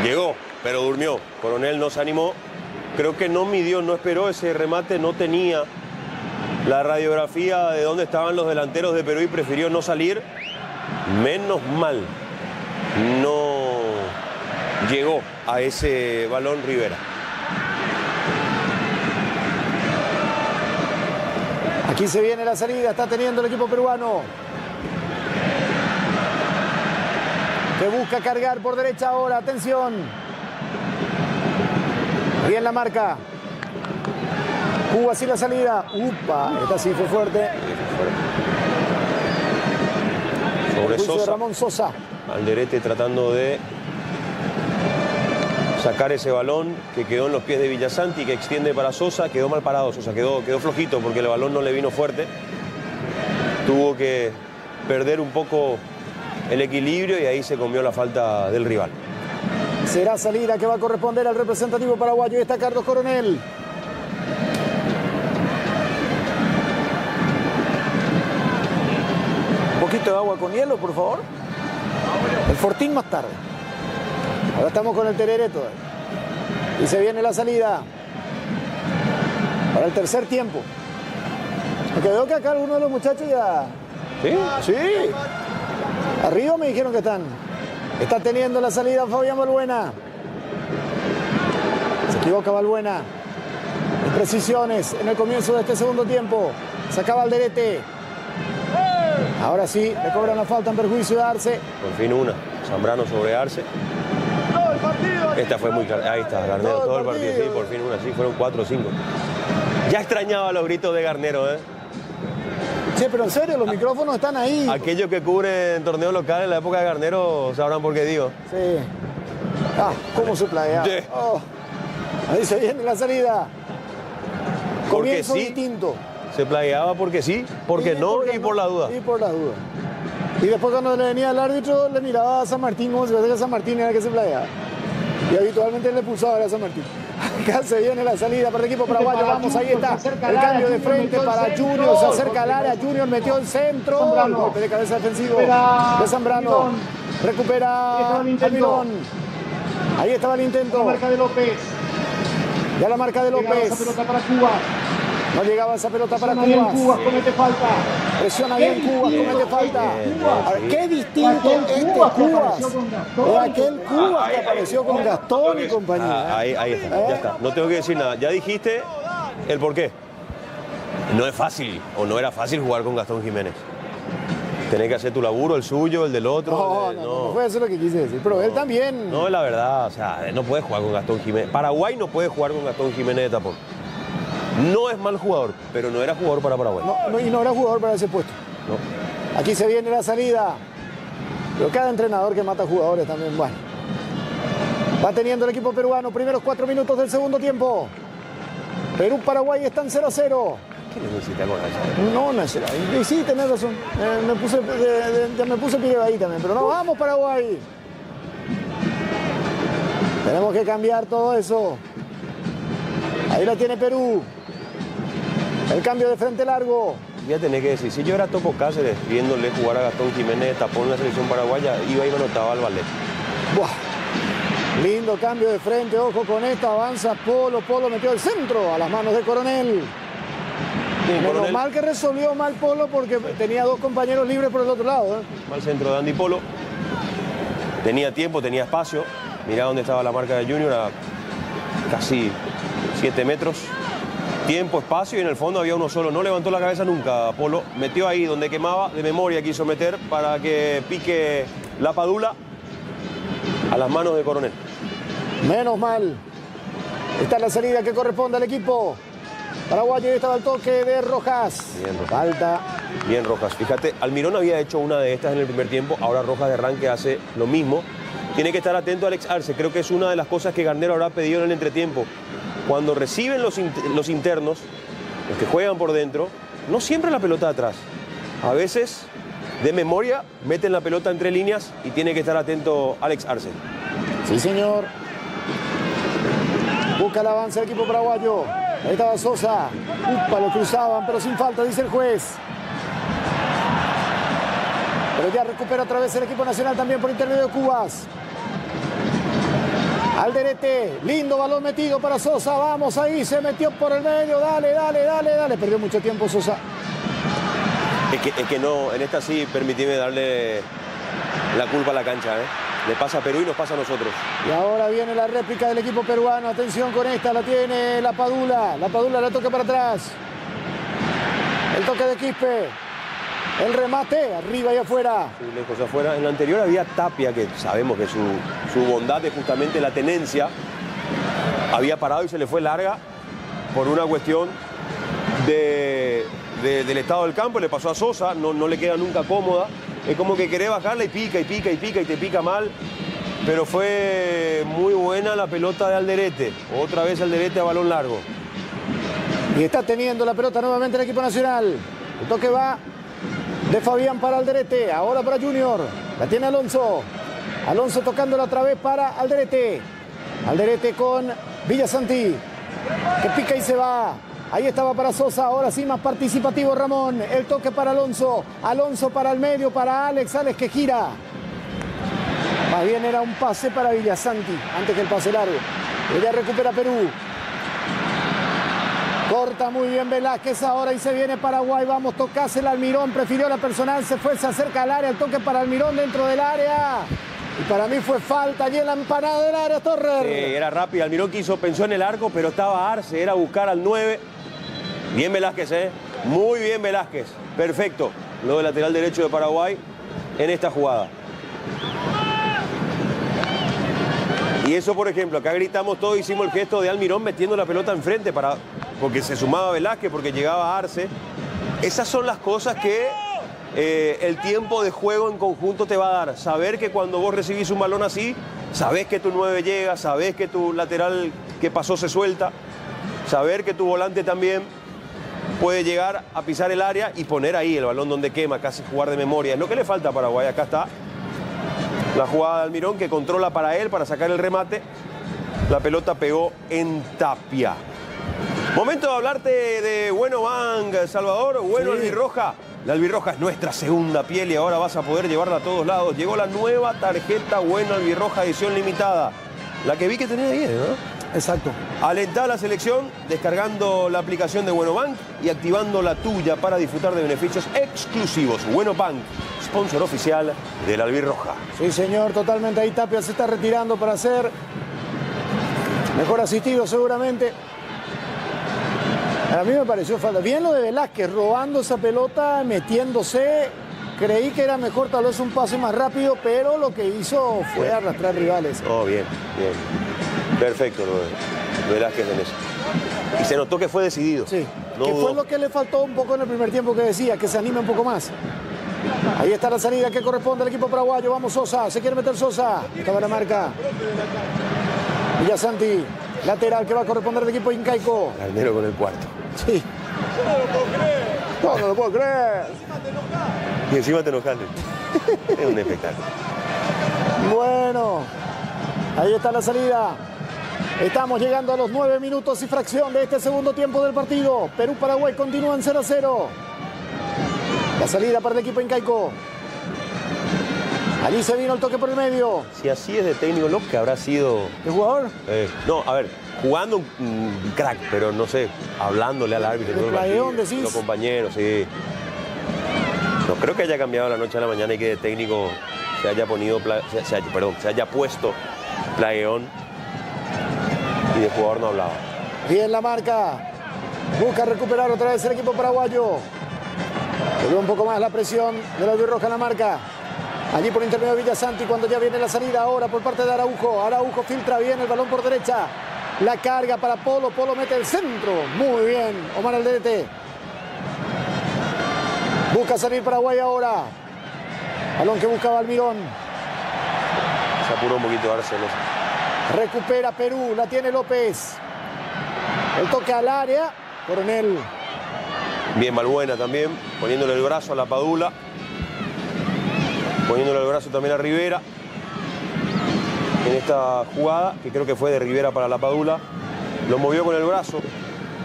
Llegó, pero durmió. Coronel no se animó. Creo que no midió, no esperó ese remate, no tenía la radiografía de dónde estaban los delanteros de Perú y prefirió no salir. Menos mal, no llegó a ese balón Rivera. Aquí se viene la salida, está teniendo el equipo peruano. Que busca cargar por derecha ahora, atención. Bien la marca. Cuba sí la salida. Upa, esta sí fue fuerte. Sobre El juicio de Sosa. Ramón Sosa. Alderete tratando de sacar ese balón que quedó en los pies de Villasanti, que extiende para Sosa. Quedó mal parado Sosa, quedó flojito porque el balón no le vino fuerte. Tuvo que perder un poco el equilibrio y ahí se comió la falta del rival. Será salida que va a corresponder al representativo paraguayo. Y está Carlos Coronel. Un poquito de agua con hielo, por favor. El Fortín más tarde. Ahora estamos con el tereré todavía. Y se viene la salida para el tercer tiempo. Porque veo que acá algunos de los muchachos ya... ¿Sí? Sí. Arriba me dijeron que están. Está teniendo la salida Fabián Balbuena. Se equivoca Balbuena. Imprecisiones en el comienzo de este segundo tiempo. Sacaba Alderete. Ahora sí, le cobran la falta en perjuicio de Arce. Por fin una. Zambrano sobre Arce. Esta fue muy clara. Ahí está, Garnero. Todo el partido. Sí, por fin una. Sí, fueron 4 o 5. Ya extrañaba los gritos de Garnero, ¿eh? Che, pero en serio, los micrófonos están ahí. Aquellos que cubren torneos locales en la época de Garnero sabrán por qué digo. Sí. Ah, cómo se plaguea. Sí. Oh. Ahí se viene la salida. Porque Comienzo sí. distinto. Se plagueaba porque sí, porque no y por la duda. Y por la duda. Y después cuando le venía el árbitro, le miraba a San Martín como si fuera que San Martín era el que se plagueaba. Y habitualmente le pulsaba a San Martín. Acá se viene la salida para el equipo paraguayo. Vamos, ahí está. El cambio de frente para Junior. Se acerca al área. Junior metió el centro. El golpe de cabeza defensivo de Zambrano. Recupera Almirón. Ahí estaba el intento. La marca de López. Ya la marca de Llegaba López. esa pelota para Cuba. No llegaba esa pelota para Presiona bien Cubas. Cuba, comete falta. Presiona bien Cubas, comete falta. A ver, qué distinto este Cubas de aquel Cubas que apareció con Gastón y compañía. Ahí está, ya está. No tengo que decir nada. Ya dijiste el por qué. No es fácil, o no era fácil jugar con Gastón Jiménez. Tenés que hacer tu laburo, el suyo, el del otro. No fue eso lo que quise decir. Pero él también. No, es la verdad, o sea, no puede jugar con Gastón Jiménez. Paraguay no puede jugar con Gastón Jiménez de tapón. No es mal jugador, pero no era jugador para Paraguay. Y no era jugador para ese puesto. No. Aquí se viene la salida. Pero cada entrenador que mata jugadores también, bueno. Va teniendo el equipo peruano. Primeros 4 minutos del segundo tiempo. Perú-Paraguay están 0-0. ¿Qué necesita con eso? No es y sí, tenés razón. Me puse pie ahí también. Pero no, vamos Paraguay. Tenemos que cambiar todo eso. Ahí la tiene Perú. El cambio de frente largo. Voy a tener que decir, si yo era Topo Cáceres viéndole jugar a Gastón Jiménez tapón en la selección paraguaya, iba y me anotaba al ballet. Buah. Lindo cambio de frente, ojo con esta, avanza Polo metió el centro a las manos de Coronel. Menos mal que resolvió mal Polo porque tenía 2 compañeros libres por el otro lado. Mal centro de Andy Polo. Tenía tiempo, tenía espacio. Mirá dónde estaba la marca de Junior, a casi 7 metros. Tiempo, espacio y en el fondo había uno solo. No levantó la cabeza nunca Polo. Metió ahí donde quemaba, de memoria quiso meter para que pique la Padula a las manos de Coronel. Menos mal. Esta es la salida que corresponde al equipo paraguayo. Y estaba el toque de Rojas. Bien, Rojas. Falta. Bien, Rojas. Fíjate, Almirón había hecho una de estas en el primer tiempo. Ahora Rojas de arranque hace lo mismo. Tiene que estar atento a Alex Arce. Creo que es una de las cosas que Garnero habrá pedido en el entretiempo. Cuando reciben los internos, los que juegan por dentro, no siempre la pelota atrás. A veces, de memoria, meten la pelota entre líneas y tiene que estar atento Alex Arce. Sí, señor. Busca el avance el equipo paraguayo. Ahí estaba Sosa. Upa, lo cruzaban, pero sin falta, dice el juez. Pero ya recupera otra vez el equipo nacional también por intermedio de Cubas. Alderete, lindo balón metido para Sosa, vamos ahí, se metió por el medio, dale, perdió mucho tiempo Sosa. Es que no, en esta sí, permitime darle la culpa a la cancha, ¿eh? Le pasa a Perú y nos pasa a nosotros. Y ahora viene la réplica del equipo peruano, atención con esta, la tiene la Padula la toca para atrás. El toque de Quispe, el remate, arriba y afuera. Sí, lejos afuera. En la anterior había Tapia, que sabemos que su bondad es justamente la tenencia. Había parado y se le fue larga por una cuestión del estado del campo. Le pasó a Sosa, no le queda nunca cómoda. Es como que querés bajarla y pica y te pica mal. Pero fue muy buena la pelota de Alderete. Otra vez Alderete a balón largo. Y está teniendo la pelota nuevamente el equipo nacional. El toque va de Fabián para Alderete, ahora para Junior. La tiene Alonso. Alonso tocándola otra vez para Alderete. Alderete con Villasanti, que pica y se va. Ahí estaba para Sosa, ahora sí más participativo Ramón. El toque para Alonso. Alonso para el medio, para Alex que gira. Más bien era un pase para Villasanti, antes que el pase largo. Ella recupera Perú. Corta muy bien Velázquez ahora y se viene Paraguay. Vamos, tocásela Almirón. Prefirió la personal, se acerca al área. El toque para Almirón dentro del área. Y para mí fue falta allí en la empanada del área, Torres. Sí, era rápido. Almirón pensó en el arco, pero estaba Arce. Era buscar al 9. Bien Velázquez, ¿eh? Muy bien Velázquez. Perfecto. Lo del lateral derecho de Paraguay en esta jugada. Y eso, por ejemplo, acá gritamos todos, hicimos el gesto de Almirón metiendo la pelota enfrente porque se sumaba Velázquez, porque llegaba Arce. Esas son las cosas que el tiempo de juego en conjunto te va a dar. Saber que cuando vos recibís un balón así, sabés que tu 9 llega, sabés que tu lateral que pasó se suelta, saber que tu volante también puede llegar a pisar el área y poner ahí el balón donde quema, casi jugar de memoria. Es lo que le falta a Paraguay. Acá está la jugada de Almirón, que controla para él, para sacar el remate. La pelota pegó en Tapia. Momento de hablarte de Bueno Bank, Salvador. Bueno, sí. Albirroja. La albirroja es nuestra segunda piel y ahora vas a poder llevarla a todos lados. Llegó la nueva tarjeta Bueno Albirroja edición limitada. La que vi que tenía ayer, ¿no? Exacto. Alentá a la selección descargando la aplicación de Bueno Bank y activando la tuya para disfrutar de beneficios exclusivos. Bueno Bank, sponsor oficial de la albirroja. Sí, señor, totalmente. Ahí Tapia se está retirando para ser mejor asistido seguramente. A mí me pareció falta. Bien lo de Velázquez, robando esa pelota, metiéndose. Creí que era mejor tal vez un pase más rápido, pero lo que hizo fue arrastrar rivales. Oh, bien. Perfecto lo de Velázquez en eso. Y se notó que fue decidido. Sí, que fue lo que le faltó un poco en el primer tiempo que decía, que se anime un poco más. Ahí está la salida que corresponde al equipo paraguayo. Vamos Sosa, se quiere meter Sosa. Estaba la marca. Villasanti, lateral que va a corresponder al equipo incaico. Galnero con el cuarto. Sí. No lo puedo creer. Y encima te enojaste. Es un espectáculo. Bueno, ahí está la salida. Estamos llegando a los 9 minutos y fracción de este segundo tiempo del partido. Perú-Paraguay continúan 0-0. La salida para el equipo incaico. Allí se vino el toque por el medio. Si así es de técnico, lo que habrá sido... ¿El jugador? No, a ver, jugando un crack, pero no sé, hablándole al árbitro. ¿El playón decís? Los compañeros, sí. No creo que haya cambiado de la noche a la mañana y que de técnico se haya puesto playón y de jugador no hablaba. Bien la marca. Busca recuperar otra vez el equipo paraguayo. Le un poco más la presión de la albirroja en la marca. Allí por intermedio de Villasanti cuando ya viene la salida ahora por parte de Araujo. Araujo filtra bien el balón por derecha. La carga para Polo. Polo mete el centro. Muy bien. Omar Alderete. Busca salir Paraguay ahora. Balón que buscaba Almirón. Se apuró un poquito Arsenal. Recupera Perú. La tiene López. El toque al área. Coronel. Bien Balbuena también. Poniéndole el brazo a la Padula. Poniéndole el brazo también a Rivera. En esta jugada, que creo que fue de Rivera para la Padula. Lo movió con el brazo.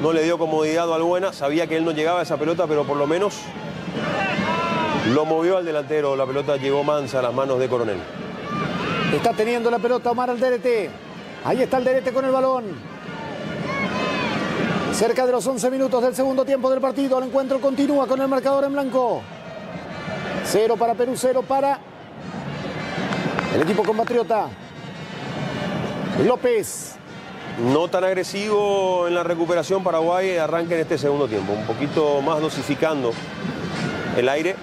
No le dio comodidad a Balbuena. Sabía que él no llegaba a esa pelota, pero por lo menos lo movió al delantero. La pelota llegó mansa a las manos de Coronel. Está teniendo la pelota Omar Alderete. Ahí está Alderete con el balón. Cerca de los 11 minutos del segundo tiempo del partido. El encuentro continúa con el marcador en blanco. 0 para Perú, 0 para el equipo compatriota. López. No tan agresivo en la recuperación Paraguay, arranca en este segundo tiempo. Un poquito más dosificando el aire.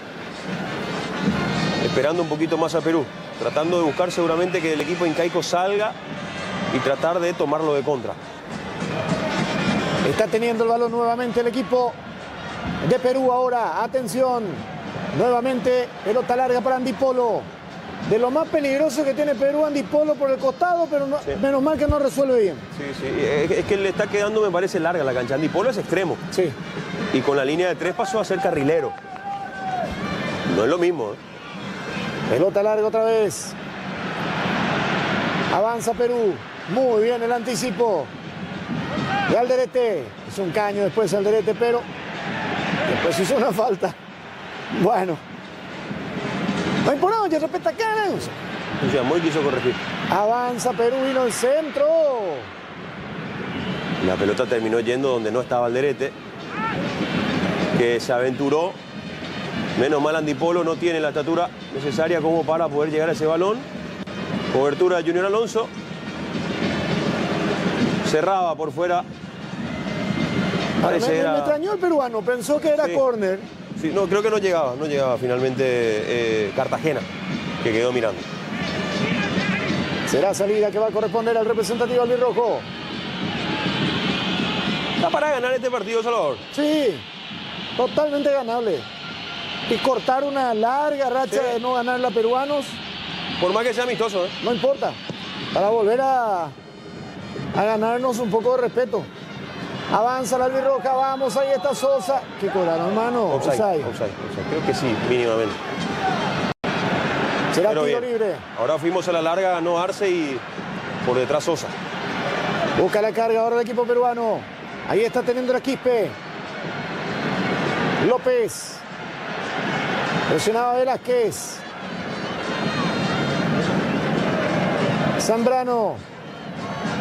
Esperando un poquito más a Perú. Tratando de buscar seguramente que el equipo incaico salga y tratar de tomarlo de contra. Está teniendo el balón nuevamente el equipo de Perú ahora. Atención. Nuevamente pelota larga para Andy Polo. De lo más peligroso que tiene Perú, Andy Polo por el costado, pero no, sí. Menos mal que no resuelve bien. Sí, sí. Es que le está quedando, me parece, larga la cancha. Andy Polo es extremo. Sí. Y con la línea de 3 pasó a ser carrilero. No es lo mismo, ¿eh? Pelota larga otra vez. Avanza Perú. Muy bien el anticipo de Alderete. Es un caño después Alderete, pero después hizo una falta. Bueno. No importa, ya respeta cara. O sea, muy quiso corregir. Avanza Perú, vino el centro. La pelota terminó yendo donde no estaba Alderete, que se aventuró. Menos mal Andy Polo no tiene la estatura necesaria como para poder llegar a ese balón. Cobertura de Junior Alonso. Cerraba por fuera. Me extrañó el peruano, pensó que era córner. Sí, no, creo que no llegaba finalmente Cartagena, que quedó mirando. Será salida que va a corresponder al representativo albirrojo. ¿Está para ganar este partido, Salvador? Sí, totalmente ganable. Y cortar una larga racha de no ganarla a peruanos. Por más que sea amistoso, ¿eh? No importa. Para volver a ganarnos un poco de respeto. Avanza la albirroja, vamos, ahí está Sosa. ¿Qué cobraron, hermano? Offside. Creo que sí, mínimamente. Será tiro libre. Ahora fuimos a la larga, ganó Arce y por detrás Sosa. Busca la carga ahora el equipo peruano. Ahí está teniendo la Quispe. López. Presionaba Velázquez. Zambrano.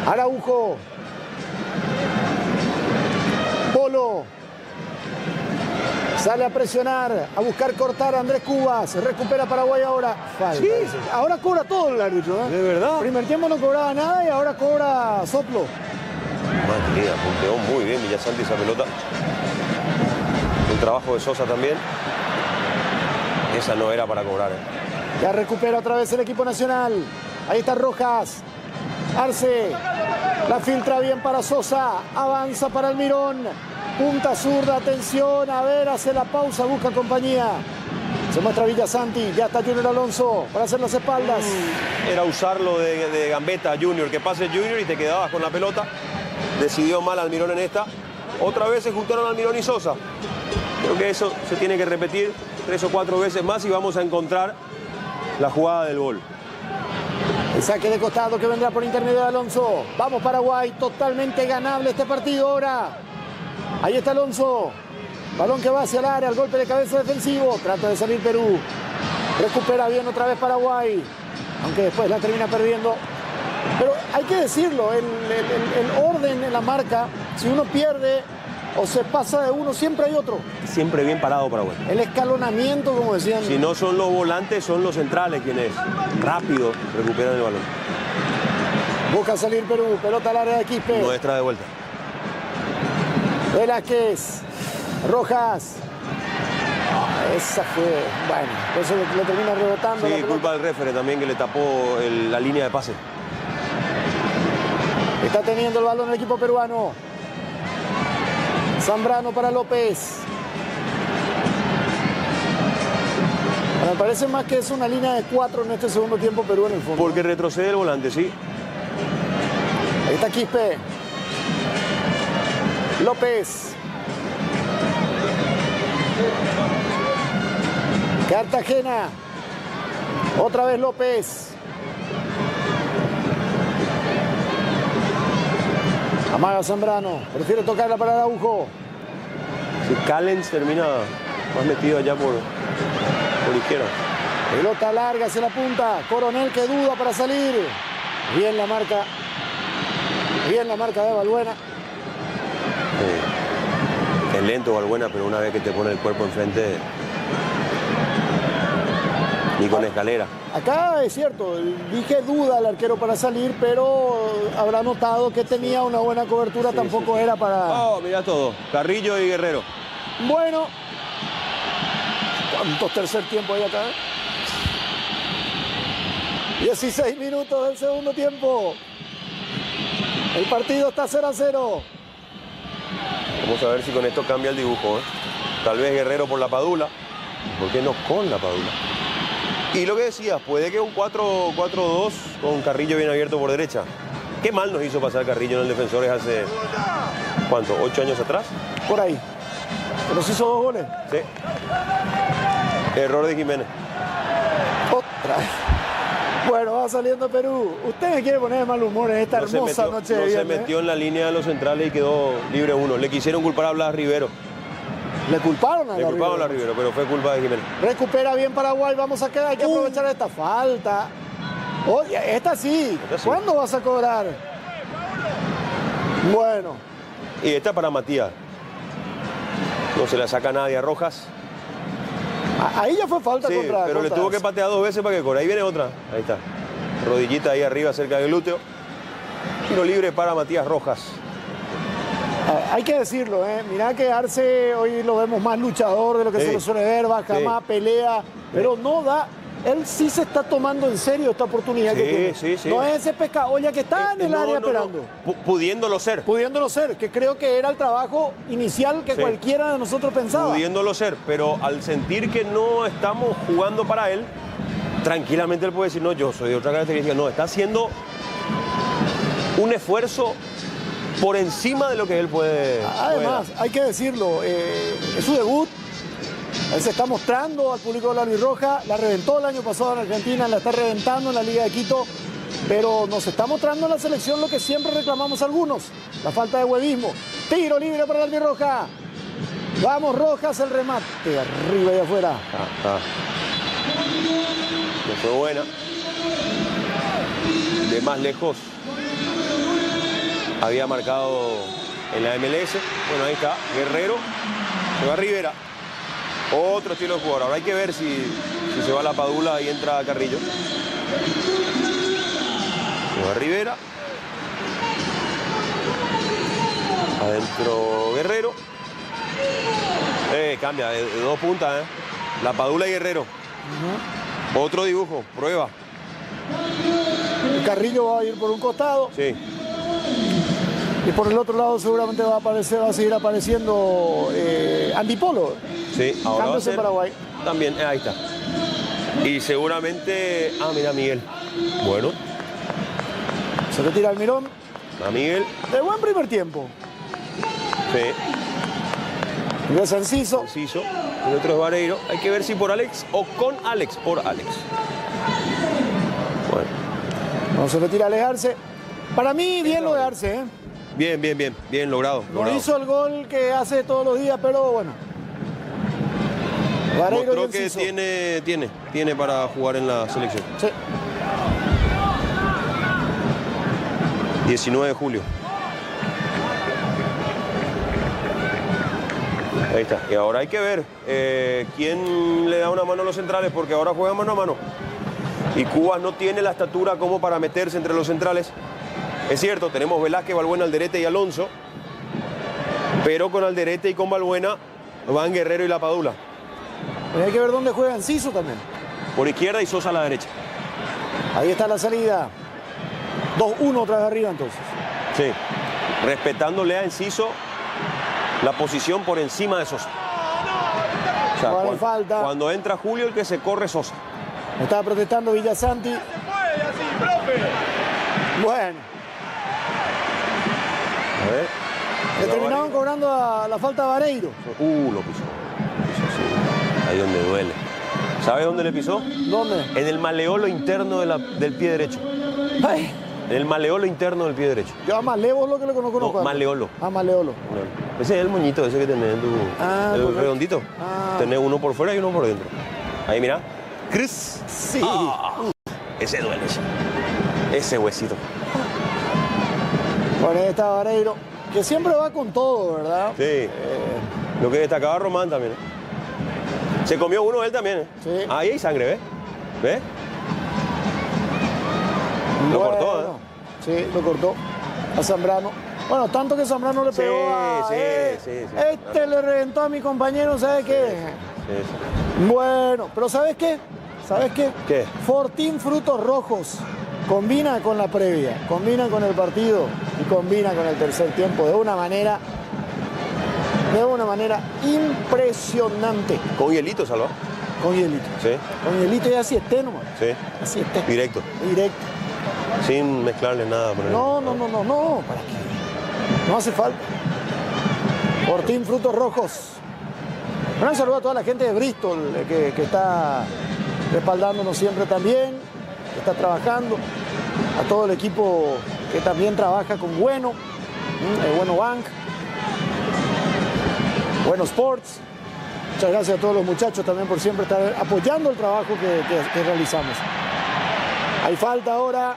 Araujo. Polo. Sale a presionar, a buscar cortar a Andrés Cubas. Recupera Paraguay ahora. Falta. Sí. Ahora cobra todo el árbitro, ¿eh? ¿De verdad? Primer tiempo no cobraba nada y ahora cobra soplo. Madre mía, punteó muy bien Villasanti esa pelota. Un trabajo de Sosa también. Esa no era para cobrar, ¿eh? Ya recupera otra vez el equipo nacional. Ahí está Rojas. Arce. La filtra bien para Sosa. Avanza para Almirón. Punta zurda, atención. A ver, hace la pausa, busca compañía. Se muestra Villasanti. Ya está Junior Alonso para hacer las espaldas. Era usarlo de gambeta Junior. Que pase Junior y te quedabas con la pelota. Decidió mal Almirón en esta. Otra vez se juntaron Almirón y Sosa. Creo que eso se tiene que repetir 3 o 4 veces más y vamos a encontrar la jugada del gol. El saque de costado que vendrá por intermedio de Alonso. Vamos Paraguay, totalmente ganable este partido ahora. Ahí está Alonso. Balón que va hacia el área, el golpe de cabeza defensivo. Trata de salir Perú. Recupera bien otra vez Paraguay. Aunque después la termina perdiendo. Pero hay que decirlo, el orden en la marca, si uno pierde o se pasa de uno, siempre hay otro. Siempre bien parado Paraguay. El escalonamiento, como decían. Si no son los volantes, son los centrales quienes rápido recuperan el balón. Busca salir Perú, pelota al área de Quispe. Nuestra de vuelta. Velázquez, Rojas. Esa fue, bueno, eso le termina rebotando. Sí, culpa del referee también que le tapó la línea de pase. Está teniendo el balón el equipo peruano. Zambrano para López. Me parece más que es una línea de 4 en este segundo tiempo Perú en el fondo. Porque retrocede el volante, sí. Ahí está Quispe. López. Cartagena. Otra vez López. Amaga Zambrano. Prefiere tocarla para Araujo. Si Callens termina más metido allá por izquierda. Pelota larga hacia la punta. Coronel que duda para salir. Bien la marca Bien la marca de Balbuena. Es lento Balbuena, pero una vez que te pone el cuerpo enfrente, ni con escalera. Acá es cierto, dije duda al arquero para salir, pero habrá notado que tenía una buena cobertura, sí, tampoco sí. Era para... Oh, mira todo, Carrillo y Guerrero. Bueno, ¿cuántos tercer tiempo hay acá? 16 minutos del segundo tiempo. El partido está 0-0. Vamos a ver si con esto cambia el dibujo, ¿eh? Tal vez Guerrero por la Padula. ¿Por qué no con la Padula? Y lo que decías, puede que un 4-4-2 con Carrillo bien abierto por derecha. Qué mal nos hizo pasar Carrillo en el Defensores hace, ¿cuánto? ¿8 años atrás? Por ahí. ¿Pero se hizo 2 goles? Sí. Error de Jiménez. Otra vez. Bueno, va saliendo Perú. Usted me quiere poner de mal humor en esta hermosa noche de viernes. No se metió en la línea de los centrales y quedó libre uno. Le quisieron culpar a Blas Rivero. ¿Le culparon a Blas Rivero, pero fue culpa de Jiménez. Recupera bien Paraguay, vamos a quedar, hay que aprovechar esta falta. Oye, esta sí. ¿Cuándo vas a cobrar? Bueno. Y esta para Matías. No se la saca nadie a Rojas. Ahí ya fue falta sí, contra... pero le tuvo que patear 2 veces para que cobre. Ahí viene otra. Ahí está. Rodillita ahí arriba cerca del glúteo. Tiro libre para Matías Rojas. Hay que decirlo, mirá que Arce hoy lo vemos más luchador de lo que se lo suele ver, baja más, pelea, pero no da. Él sí se está tomando en serio esta oportunidad que tiene. Sí. No es ese pescaolla que está en el área esperando. Pudiéndolo ser. Pudiéndolo ser, que creo que era el trabajo inicial que cualquiera de nosotros pensaba. Pudiéndolo ser, pero al sentir que no estamos jugando para él, tranquilamente él puede decir, no, yo soy de otra característica. No, está haciendo un esfuerzo por encima de lo que él puede. Además, hay que decirlo, es su debut. Él se está mostrando al público de la albirroja, la reventó el año pasado en Argentina, la está reventando en la Liga de Quito, pero nos está mostrando en la selección lo que siempre reclamamos algunos, la falta de huevismo. Tiro libre para la albirroja. Vamos Rojas, el remate, arriba y afuera. No fue buena. De más lejos había marcado en la MLS. Bueno, ahí está, Guerrero, se va Rivera. Otro estilo de jugador. Ahora hay que ver si se va la Padula y entra Carrillo. Se va Rivera. Adentro Guerrero. Cambia de 2 puntas, La Padula y Guerrero. Otro dibujo, prueba. El Carrillo va a ir por un costado. Sí. Y por el otro lado seguramente va a seguir apareciendo Andy Polo. Sí, ahora va a ser Paraguay. También, ahí está. Y seguramente... mira Miguel. Bueno. Se retira Almirón. A Miguel. De buen primer tiempo. Sí. Ingresa Enciso. El otro es Vareiro. Hay que ver si por Alex o con Alex. Por Alex. Bueno. No se retira Alejarse. Para mí, bien lo de Arce, Bien logrado. No hizo el gol que hace todos los días, pero bueno. Vareiro mostró que tiene para jugar en la selección. Sí. 19 de julio. Ahí está. Y ahora hay que ver quién le da una mano a los centrales, porque ahora juegan mano a mano. Y Cuba no tiene la estatura como para meterse entre los centrales. Es cierto, tenemos Velázquez, Balbuena, Alderete y Alonso. Pero con Alderete y con Balbuena van Guerrero y la Padula. Hay que ver dónde juega Enciso también. Por izquierda y Sosa a la derecha. Ahí está la salida. 2-1 otra vez arriba entonces. Sí. Respetándole a Enciso la posición por encima de Sosa. O sea, cuando entra Julio, el que se corre es Sosa. Estaba protestando Villasanti. ¡No se puede así, profe! Bueno. A ver. Le terminaban cobrando la falta de Vareiro. Lo pisó. Ahí donde duele. ¿Sabe dónde le pisó? ¿Dónde? En el maleolo interno del pie derecho. Ay. En el maleolo interno del pie derecho. Yo a Malevo es lo que le conozco. No, maleolo. Maleolo. Ese es el moñito ese que tenés en tu... el redondito. Tenés uno por fuera y uno por dentro. Ahí, mira. Chris. Sí. Ese duele. Ese huesito. Bueno, ahí está Vareiro, que siempre va con todo, ¿verdad? Sí. Lo que destacaba Román también. Se comió uno él también. Sí. Ahí hay sangre, ¿ves? ¿Ves? Lo Bueno, cortó, Sí, lo cortó a Zambrano. Bueno, tanto que Zambrano le pegó a... sí. Este le reventó a mi compañero, ¿sabe qué? Sí. Bueno, pero ¿sabes qué? ¿Sabes qué? ¿Qué? Fortín Frutos Rojos combina con la previa, combina con el partido y combina con el tercer tiempo de una manera impresionante. Con hielito, Salva. Con hielito. Sí. Con hielito y así esté nomás. Sí. Así esté. Directo. Directo. Sin mezclarle nada. Ponerle. No. ¿Para qué? No hace falta. Fortín Frutos Rojos. Un gran saludo a toda la gente de Bristol que está respaldándonos siempre también, que está trabajando. A todo el equipo que también trabaja con Bueno, el Bueno Bank, Bueno Sports. Muchas gracias a todos los muchachos también por siempre estar apoyando el trabajo que realizamos. Hay falta ahora.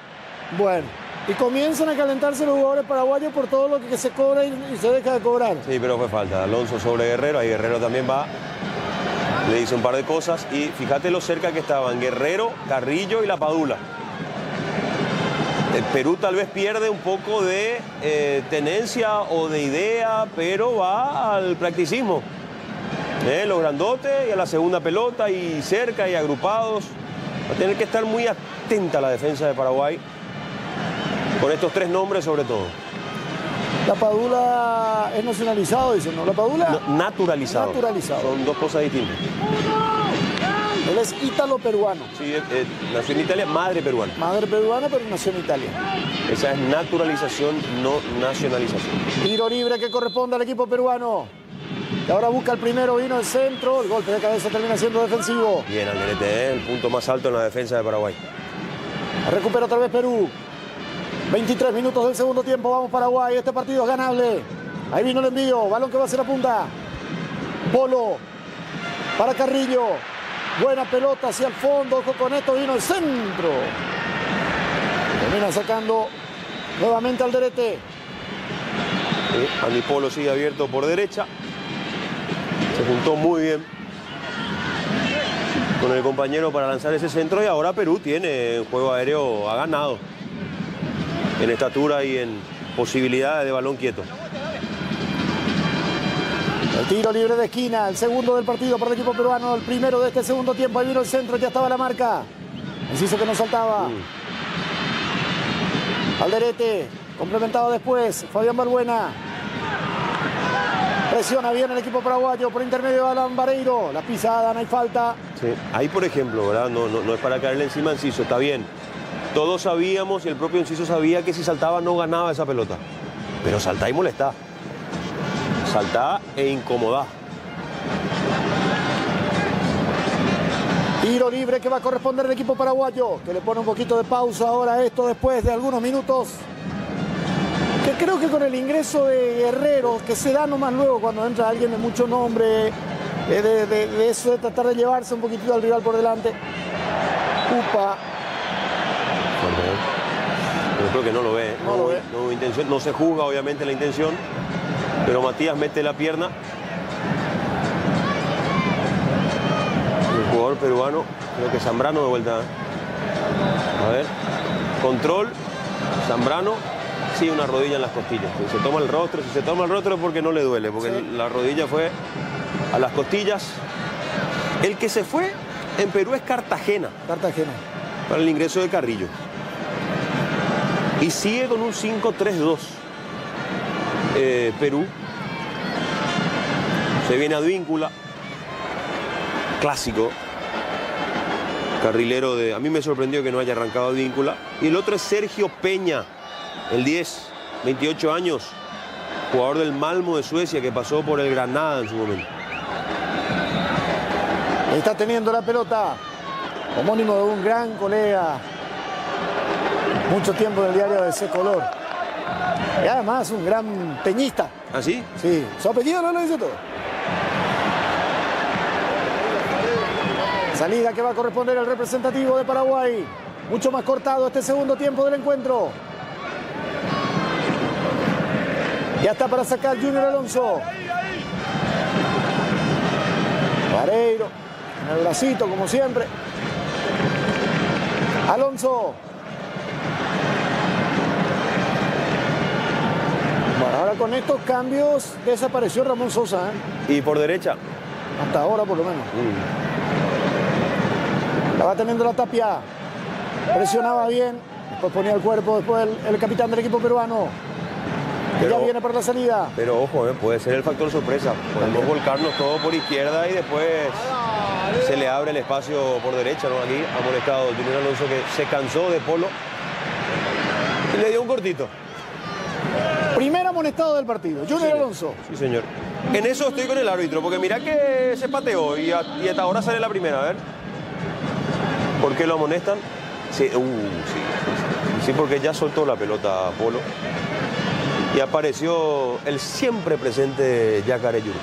Bueno, y comienzan a calentarse los jugadores paraguayos por todo lo que se cobra y se deja de cobrar. Sí, pero fue falta. Alonso sobre Guerrero, ahí Guerrero también va. Le dice un par de cosas y fíjate lo cerca que estaban Guerrero, Carrillo y La Padula. El Perú tal vez pierde un poco de tenencia o de idea, pero va al practicismo. Los grandotes y a la segunda pelota y cerca y agrupados. Va a tener que estar muy atenta la defensa de Paraguay con estos tres nombres sobre todo. La Padula es nacionalizado, dicen, ¿no? La Padula... Naturalizado. Naturalizado. Son dos cosas distintas. Él es ítalo-peruano. Sí, nació en Italia, madre peruana. Madre peruana, pero nació en Italia. Esa es naturalización, no nacionalización. Tiro libre que corresponde al equipo peruano. Y ahora busca el primero, vino el centro, el golpe de cabeza termina siendo defensivo. Bien, Alderete, el punto más alto en la defensa de Paraguay. Recupera otra vez Perú. 23 minutos del segundo tiempo, vamos Paraguay, este partido es ganable. Ahí vino el envío, balón que va hacia la punta. Polo para Carrillo. Buena pelota hacia el fondo, ojo con esto, vino el centro. Termina sacando nuevamente Alderete. Andy Polo sigue abierto por derecha. Se juntó muy bien con el compañero para lanzar ese centro y ahora Perú tiene un juego aéreo, ha ganado en estatura y en posibilidades de balón quieto. El tiro libre de esquina, el segundo del partido para el equipo peruano, el primero de este segundo tiempo. Ahí vino el centro, ya estaba la marca. Enciso que no saltaba. Alderete, complementado después, Fabián Balbuena. Presiona bien el equipo paraguayo por intermedio de Alan Vareiro. La pisada, no hay falta. Sí. Ahí, por ejemplo, ¿verdad? No es para caerle encima a Enciso, está bien. Todos sabíamos y el propio Enciso sabía que si saltaba no ganaba esa pelota. Pero saltá y molestá. Saltá e incomodá. Tiro libre que va a corresponder al equipo paraguayo, que le pone un poquito de pausa ahora a esto después de algunos minutos. Que creo que con el ingreso de Guerrero, que se da nomás luego cuando entra alguien de mucho nombre, de eso de tratar de llevarse un poquitito al rival por delante. Upa. Yo creo que no lo ve. No lo ve. No hubo intención. No se juzga obviamente la intención, pero Matías mete la pierna. El jugador peruano, creo que Zambrano de vuelta. A ver, control, Zambrano, sí, una rodilla en las costillas. Si se toma el rostro es porque no le duele, porque sí, la rodilla fue a las costillas. El que se fue en Perú es Cartagena. Cartagena. Para el ingreso de Carrillo. Y sigue con un 5-3-2. Perú. Se viene Advíncula. Clásico. Carrilero de... A mí me sorprendió que no haya arrancado Advíncula. Y el otro es Sergio Peña. El 10, 28 años. Jugador del Malmo de Suecia que pasó por el Granada en su momento. Está teniendo la pelota. Homónimo de un gran colega. Mucho tiempo en el diario de ese color. Y además un gran peñista. ¿Ah, sí? Sí, su apellido no lo dice todo. Salida que va a corresponder al representativo de Paraguay. Mucho más cortado este segundo tiempo del encuentro. Ya está para sacar Junior Alonso. Vareiro, en el bracito, como siempre. Alonso. Bueno, ahora con estos cambios desapareció Ramón Sosa, ¿eh? Y por derecha. Hasta ahora, por lo menos. La va teniendo la Tapia. Presionaba bien. Después ponía el cuerpo. Después el capitán del equipo peruano. Que ya viene para la salida. Pero ojo, puede ser el factor sorpresa. Podemos volcarnos todo por izquierda y después se le abre el espacio por derecha, ¿no? Aquí ha molestado Junior Alonso, que se cansó de Polo y le dio un cortito. Primer amonestado del partido, Junior Alonso. Sí, señor. En eso estoy con el árbitro, porque mira que se pateó y hasta ahora sale la primera. A ver. ¿Por qué lo amonestan? Sí, sí, porque ya soltó la pelota Polo. Y apareció el siempre presente Yacare Yuri.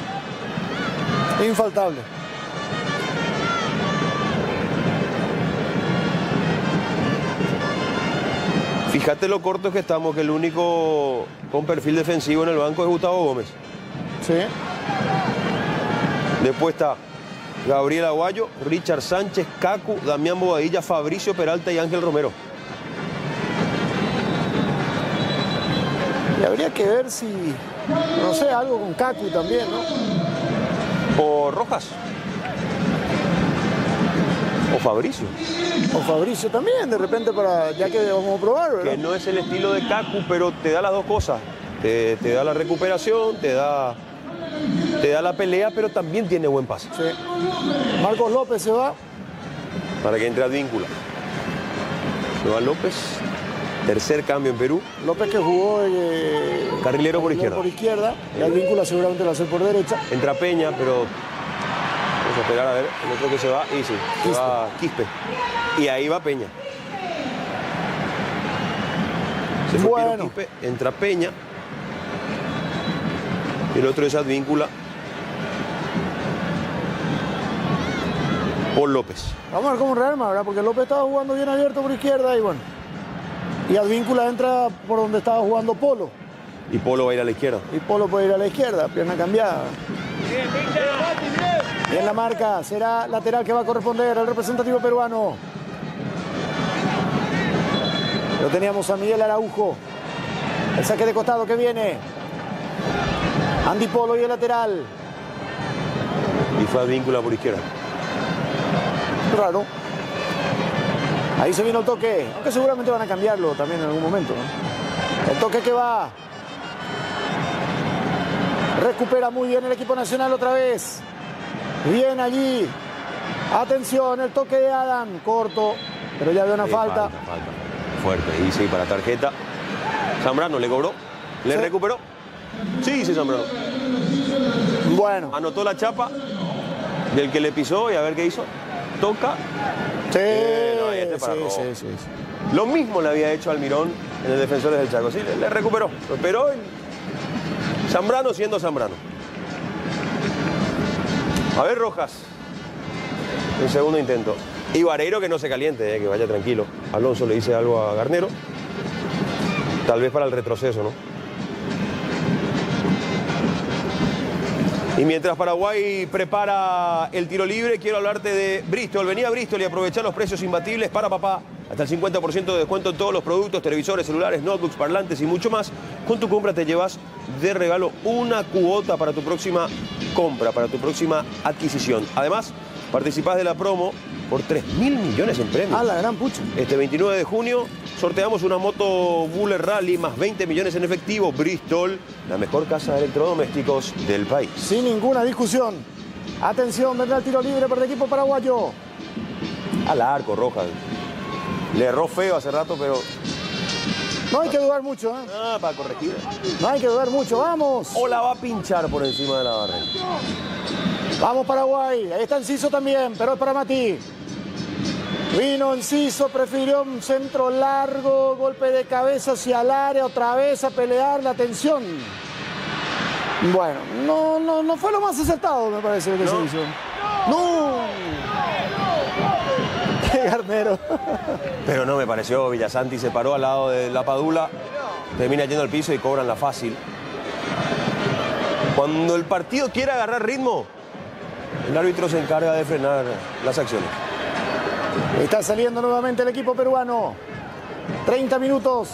Infaltable. Fíjate lo cortos que estamos, que el único con perfil defensivo en el banco es Gustavo Gómez. Sí. Después está Gabriel Aguayo, Richard Sánchez, Cacu, Damián Bobadilla, Fabricio Peralta y Ángel Romero. Y habría que ver si, no sé, algo con Cacu también, ¿no? O Rojas. O Fabricio. O Fabricio también, de repente, para ya que vamos a probar, ¿verdad? Que no es el estilo de Cacu, pero te da las dos cosas. Te da la recuperación, te da la pelea, pero también tiene buen pase. Sí. Marcos López se va. Para que entre Advíncula. Se va López. Tercer cambio en Perú. López que jugó carrilero por izquierda. Por izquierda. Y Advíncula seguramente lo va a hacer por derecha. Entra Peña, pero vamos a esperar a ver. El otro que se va, y sí, se va Quispe. Y ahí va Peña. Se fue Piero Quispe, entra Peña. Y el otro es Advíncula. Por López. Vamos a ver cómo rearma, ¿verdad? Porque López estaba jugando bien abierto por izquierda y bueno. Y Advíncula entra por donde estaba jugando Polo. Y Polo va a ir a la izquierda. Y Polo puede ir a la izquierda, pierna cambiada. Bien la marca, será lateral que va a corresponder al representativo peruano. Lo teníamos a Miguel Araujo. El saque de costado que viene. Andy Polo y el lateral. Y fue Advíncula por izquierda. Raro. Ahí se vino el toque, aunque seguramente van a cambiarlo también en algún momento, ¿no? El toque que va. Recupera muy bien el equipo nacional otra vez. Bien allí. Atención, el toque de Adam. Corto, pero ya había una falta. Falta. Fuerte. Y sí, para tarjeta. Zambrano le cobró. Le recuperó. Sí, Zambrano. Bueno. Anotó la chapa del que le pisó y a ver qué hizo. Toca. Sí, sí. Lo mismo le había hecho Almirón en el Defensores del Chaco. Sí, le recuperó. Lo esperó y Zambrano siendo Zambrano. A ver, Rojas. El segundo intento. Y Vareiro que no se caliente, que vaya tranquilo. Alonso le dice algo a Garnero. Tal vez para el retroceso, ¿no? Y mientras Paraguay prepara el tiro libre, quiero hablarte de Bristol. Vení a Bristol y aprovechar los precios imbatibles para papá. Hasta el 50% de descuento en todos los productos, televisores, celulares, notebooks, parlantes y mucho más. Con tu compra te llevas de regalo una cuota para tu próxima compra, para tu próxima adquisición. Además, participás de la promo por 3.000 millones en premios. Ah, la gran pucha. Este 29 de junio sorteamos una moto Buller Rally más 20 millones en efectivo. Bristol, la mejor casa de electrodomésticos del país. Sin ninguna discusión. Atención, vendrá el tiro libre para el equipo paraguayo. Al arco, Rojas. Le erró feo hace rato, pero... No hay que dudar mucho, ¿eh? Ah, para corregir. No hay que dudar mucho, vamos. O la va a pinchar por encima de la barrera. Vamos Paraguay, ahí está Enciso también, pero es para Mati. Vino Enciso, prefirió un centro largo, golpe de cabeza hacia el área, otra vez a pelear, la tensión. Bueno, no fue lo más acertado, me parece, lo que se hizo. ¡No! ¡Qué Garnero! Pero no, me pareció Villasanti se paró al lado de la Padula, termina yendo al piso y cobran la fácil. Cuando el partido quiere agarrar ritmo, el árbitro se encarga de frenar las acciones. Está saliendo nuevamente el equipo peruano. 30 minutos.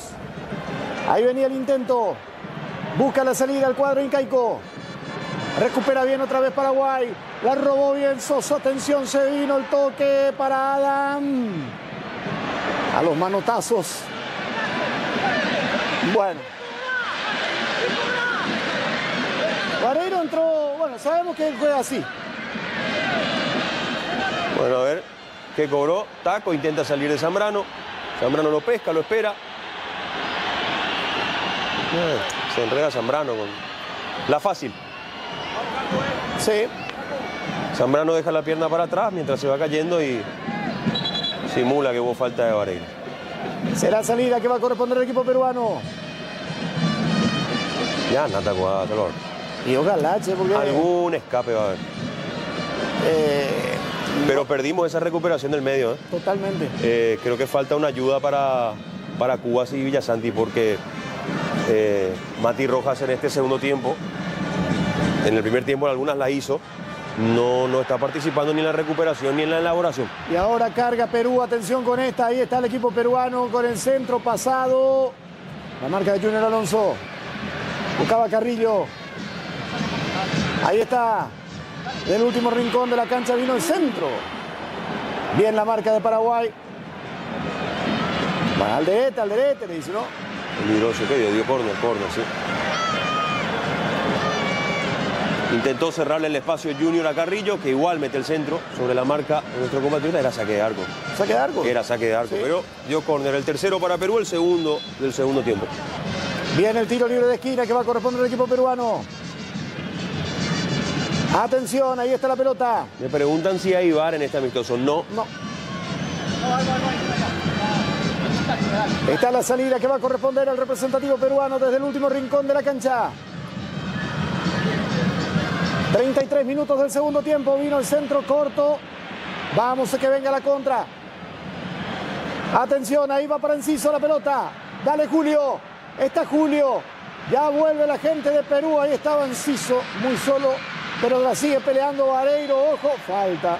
Ahí venía el intento. Busca la salida al cuadro incaico. Recupera bien otra vez Paraguay. La robó bien Soso. Atención, se vino el toque para Adam. A los manotazos. Bueno. Vareiro entró. Bueno, sabemos que él juega así. Bueno, a ver qué cobró. Taco, intenta salir de Zambrano. Zambrano lo pesca, lo espera. Se enreda Zambrano con la fácil. Sí. Zambrano deja la pierna para atrás mientras se va cayendo y simula que hubo falta de Vareiro. Será salida que va a corresponder al equipo peruano. Ya, Nata Cuadro. Y ojalá, che, porque... Algún escape va a haber. Pero perdimos esa recuperación del medio. Totalmente. Creo que falta una ayuda para Cubas y Villasanti porque Mati Rojas en este segundo tiempo, en el primer tiempo algunas la hizo, no está participando ni en la recuperación ni en la elaboración. Y ahora carga Perú, atención con esta, ahí está el equipo peruano con el centro pasado. La marca de Junior Alonso. Buscaba Carrillo. Ahí está. Del último rincón de la cancha vino el centro. Bien la marca de Paraguay. Va al derete, le dice, ¿no? Peligroso, que dio córner, sí. Intentó cerrarle el espacio Junior a Carrillo, que igual mete el centro sobre la marca de nuestro compatriota. Era saque de arco. ¿Saque de arco? Era saque de arco, Sí. pero dio córner. El tercero para Perú, el segundo del segundo tiempo. Viene el tiro libre de esquina que va a corresponder al equipo peruano. Atención, ahí está la pelota. Me preguntan si hay VAR en este amistoso. No. No. Está la salida que va a corresponder al representativo peruano desde el último rincón de la cancha. 33 minutos del segundo tiempo. Vino el centro corto. Vamos a que venga la contra. Atención, ahí va para Enciso la pelota. Dale, Julio. Está Julio. Ya vuelve la gente de Perú. Ahí estaba Enciso, muy solo. Pero la sigue peleando Vareiro. Ojo, falta.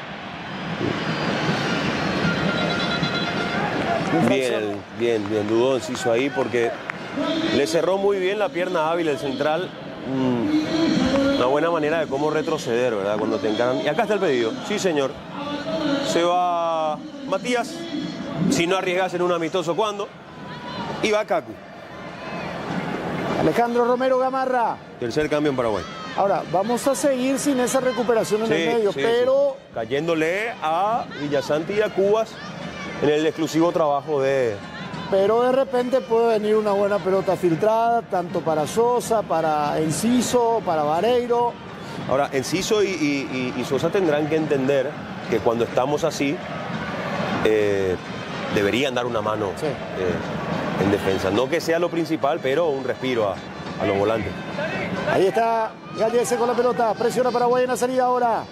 Bien, dudó Enciso ahí porque le cerró muy bien la pierna hábil el central. Una buena manera de cómo retroceder, ¿verdad? Cuando te encaran. Y acá está el pedido. Sí, señor. Se va Matías. Si no arriesgas en un amistoso, ¿cuándo? Y va Cacu. Alejandro Romero Gamarra. Tercer cambio en Paraguay. Ahora, vamos a seguir sin esa recuperación en el medio, pero... Sí. Cayéndole a Villasanti y a Cubas en el exclusivo trabajo de... Pero de repente puede venir una buena pelota filtrada, tanto para Sosa, para Enciso, para Vareiro. Ahora, Enciso y Sosa tendrán que entender que cuando estamos así, deberían dar una mano en defensa. No que sea lo principal, pero un respiro a los volantes. Ahí está Gallese con la pelota, presiona Paraguay en la salida ahora.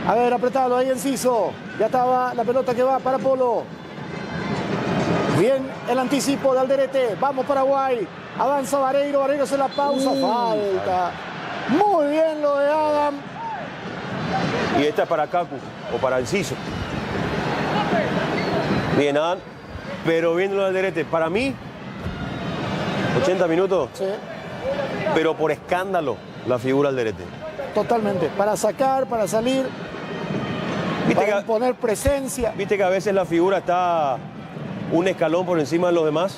A ver, apretado ahí Enciso. Ya estaba la pelota que va para Polo. Bien el anticipo de Alderete. Vamos Paraguay. Avanza Vareiro. Vareiro hace la pausa. Falta. Muy bien lo de Adam. Y esta es para Cacu o para Enciso. Bien, Adam. Pero viendo lo de Alderete. Para mí, 80 minutos. Sí. Pero por escándalo, la figura Alderete. Totalmente. Para sacar, para salir. Para poner presencia. Viste que a veces la figura está un escalón por encima de los demás.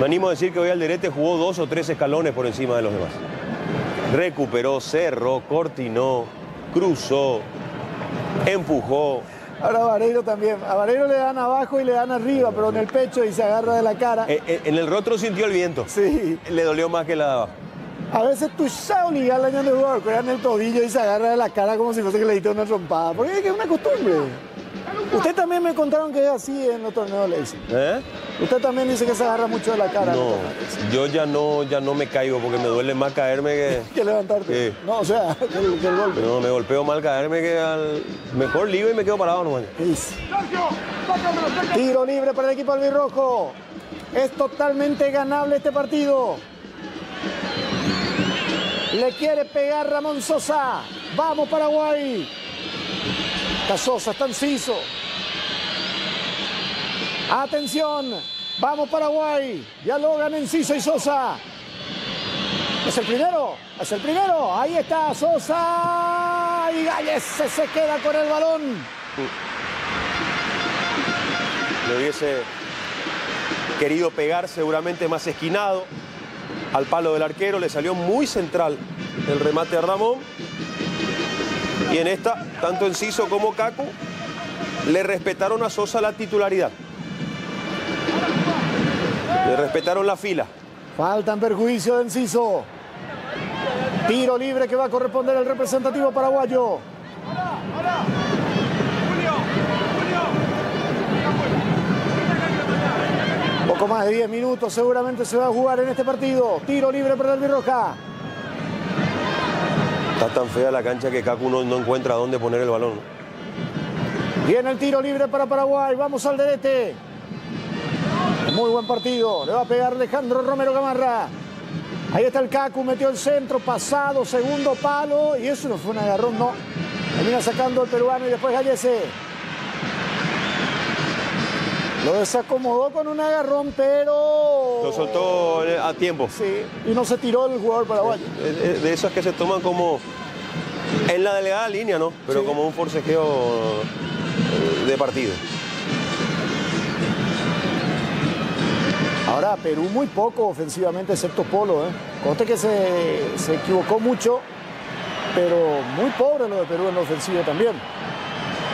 Me animo a decir que hoy Alderete jugó 2 o 3 escalones por encima de los demás. Recuperó, cerró, cortinó, cruzó, empujó. Ahora Vareiro también. A Vareiro le dan abajo y le dan arriba, pero en el pecho y se agarra de la cara. En el rostro sintió el viento. Sí. Le dolió más que la de abajo. A veces tú sabes obligar al año de jugador, que en el tobillo y se agarra de la cara como si fuese que le diste una trompada. Porque es una costumbre. Usted también me contaron que es así en los torneos Leipzig. Usted también dice que se agarra mucho de la cara. No, yo ya no me caigo porque me duele más caerme que levantarte. No, o sea, que el golpe. No, me golpeo mal caerme que al mejor libre y me quedo parado nomás. Tiro libre para el equipo albirrojo. Es totalmente ganable este partido. Le quiere pegar Ramón Sosa. Vamos Paraguay. Está Sosa, está Enciso. Atención. Vamos Paraguay. Dialogan Enciso y Sosa. Es el primero. Es el primero. Ahí está Sosa. Y Galles se queda con el balón. Le hubiese querido pegar seguramente más esquinado al palo del arquero. Le salió muy central el remate a Ramón. Y en esta, tanto Enciso como Kaku le respetaron a Sosa la titularidad. Le respetaron la fila. Falta en perjuicio de Enciso. Tiro libre que va a corresponder al representativo paraguayo. Poco más de 10 minutos seguramente se va a jugar en este partido. Tiro libre para el Albirroja. Está tan fea la cancha que Kaku no encuentra dónde poner el balón. Viene el tiro libre para Paraguay. Vamos al Alderete. Muy buen partido. Le va a pegar Alejandro Romero Gamarra. Ahí está el Kaku, metió el centro, pasado, segundo palo. Y eso no fue un agarrón, no. Termina sacando el peruano y después Gallese. Lo desacomodó con un agarrón, pero... Lo soltó a tiempo. Sí, y no se tiró el jugador paraguayo. De esas que se toman como en la delegada línea, ¿no? Pero sí, como un forcejeo de partido. Ahora, Perú muy poco ofensivamente, excepto Polo. Conste que se equivocó mucho, pero muy pobre lo de Perú en la ofensiva también.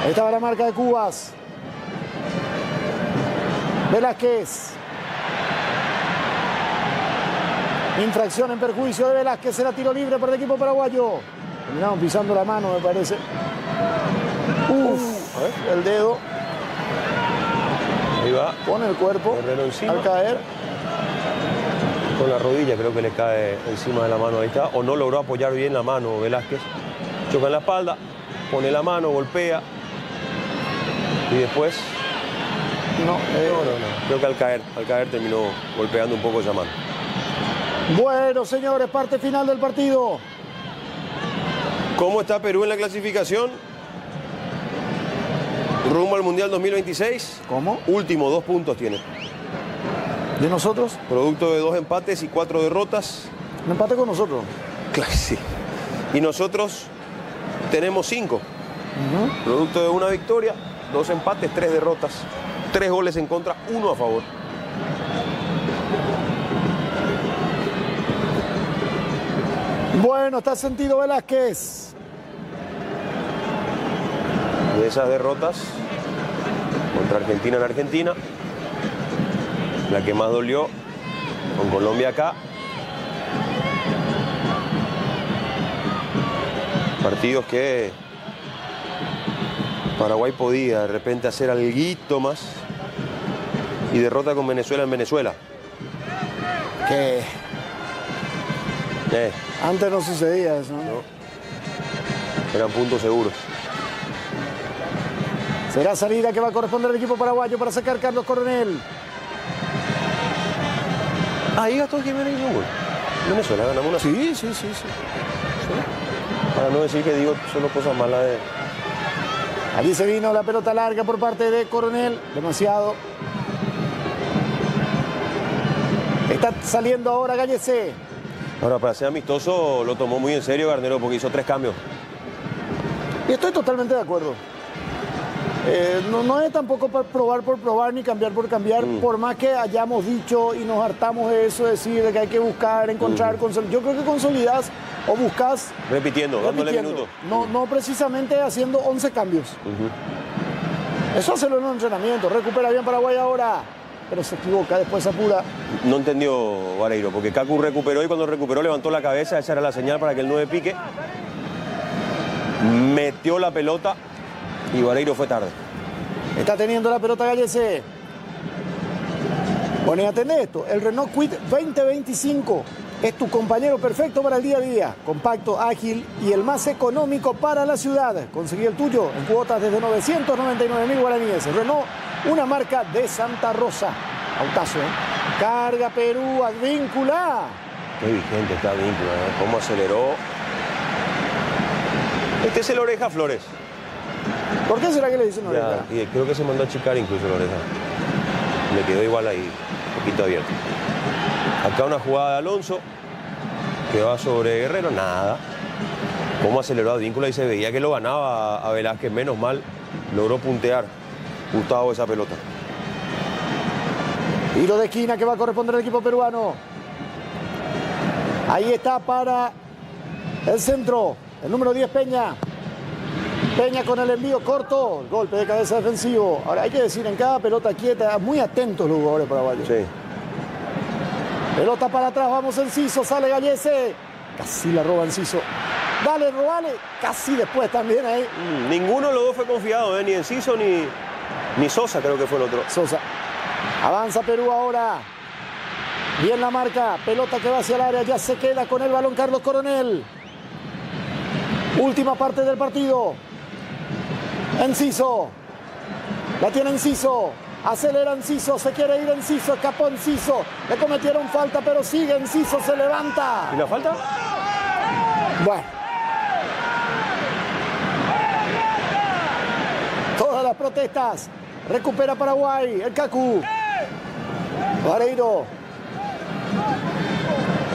Ahí estaba la marca de Cubas. Velázquez. Infracción en perjuicio de Velázquez. Será tiro libre para el equipo paraguayo. Terminaron pisando la mano, me parece. El dedo. Ahí va. Pone el cuerpo al caer. Con la rodilla creo que le cae encima de la mano. Ahí está. O no logró apoyar bien la mano Velázquez. Choca en la espalda. Pone la mano, golpea. Y después... No. Creo que al caer terminó golpeando un poco esa mano. Bueno, señores, parte final del partido. ¿Cómo está Perú en la clasificación? Rumbo al Mundial 2026. ¿Cómo? Último, 2 puntos tiene. ¿De nosotros? Producto de 2 empates y 4 derrotas. ¿Un empate con nosotros? Claro, sí. Y nosotros tenemos 5. Producto de 1 victoria, 2 empates, 3 derrotas. 3 goles en contra, 1 a favor. Bueno, está sentido Velázquez. De esas derrotas contra Argentina en Argentina, la que más dolió con Colombia acá. Partidos que Paraguay podía de repente hacer alguito más. Y derrota con Venezuela en Venezuela. Que antes no sucedía eso, ¿no? Eran puntos seguros. Será salida que va a corresponder al equipo paraguayo para sacar Carlos Coronel. Ahí Gastón Jiménez hizo un gol. Venezuela ganamos una. Sí. Para no decir que digo solo cosas malas de... Allí se vino la pelota larga por parte de Coronel. Demasiado. Está saliendo ahora Gallese. Ahora, para ser amistoso, lo tomó muy en serio Garnero porque hizo 3 cambios. Y estoy totalmente de acuerdo. No es tampoco para probar por probar ni cambiar por cambiar, por más que hayamos dicho y nos hartamos de eso, decir de que hay que buscar, encontrar, yo creo que consolidas o buscas... Repitiendo, dándole minutos. No precisamente haciendo 11 cambios. Eso hacerlo en un entrenamiento. Recupera bien Paraguay ahora, pero se equivoca, después se apura. No entendió Vareiro, porque Kaku recuperó y cuando recuperó levantó la cabeza, esa era la señal para que el 9 pique. Metió la pelota y Vareiro fue tarde. Está teniendo la pelota Gallese. Bueno, y atende esto. El Renault Kwid 2025 es tu compañero perfecto para el día a día. Compacto, ágil y el más económico para la ciudad. Conseguí el tuyo en cuotas desde 999.000 guaraníes. Renault, una marca de Santa Rosa. Autazo, ¿eh? Carga Perú, Advíncula. qué vigente está Víncula, ¿eh? Cómo aceleró. Este es el Oreja Flores. ¿Por qué será que le dicen Oreja? Y creo que se mandó a achicar incluso el Oreja. Le quedó igual ahí, un poquito abierto. Acá una jugada de Alonso, que va sobre Guerrero, nada. Cómo aceleró a Víncula y se veía que lo ganaba a Velázquez, menos mal logró puntear Gustavo esa pelota. Tiro de esquina que va a corresponder al equipo peruano. Ahí está para el centro, el número 10 Peña. Peña con el envío corto, golpe de cabeza defensivo. Ahora hay que decir, en cada pelota quieta, muy atentos los jugadores paraguayos. Sí. Pelota para atrás, vamos Enciso, sale Gallese. Casi la roba Enciso. Dale, robale. Casi después también ahí. Ninguno de los dos fue confiado, ni Enciso ni Sosa, creo que fue el otro. Sosa. Avanza Perú ahora. Bien la marca. Pelota que va hacia el área. Ya se queda con el balón Carlos Coronel. Última parte del partido. Enciso. La tiene Enciso. Acelera Enciso. Se quiere ir Enciso. Escapó Enciso. Le cometieron falta, pero sigue Enciso. Se levanta. ¿Y la falta? Bueno. Todas las protestas. Recupera Paraguay. El Cacu. Vareiro.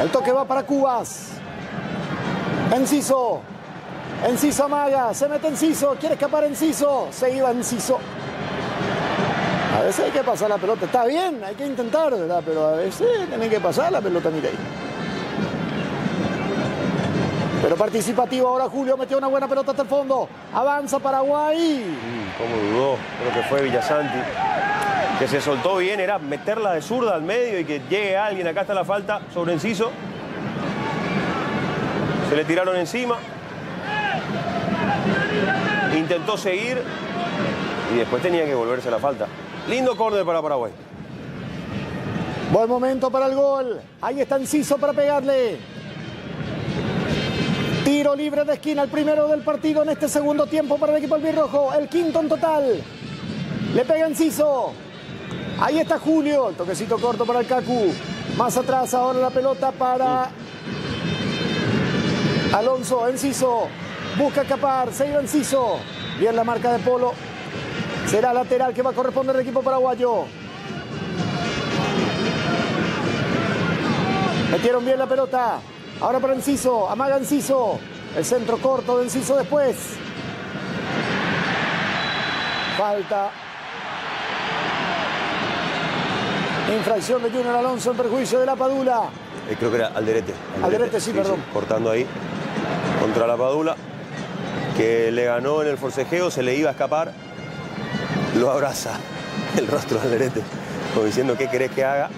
El toque va para Cubas. Enciso. Enciso amaga. Se mete Enciso. Quiere escapar Enciso. Se iba Enciso. A veces hay que pasar la pelota. Está bien, hay que intentar, ¿verdad? Pero a veces tienen que pasar la pelota, mira ahí. Pero participativo ahora Julio. Metió una buena pelota hasta el fondo. Avanza Paraguay. Cómo dudó. Creo que fue Villasanti. Que se soltó bien, era meterla de zurda al medio y que llegue alguien. Acá está la falta sobre Enciso. Se le tiraron encima. Intentó seguir y después tenía que volverse la falta. Lindo córner para Paraguay. Buen momento para el gol. Ahí está Enciso para pegarle. Tiro libre de esquina, el primero del partido en este segundo tiempo para el equipo albirrojo. El quinto en total. Le pega Enciso. Ahí está Julio, el toquecito corto para el Cacu. Más atrás ahora la pelota para Alonso. Enciso busca escapar, se iba Enciso. Bien la marca de Polo. Será lateral que va a corresponder al equipo paraguayo. Metieron bien la pelota. Ahora para Enciso, amaga Enciso. El centro corto de Enciso después. Falta. Infracción de Junior Alonso en perjuicio de la Padula. Creo que era Alderete. Alderete, sí, perdón. Cortando ahí contra la Padula, que le ganó en el forcejeo, se le iba a escapar. Lo abraza el rostro de Alderete, como diciendo, ¿qué querés que haga?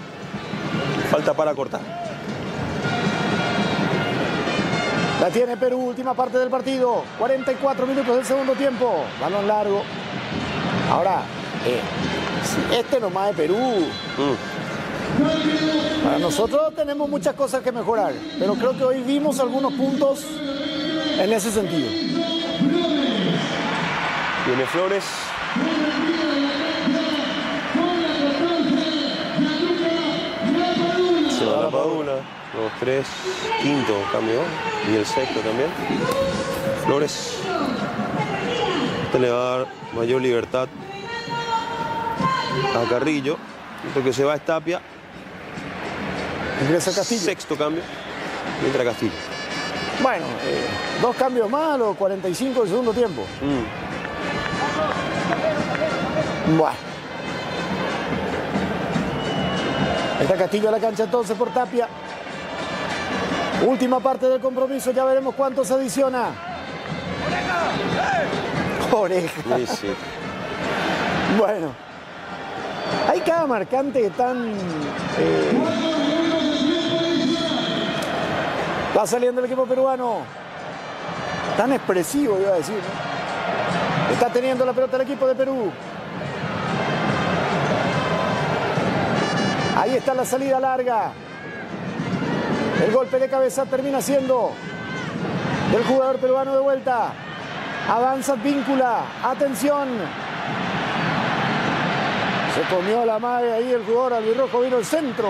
Falta para cortar. La tiene Perú, última parte del partido. 44 minutos del segundo tiempo. Balón largo. Ahora, este nomás es Perú. Para nosotros tenemos muchas cosas que mejorar, pero creo que hoy vimos algunos puntos en ese sentido. Tiene Flores. Se va la Padula. 2, 3, quinto cambio y el sexto también. Flores. Este le va a dar mayor libertad a Carrillo. Porque se va a Tapia. Ingresa Castillo. Sexto cambio. Y entra Castillo. Bueno, dos cambios más a los 45 del segundo tiempo. Bueno. Ahí está Castillo a la cancha entonces por Tapia. Última parte del compromiso, ya veremos cuánto se adiciona. Oreja. Sí, sí. Bueno. Hay cada marcante tan... va saliendo el equipo peruano. Tan expresivo, iba a decir, ¿no? Está teniendo la pelota el equipo de Perú. Ahí está la salida larga. El golpe de cabeza termina siendo del jugador peruano de vuelta. Avanza Víncula. Atención. Se comió la madre ahí el jugador albirrojo. Vino el centro.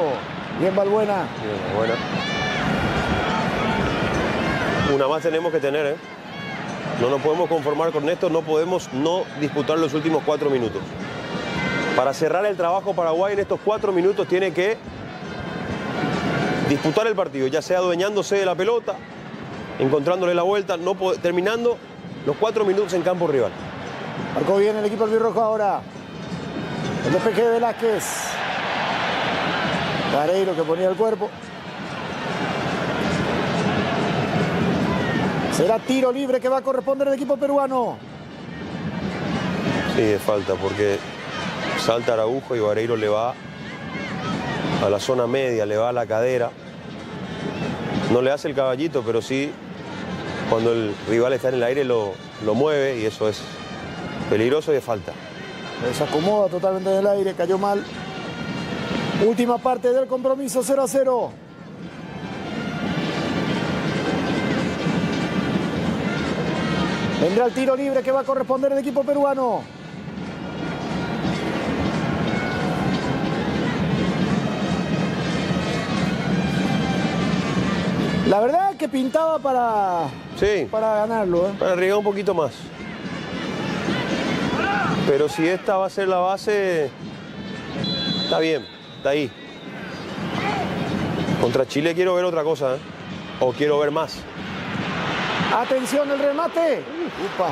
Bien Balbuena. Bien, bueno. Una más tenemos que tener, ¿eh? No nos podemos conformar con esto, no podemos no disputar los últimos 4 minutos. Para cerrar el trabajo, Paraguay en estos 4 minutos tiene que disputar el partido, ya sea adueñándose de la pelota, encontrándole la vuelta, terminando los 4 minutos en campo rival. Marcó bien el equipo albirrojo ahora. El despeje de Velázquez. Vareiro que ponía el cuerpo. Será tiro libre que va a corresponder al equipo peruano. Sí, es falta porque salta Araujo y Vareiro le va a la zona media, le va a la cadera. No le hace el caballito, pero sí cuando el rival está en el aire lo mueve y eso es peligroso y es falta. Se acomoda totalmente en el aire, cayó mal. Última parte del compromiso, 0-0. Vendrá el tiro libre que va a corresponder al equipo peruano. La verdad es que pintaba para ganarlo, ¿eh? Para arriesgar un poquito más. Pero si esta va a ser la base, está bien, está ahí. Contra Chile quiero ver otra cosa, ¿eh? O quiero ver más. Atención el remate. Upa.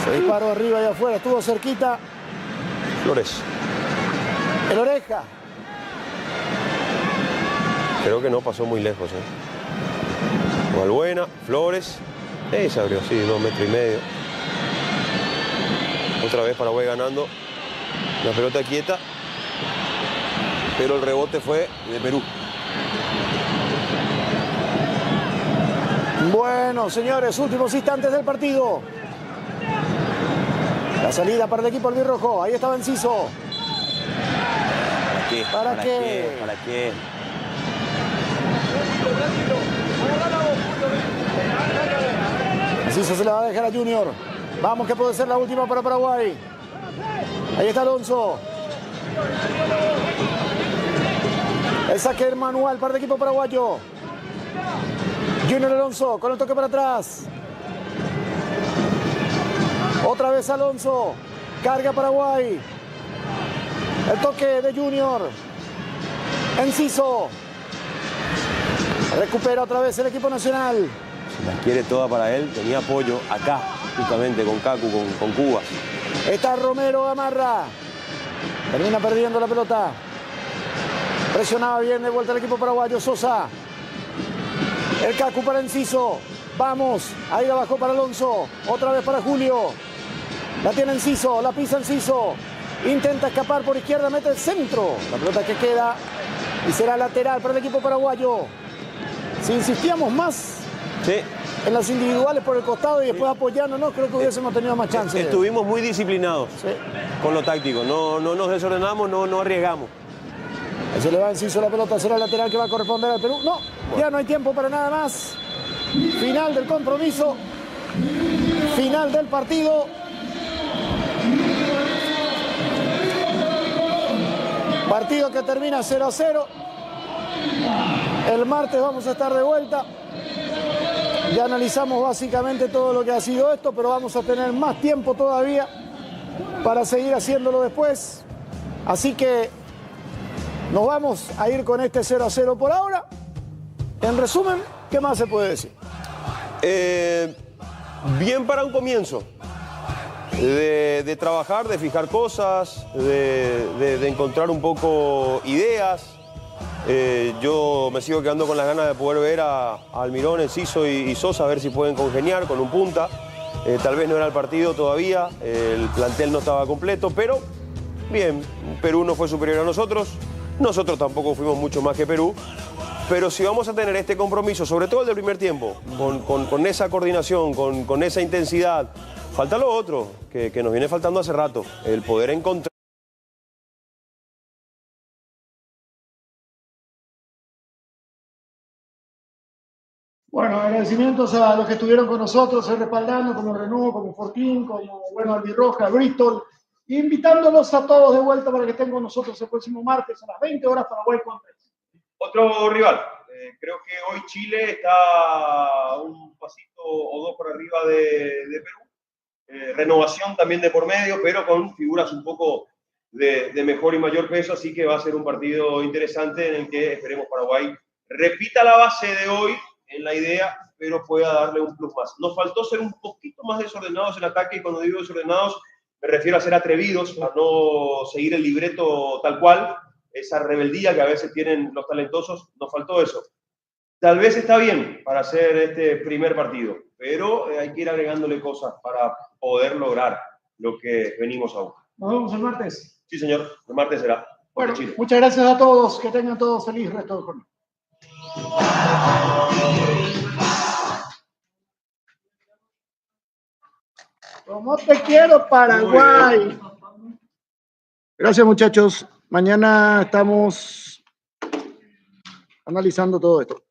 Se disparó arriba y afuera, estuvo cerquita. Flores. El Oreja. Creo que no pasó muy lejos, ¿eh? Valbuena, Flores. Se abrió, sí, 2,5 metros. Otra vez Paraguay ganando. La pelota quieta. Pero el rebote fue de Perú. Bueno, señores, últimos instantes del partido. La salida para el equipo albirrojo. Ahí estaba Enciso. ¿Para qué? ¿Para qué? Enciso se la va a dejar a Junior. Vamos, que puede ser la última para Paraguay. Ahí está Alonso. El saque manual para el equipo paraguayo. Junior Alonso con el toque para atrás. Otra vez Alonso. Carga Paraguay. El toque de Junior. Enciso. Recupera otra vez el equipo nacional. La quiere toda para él. Tenía apoyo acá, justamente con Cacu, con Cuba. Está Romero, amarra. Termina perdiendo la pelota. Presionaba bien de vuelta el equipo paraguayo. Sosa. El Cacu para Enciso. Vamos. Ahí la bajó para Alonso. Otra vez para Julio. La tiene Enciso. La pisa Enciso. Intenta escapar por izquierda. Mete el centro. La pelota que queda. Y será lateral para el equipo paraguayo. Si insistíamos más en las individuales por el costado y después apoyándonos, creo que hubiésemos tenido más chances. Estuvimos muy disciplinados con lo táctico. No nos desordenamos, no arriesgamos. Ahí se le va Enciso la pelota, será el lateral que va a corresponder al Perú. No, ya no hay tiempo para nada más. Final del compromiso. Final del partido. Partido que termina 0-0. El martes vamos a estar de vuelta. Ya analizamos básicamente todo lo que ha sido esto, pero vamos a tener más tiempo todavía para seguir haciéndolo después. Así que nos vamos a ir con este 0-0 por ahora. En resumen, ¿qué más se puede decir? Bien para un comienzo. De trabajar, de fijar cosas, de encontrar un poco ideas. Yo me sigo quedando con las ganas de poder ver a Almirón, Enciso y Sosa, a ver si pueden congeniar con un punta. Tal vez no era el partido todavía, el plantel no estaba completo, pero bien, Perú no fue superior a nosotros. Nosotros tampoco fuimos mucho más que Perú. Pero si vamos a tener este compromiso, sobre todo el del primer tiempo, con esa coordinación, con esa intensidad, falta lo otro, que nos viene faltando hace rato, el poder encontrar. Bueno, agradecimientos a los que estuvieron con nosotros, respaldando, como Renault, como Fortín, como Albirroja, Bristol, invitándolos a todos de vuelta para que estén con nosotros el próximo martes a las 20 horas Paraguay contra. Otro rival, Creo que hoy Chile está un pasito o dos por arriba de Perú. Renovación también de por medio, pero con figuras un poco de mejor y mayor peso, así que va a ser un partido interesante en el que esperemos Paraguay repita la base de hoy en la idea, pero pueda darle un plus más. Nos faltó ser un poquito más desordenados en ataque, y cuando digo desordenados me refiero a ser atrevidos, a no seguir el libreto tal cual, esa rebeldía que a veces tienen los talentosos, nos faltó eso. Tal vez está bien para hacer este primer partido, pero hay que ir agregándole cosas para poder lograr lo que venimos a buscar. Nos vemos el martes. Sí, señor, el martes será. Bueno, muchas gracias a todos, que tengan todos feliz resto de jornada. Como te quiero, Paraguay. Gracias, muchachos. Mañana estamos analizando todo esto.